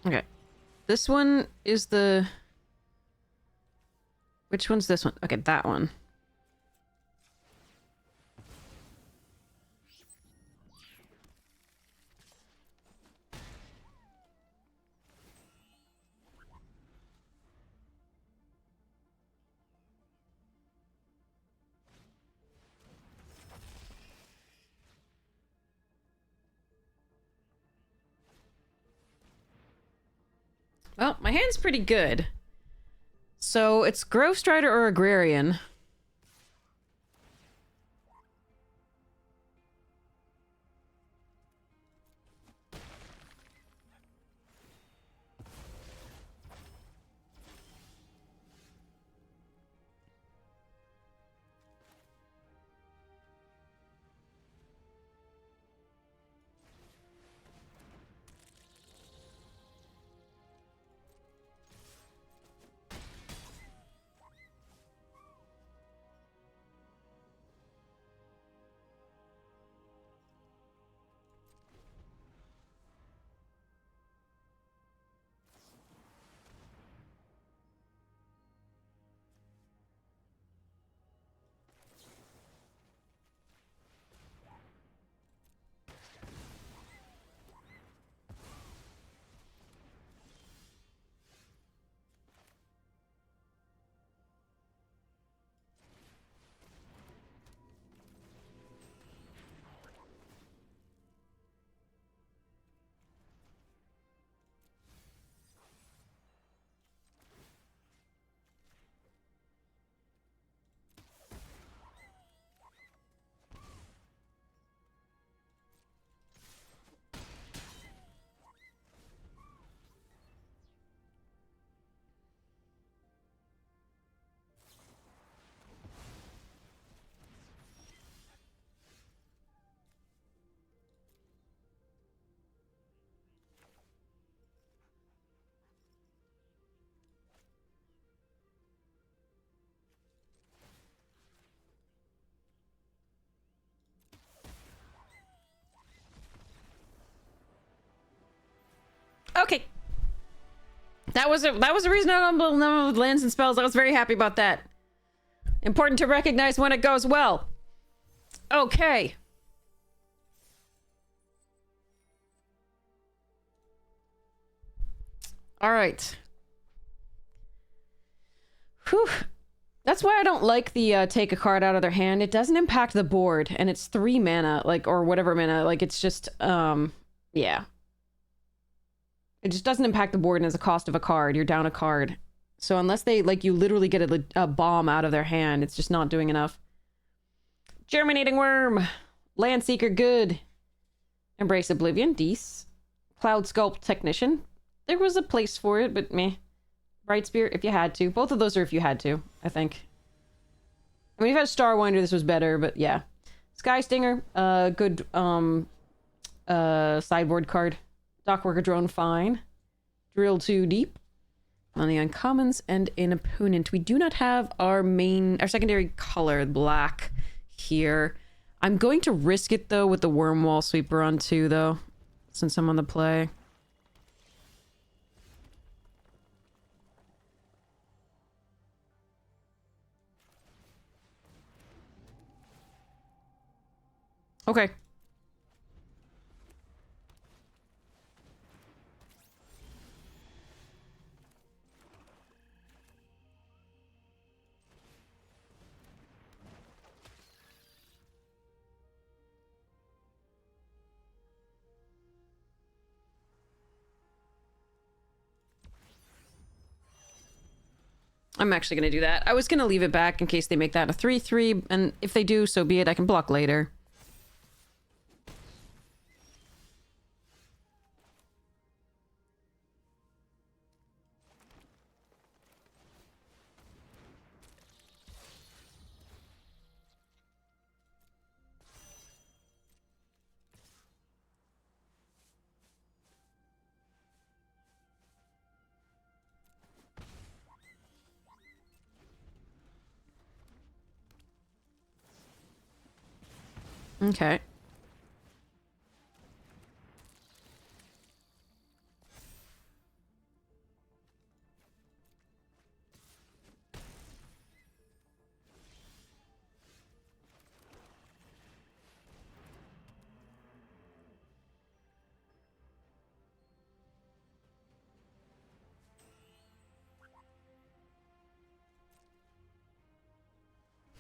Okay. This one is the... Which one's this one? Okay, that one. Well, my hand's pretty good. So it's Grove Strider or Agrarian. Okay. That was a reasonable number of lands and spells. I was very happy about that. Important to recognize when it goes well. Okay. All right. Whew. That's why I don't like the take a card out of their hand. It doesn't impact the board, and it's 3 mana, like, or whatever mana. Like, it's just, yeah. It just doesn't impact the board as a cost of a card. You're down a card. So unless they, like, you literally get a bomb out of their hand, it's just not doing enough. Germinating Worm. Landseeker, good. Embrace Oblivion, Dees. Cloud Sculpt Technician. There was a place for it, but meh. Bright Spirit, if you had to. Both of those are if you had to, I think. I mean, if you had Starwinder, this was better, but yeah. Sky Stinger, good, sideboard card. Dockworker Drone, fine. Drill Too Deep. On the uncommons and an opponent. We do not have our secondary color, black, here. I'm going to risk it, though, with the Wormwall Sweeper on 2, though, since I'm on the play. Okay. I'm actually going to do that. I was going to leave it back in case they make that a 3/3, and if they do, so be it. I can block later. Okay.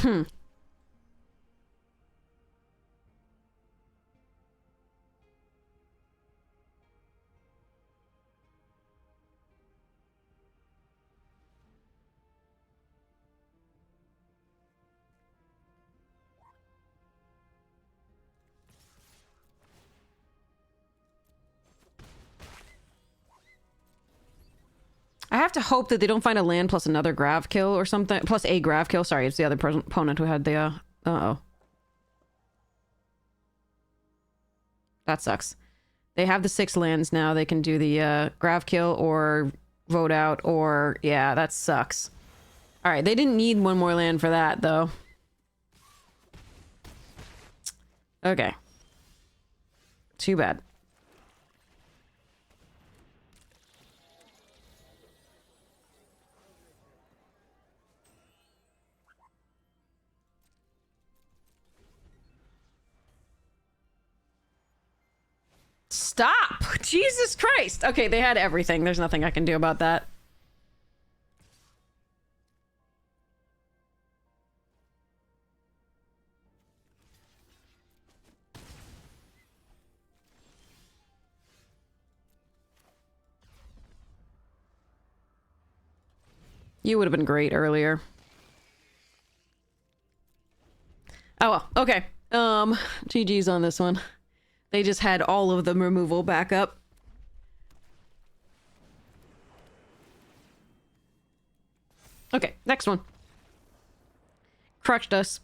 Hmm. I have to hope that they don't find a land plus another Grav kill or something. Plus a Grav kill. Sorry, it's the other opponent who had the, uh-oh. That sucks. They have the 6 lands now. They can do the, Grav kill or vote out or... Yeah, that sucks. Alright, they didn't need one more land for that, though. Okay. Too bad. Stop! Jesus Christ! Okay, they had everything. There's nothing I can do about that. You would have been great earlier. Oh well, okay. GG's on this one. They just had all of the removal back up. Okay, next one. Crushed us.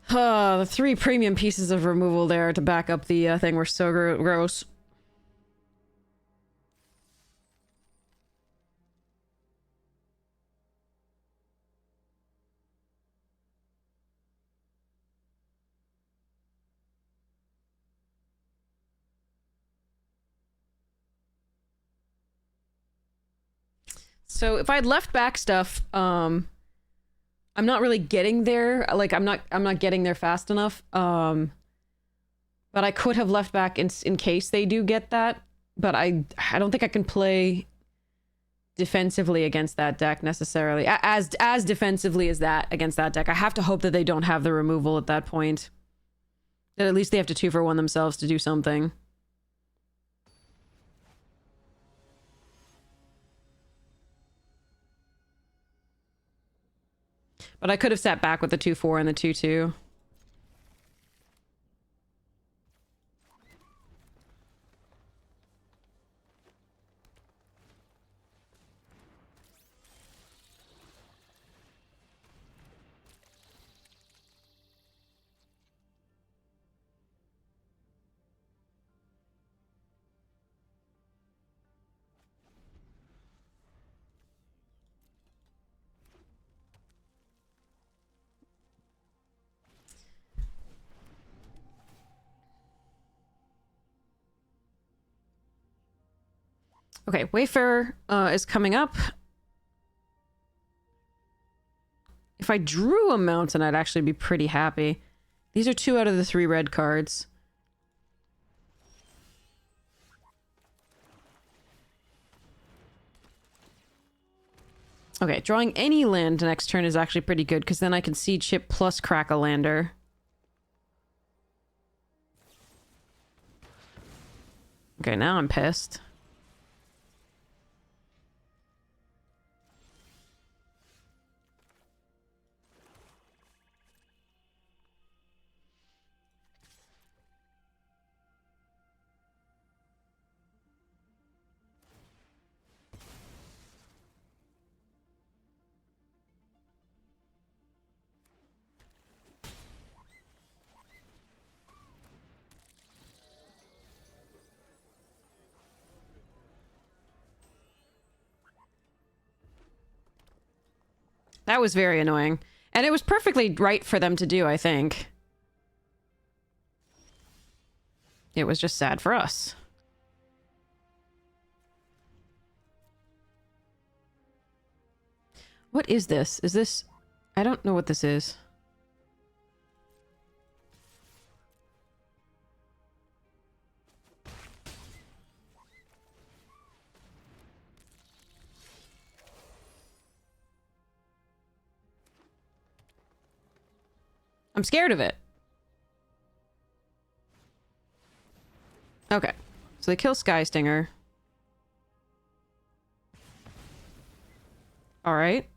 The 3 premium pieces of removal there to back up the thing were so gross. So if I'd left back stuff, I'm not really getting there. Like I'm not getting there fast enough. But I could have left back in case they do get that. But I don't think I can play defensively against that deck necessarily. As defensively as that against that deck. I have to hope that they don't have the removal at that point. That at least they have to 2-for-1 themselves to do something. But I could have sat back with the 2-4 and the 2-2. Okay, Wayfarer is coming up. If I drew a mountain, I'd actually be pretty happy. These are 2 out of the 3 red cards. Okay, drawing any land next turn is actually pretty good, because then I can Seed Ship plus crack a lander. Okay, now I'm pissed. That was very annoying. And it was perfectly right for them to do, I think. It was just sad for us. What is this? Is this... I don't know what this is. I'm scared of it. Okay. So they kill Sky Stinger. Alright.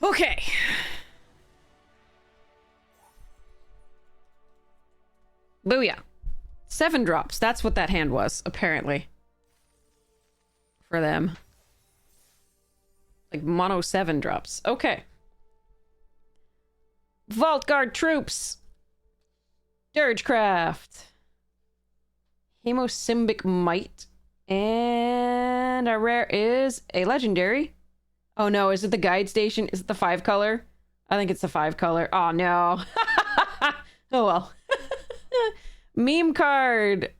Okay. Booyah. 7 drops. That's what that hand was, apparently. For them. Like, mono 7 drops. Okay. Vault Guard troops. Dirgecraft. Hemosymbic Might. And our rare is a legendary. Oh no, is it the guide station? Is it the 5 color? I think it's the 5 color. Oh no. Oh well. Meme card.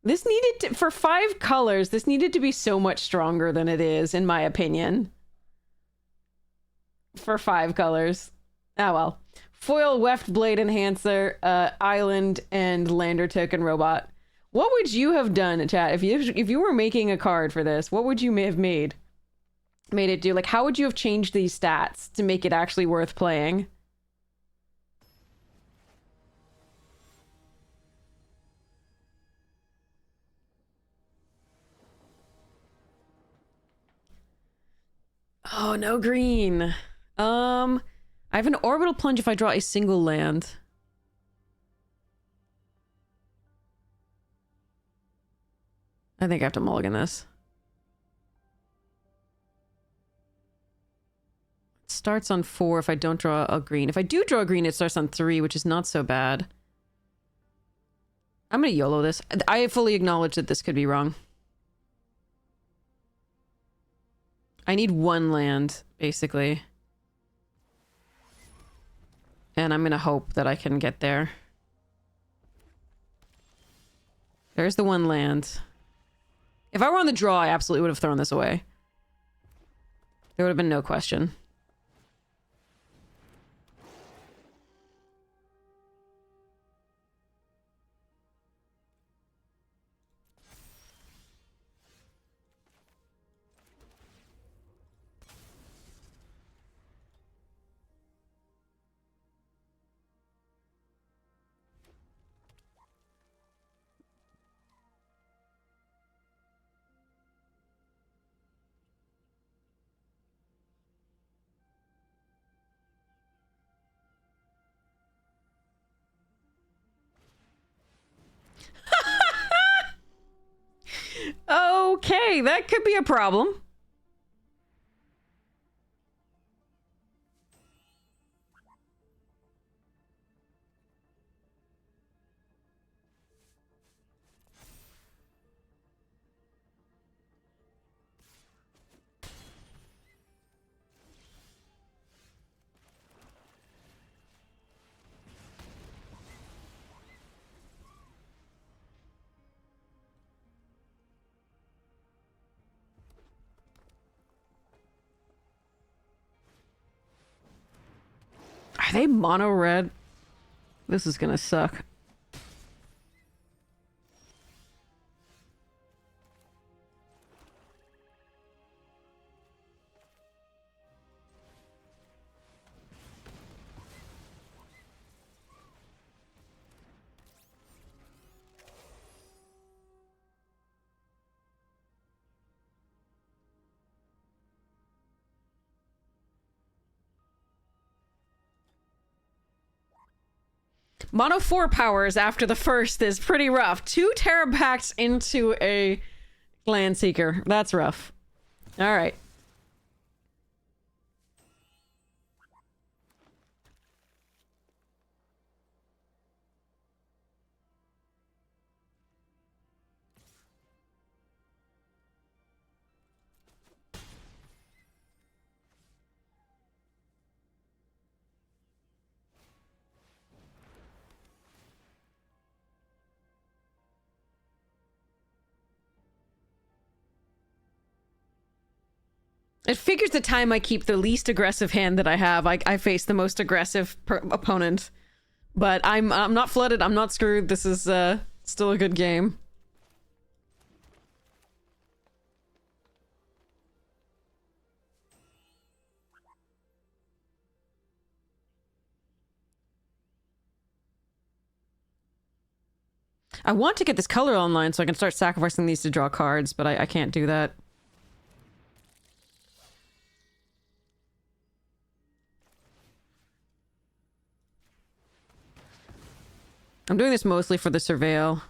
This needed to, for 5 colors, this needed to be so much stronger than it is, in my opinion. For 5 colors. Oh well. Foil, Weft Blade Enhancer, Island, and Lander Token Robot. What would you have done, chat, if you were making a card for this? What would you have made it do? Like, how would you have changed these stats to make it actually worth playing? Oh, no green. I have an Orbital Plunge if I draw a single land. I think I have to mulligan this. It starts on 4 if I don't draw a green. If I do draw a green, it starts on 3, which is not so bad. I'm gonna YOLO this. I fully acknowledge that this could be wrong. I need one land, basically. And I'm gonna hope that I can get there. There's the one land. If I were on the draw, I absolutely would have thrown this away. There would have been no question. Okay, that could be a problem. Are they mono red? This is gonna suck. Mono 4 powers after the first is pretty rough. 2 Terrapacts into a Landseeker. That's rough. Alright. It figures the time I keep the least aggressive hand that I have, I face the most aggressive opponent. But I'm not flooded, I'm not screwed. This is still a good game. I want to get this color online so I can start sacrificing these to draw cards, but I can't do that. I'm doing this mostly for the surveil.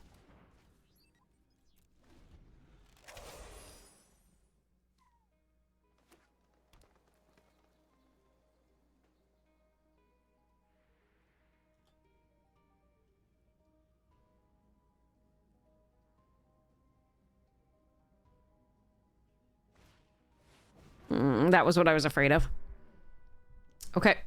That was what I was afraid of. Okay.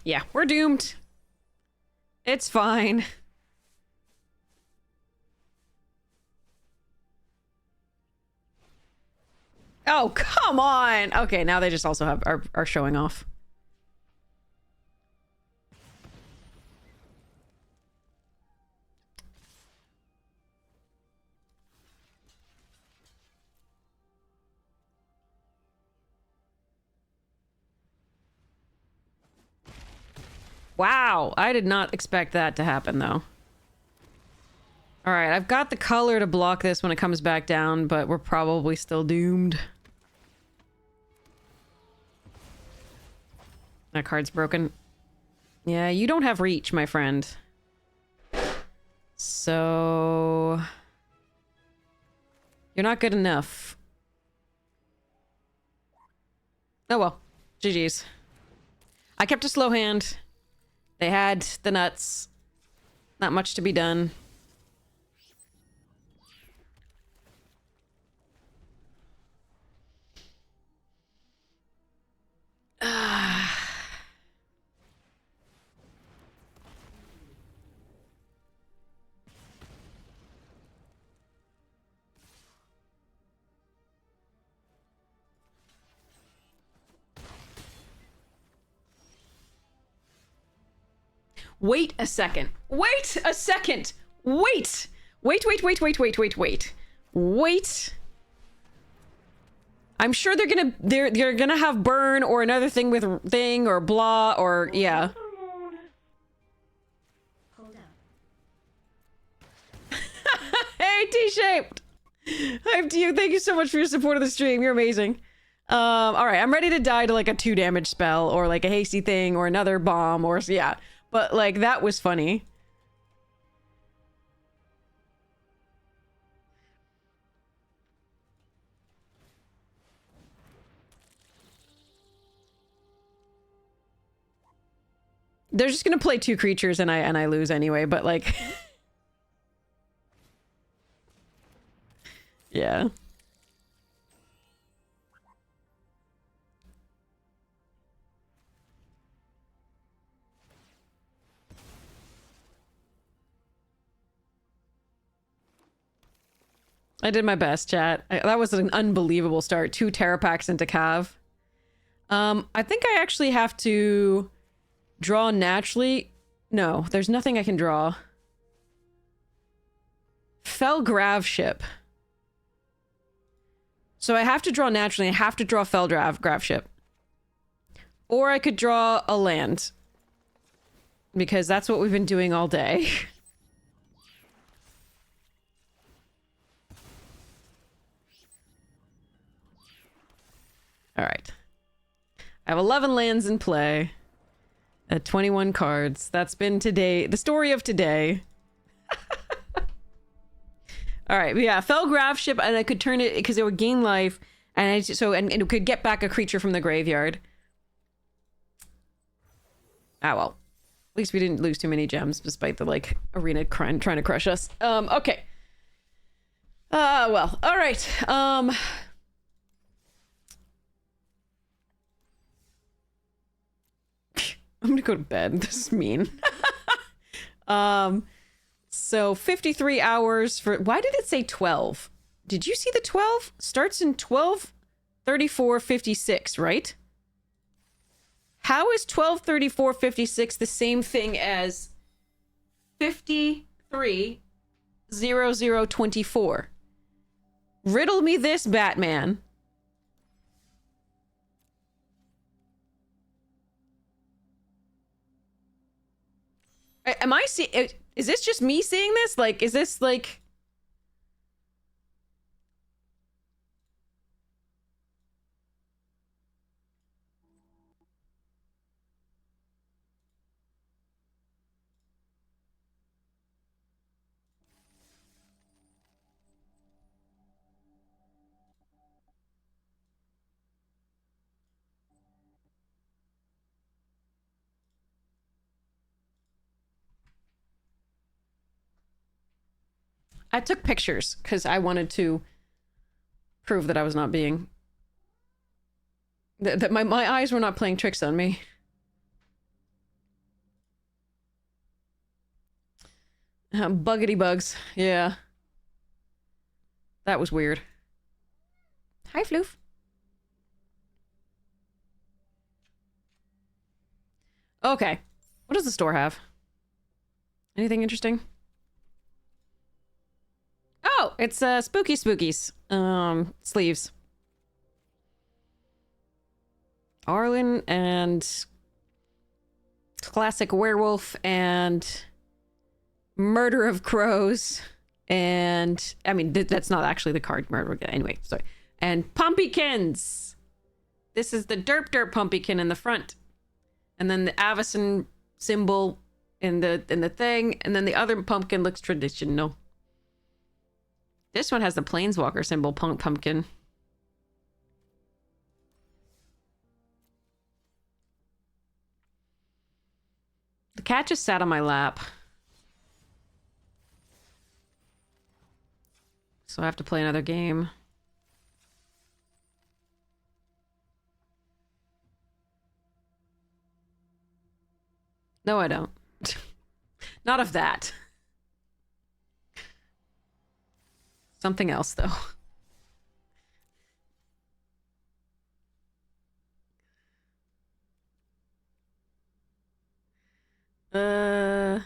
Yeah, we're doomed. It's fine. Oh, come on! Okay, now they just also have are showing off. Wow, I did not expect that to happen, though. Alright, I've got the color to block this when it comes back down, but we're probably still doomed. That card's broken. Yeah, you don't have reach, my friend. So... You're not good enough. Oh well. GG's. I kept a slow hand. They had the nuts. Not much to be done. Wait a second. Wait a second. Wait. Wait. I'm sure they're gonna have burn or another thing with thing or blah or yeah. Hold up. Hey, T-shaped. Hype to you. Thank you so much for your support of the stream. You're amazing. All right, I'm ready to die to like a 2 damage spell or like a hasty thing or another bomb or yeah. But like that was funny. They're just gonna play 2 creatures and I lose anyway, but like yeah. I did my best, chat. That was an unbelievable start. 2 Terra packs into Cav. I think I actually have to draw naturally. No, there's nothing I can draw. Fell Grav Ship. So I have to draw naturally. I have to draw Fell Grav Ship. Or I could draw a land. Because that's what we've been doing all day. All right. I have 11 lands in play. 21 cards. That's been today. The story of today. All right. Yeah. Fell Grav Ship, and I could turn it because it would gain life, and and it could get back a creature from the graveyard. Ah well. At least we didn't lose too many gems, despite the like arena trying to crush us. Okay. Well. All right. I'm gonna go to bed. This is mean. So 53 hours for... Why did it say 12? Did you see the 12? Starts in 12:34:56, right? How is 12:34:56 the same thing as 53:00:24? Riddle me this, Batman. Am I seeing... Is this just me seeing this? Like, is this like... I took pictures because I wanted to prove that I was not being... That my eyes were not playing tricks on me. Buggity bugs. Yeah. That was weird. Hi, Floof. Okay. What does the store have? Anything interesting? Oh, it's Spooky Spookies. Sleeves. Arlen and Classic Werewolf and Murder of Crows and I mean that's not actually the card murder anyway, sorry. And Pumpkins. This is the Derp Pumpkin in the front. And then the Avacyn symbol in the thing, and then the other pumpkin looks traditional. This one has the Planeswalker symbol, Punk Pumpkin. The cat just sat on my lap. So I have to play another game. No, I don't. Not of that. Something else, though. Uh...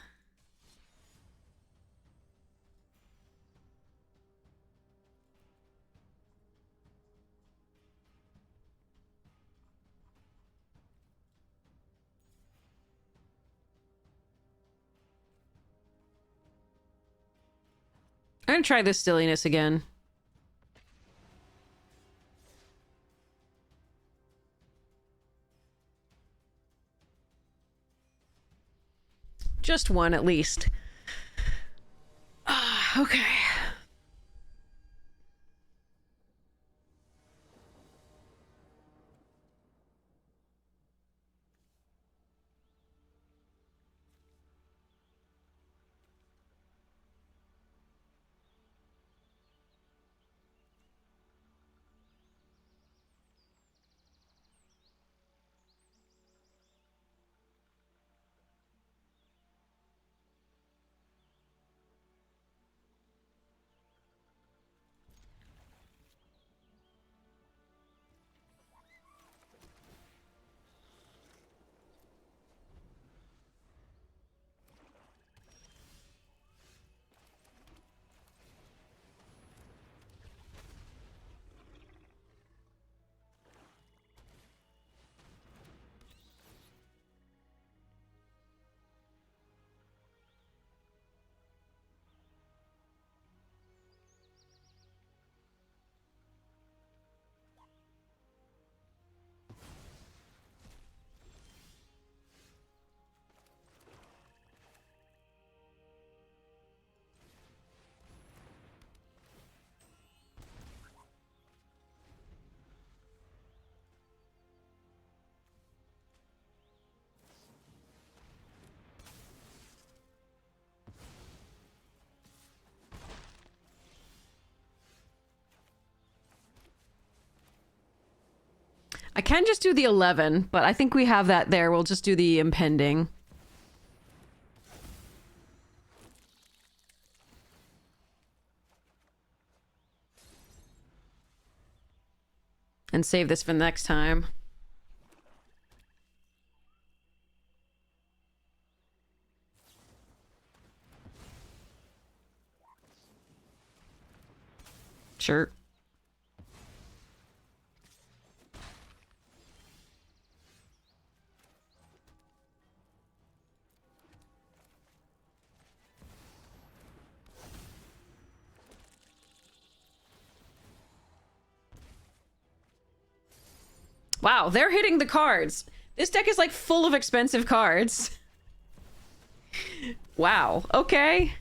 I'm gonna try this silliness again. Just one, at least. Okay. I can just do the 11, but I think we have that there. We'll just do the impending. And save this for next time. Sure. Wow, they're hitting the cards. This deck is like full of expensive cards. Wow, okay.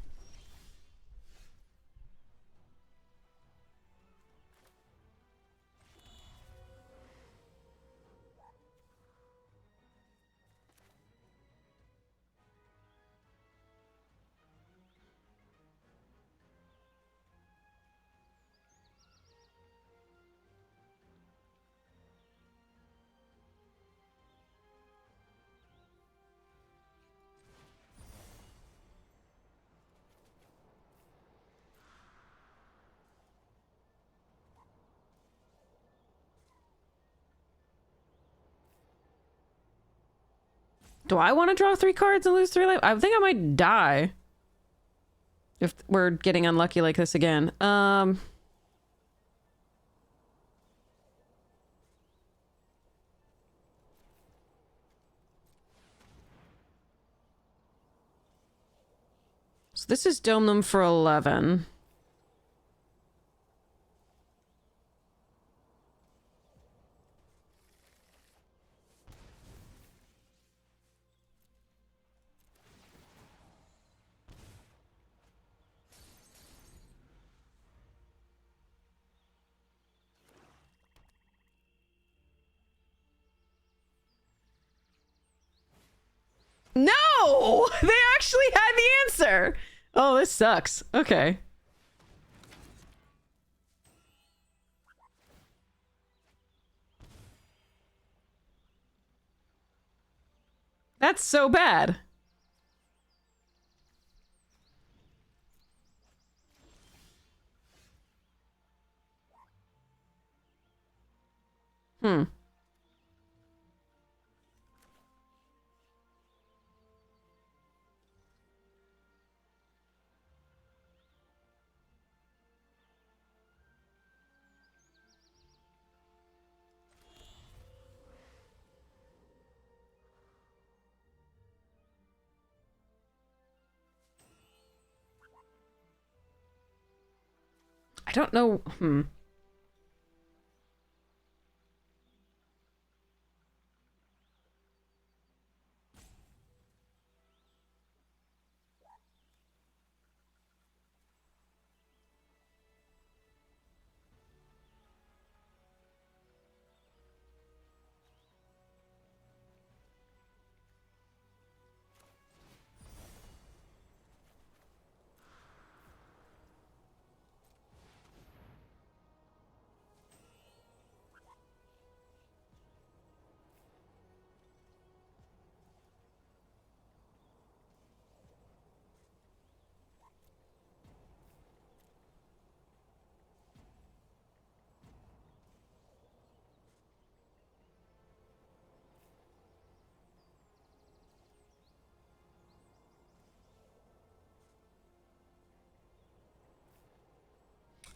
Do I want to draw 3 cards and lose 3 life? I think I might die. If we're getting unlucky like this again. So this is Dome Them for 11. No! They actually had the answer! Oh, this sucks. Okay. That's so bad. Hmm. I don't know. Hmm.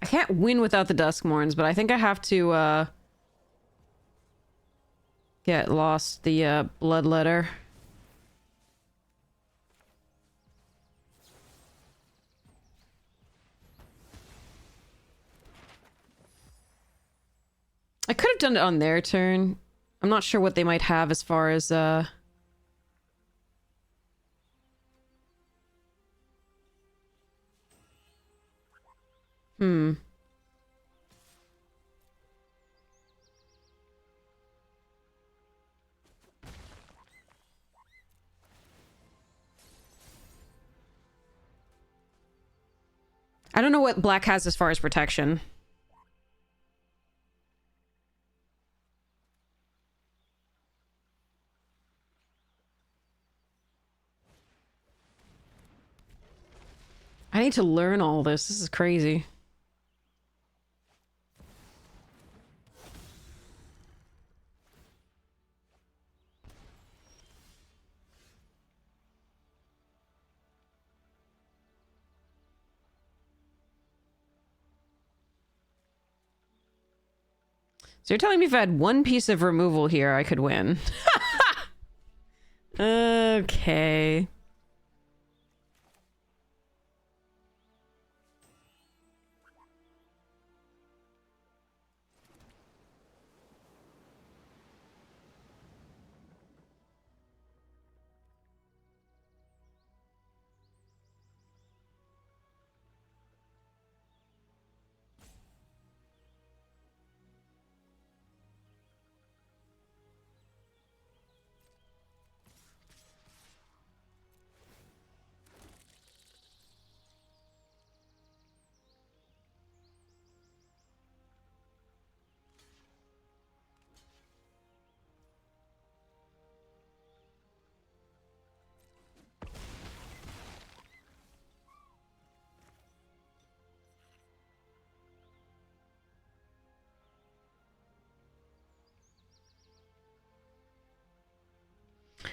I can't win without the Duskmourns, but I think I have to, get lost the, Bloodletter. I could have done it on their turn. I'm not sure what they might have as far as, Hmm. I don't know what black has as far as protection. I need to learn all this. This is crazy. So you're telling me if I had one piece of removal here, I could win. Okay.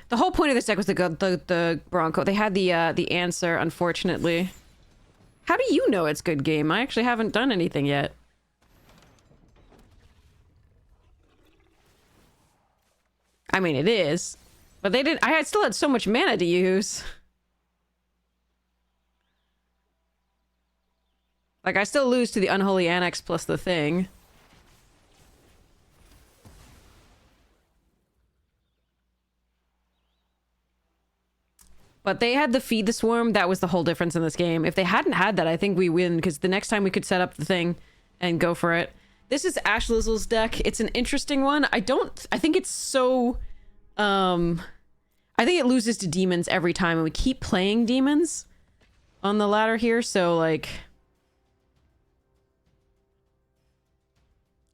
The whole point of this deck was the Bronco. They had the answer, unfortunately. How do you know it's good game? I actually haven't done anything yet. I mean, it is. But they didn't... I still had so much mana to use. Like, I still lose to the Unholy Annex plus the thing. But they had the Feed the Swarm. That was the whole difference in this game. If they hadn't had that, I think we win, because the next time we could set up the thing and go for it. This is Ash Lizzle's deck. It's an interesting one. I think it's so... I think it loses to demons every time, and we keep playing demons on the ladder here, so, like...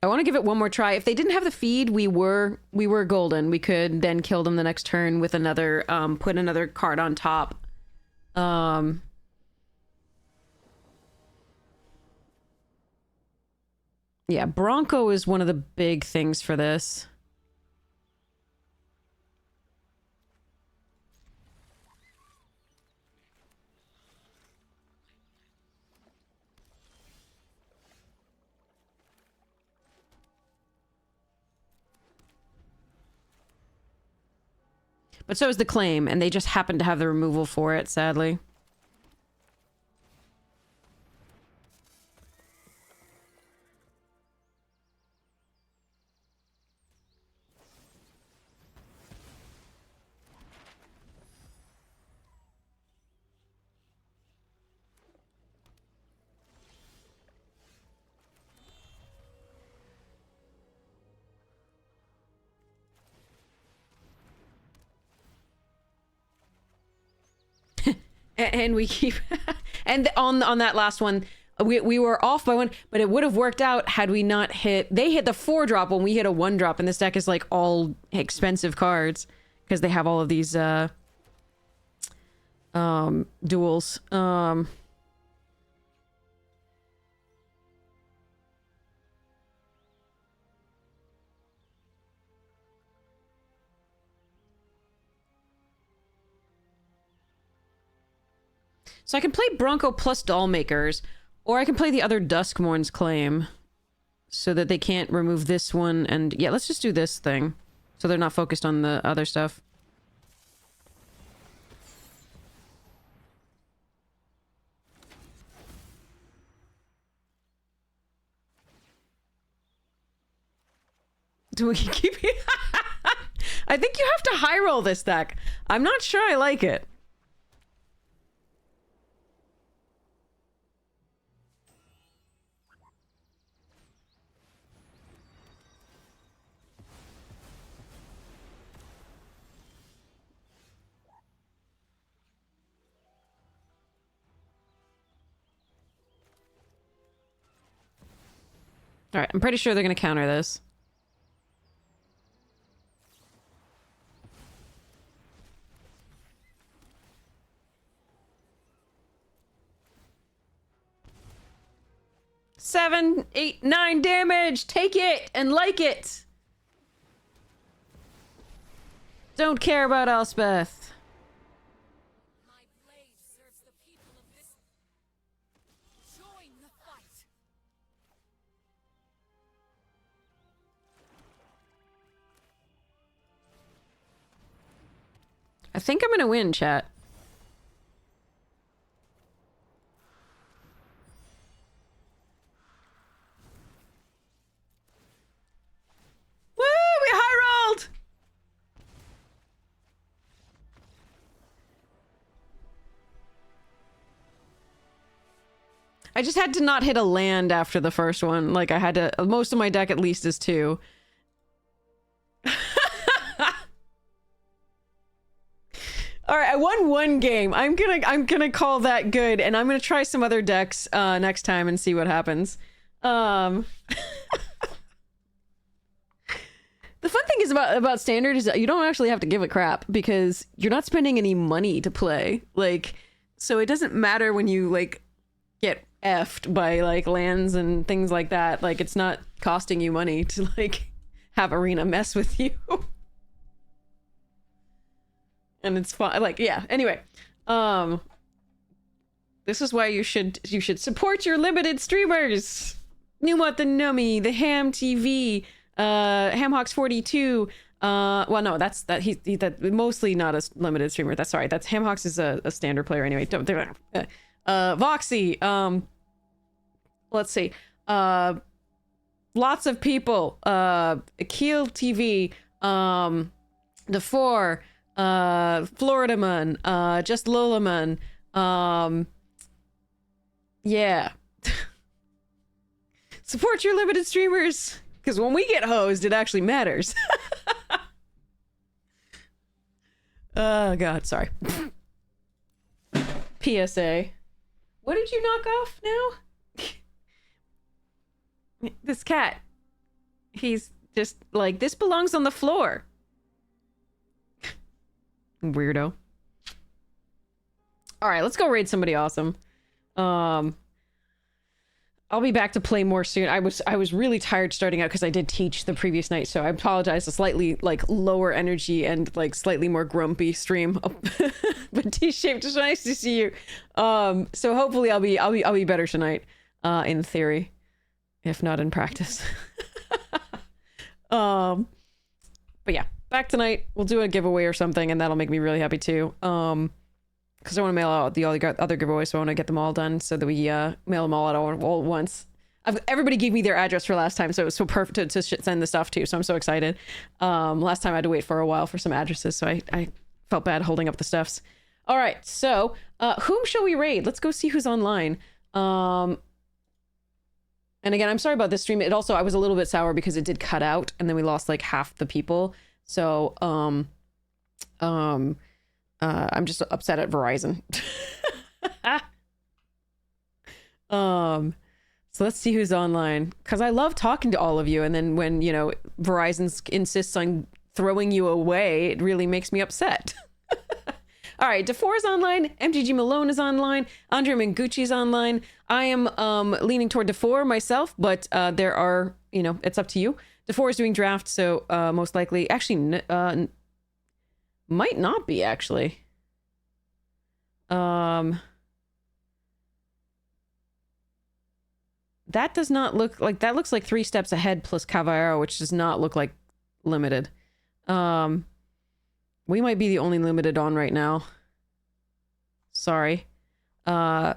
I want to give it one more try. If they didn't have the feed, we were golden. We could then kill them the next turn with another, put another card on top. Yeah, Bronco is one of the big things for this. But so is the claim, and they just happen to have the removal for it, sadly. And we keep... and on that last one, we were off by one, but it would have worked out had we not hit... They hit the 4-drop when we hit a 1-drop, and this deck is, like, all expensive cards. Because they have all of these, duels. So I can play Bronco plus Dollmakers, or I can play the other Duskmourn's Claim, so that they can't remove this one, and yeah, let's just do this thing, so they're not focused on the other stuff. Do we keep... I think you have to high roll this deck. I'm not sure I like it. All right, I'm pretty sure they're going to counter this. Seven, 8, 9 damage! Take it and like it! Don't care about Elspeth. My blade serves the people of this. Join the fight. I think I'm gonna win, chat. Woo! We high rolled! I just had to not hit a land after the first one. Like, I had to... Most of my deck at least is 2. All right, I won 1 game. I'm gonna call that good, and I'm gonna try some other decks next time and see what happens. The fun thing is about standard is that you don't actually have to give a crap because you're not spending any money to play. Like, so it doesn't matter when you like get effed by like lands and things like that. Like, it's not costing you money to like have Arena mess with you. And it's fun. Like, yeah. Anyway, this is why you should support your limited streamers. Numot the Nummy, the Ham TV, Hamhawks 42. Well, no, that's mostly not a limited streamer. That's sorry. That's Hamhawks is a standard player anyway. Voxy. Let's see. Lots of people. Akil TV. The Four. Floridaman, just Lolaman, yeah. Support your limited streamers, because when we get hosed, it actually matters. Oh god, sorry. PSA. What did you knock off now? This cat. He's just like, this belongs on the floor. Weirdo. All right, let's go raid somebody awesome. I'll be back to play more soon. I was really tired starting out because I did teach the previous night, so I apologize. A slightly like lower energy and like slightly more grumpy stream. But T-shaped, it's nice to see you. So hopefully I'll be better tonight. In theory, if not in practice. But yeah, back tonight. We'll do a giveaway or something, and that'll make me really happy too. Because I want to mail out the other giveaways, so I want to get them all done so that we mail them all out all at once. Everybody gave me their address for last time, so it was so perfect to send the stuff to, so I'm so excited. Last time I had to wait for a while for some addresses, so I felt bad holding up the stuffs. All right, so whom shall we raid? Let's go see who's online. And again, I'm sorry about this stream. It also, I was a little bit sour because it did cut out, and then we lost like half the people. So, I'm just upset at Verizon. So let's see who's online, because I love talking to all of you, and then when, you know, Verizon insists on throwing you away, it really makes me upset. All right, DeFore is online, MTG Malone is online, Andrea Mengucci is online. I am leaning toward DeFore myself, but there are, you know, it's up to you. DeFore is doing draft, so most likely, actually, might not be, actually. That does not look like, that looks like 3 steps ahead plus Caballero, which does not look like limited. We might be the only limited on right now. Sorry. MTG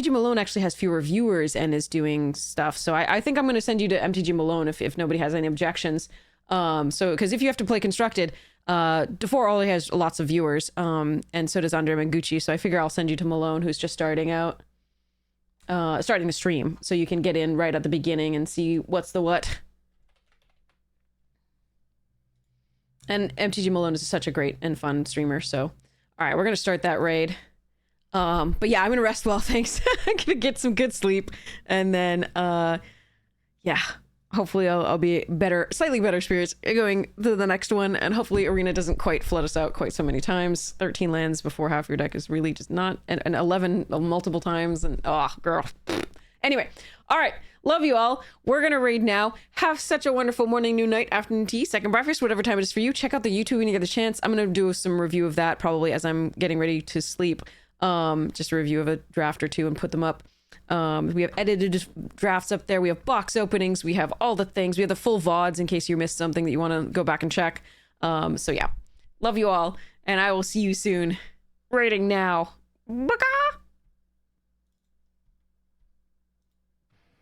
Malone actually has fewer viewers and is doing stuff. So I think I'm going to send you to MTG Malone if nobody has any objections. Because if you have to play Constructed, DeFore only has lots of viewers, and so does Andrea Mengucci. So I figure I'll send you to Malone, who's just starting out, starting the stream, so you can get in right at the beginning and see what's the what. And MTG Malone is such a great and fun streamer. So, all right, we're gonna start that raid. But yeah, I'm gonna rest well, thanks. I'm gonna get some good sleep, and then, yeah. Hopefully I'll be better, slightly better spirits going to the next one, and hopefully Arena doesn't quite flood us out quite so many times. 13 lands before half your deck is really just not, and 11 multiple times, and oh, girl. Anyway, all right, love you all. We're gonna raid now. Have such a wonderful morning, noon, night, afternoon tea, second breakfast, whatever time it is for you. Check out the YouTube when you get the chance. I'm gonna do some review of that probably as I'm getting ready to sleep. Just a review of a draft or two and put them up. We have edited drafts up there. We have box openings. We have all the things. We have the full VODs in case you missed something that you want to go back and check. So yeah, love you all, and I will see you soon. Rating now. Baka!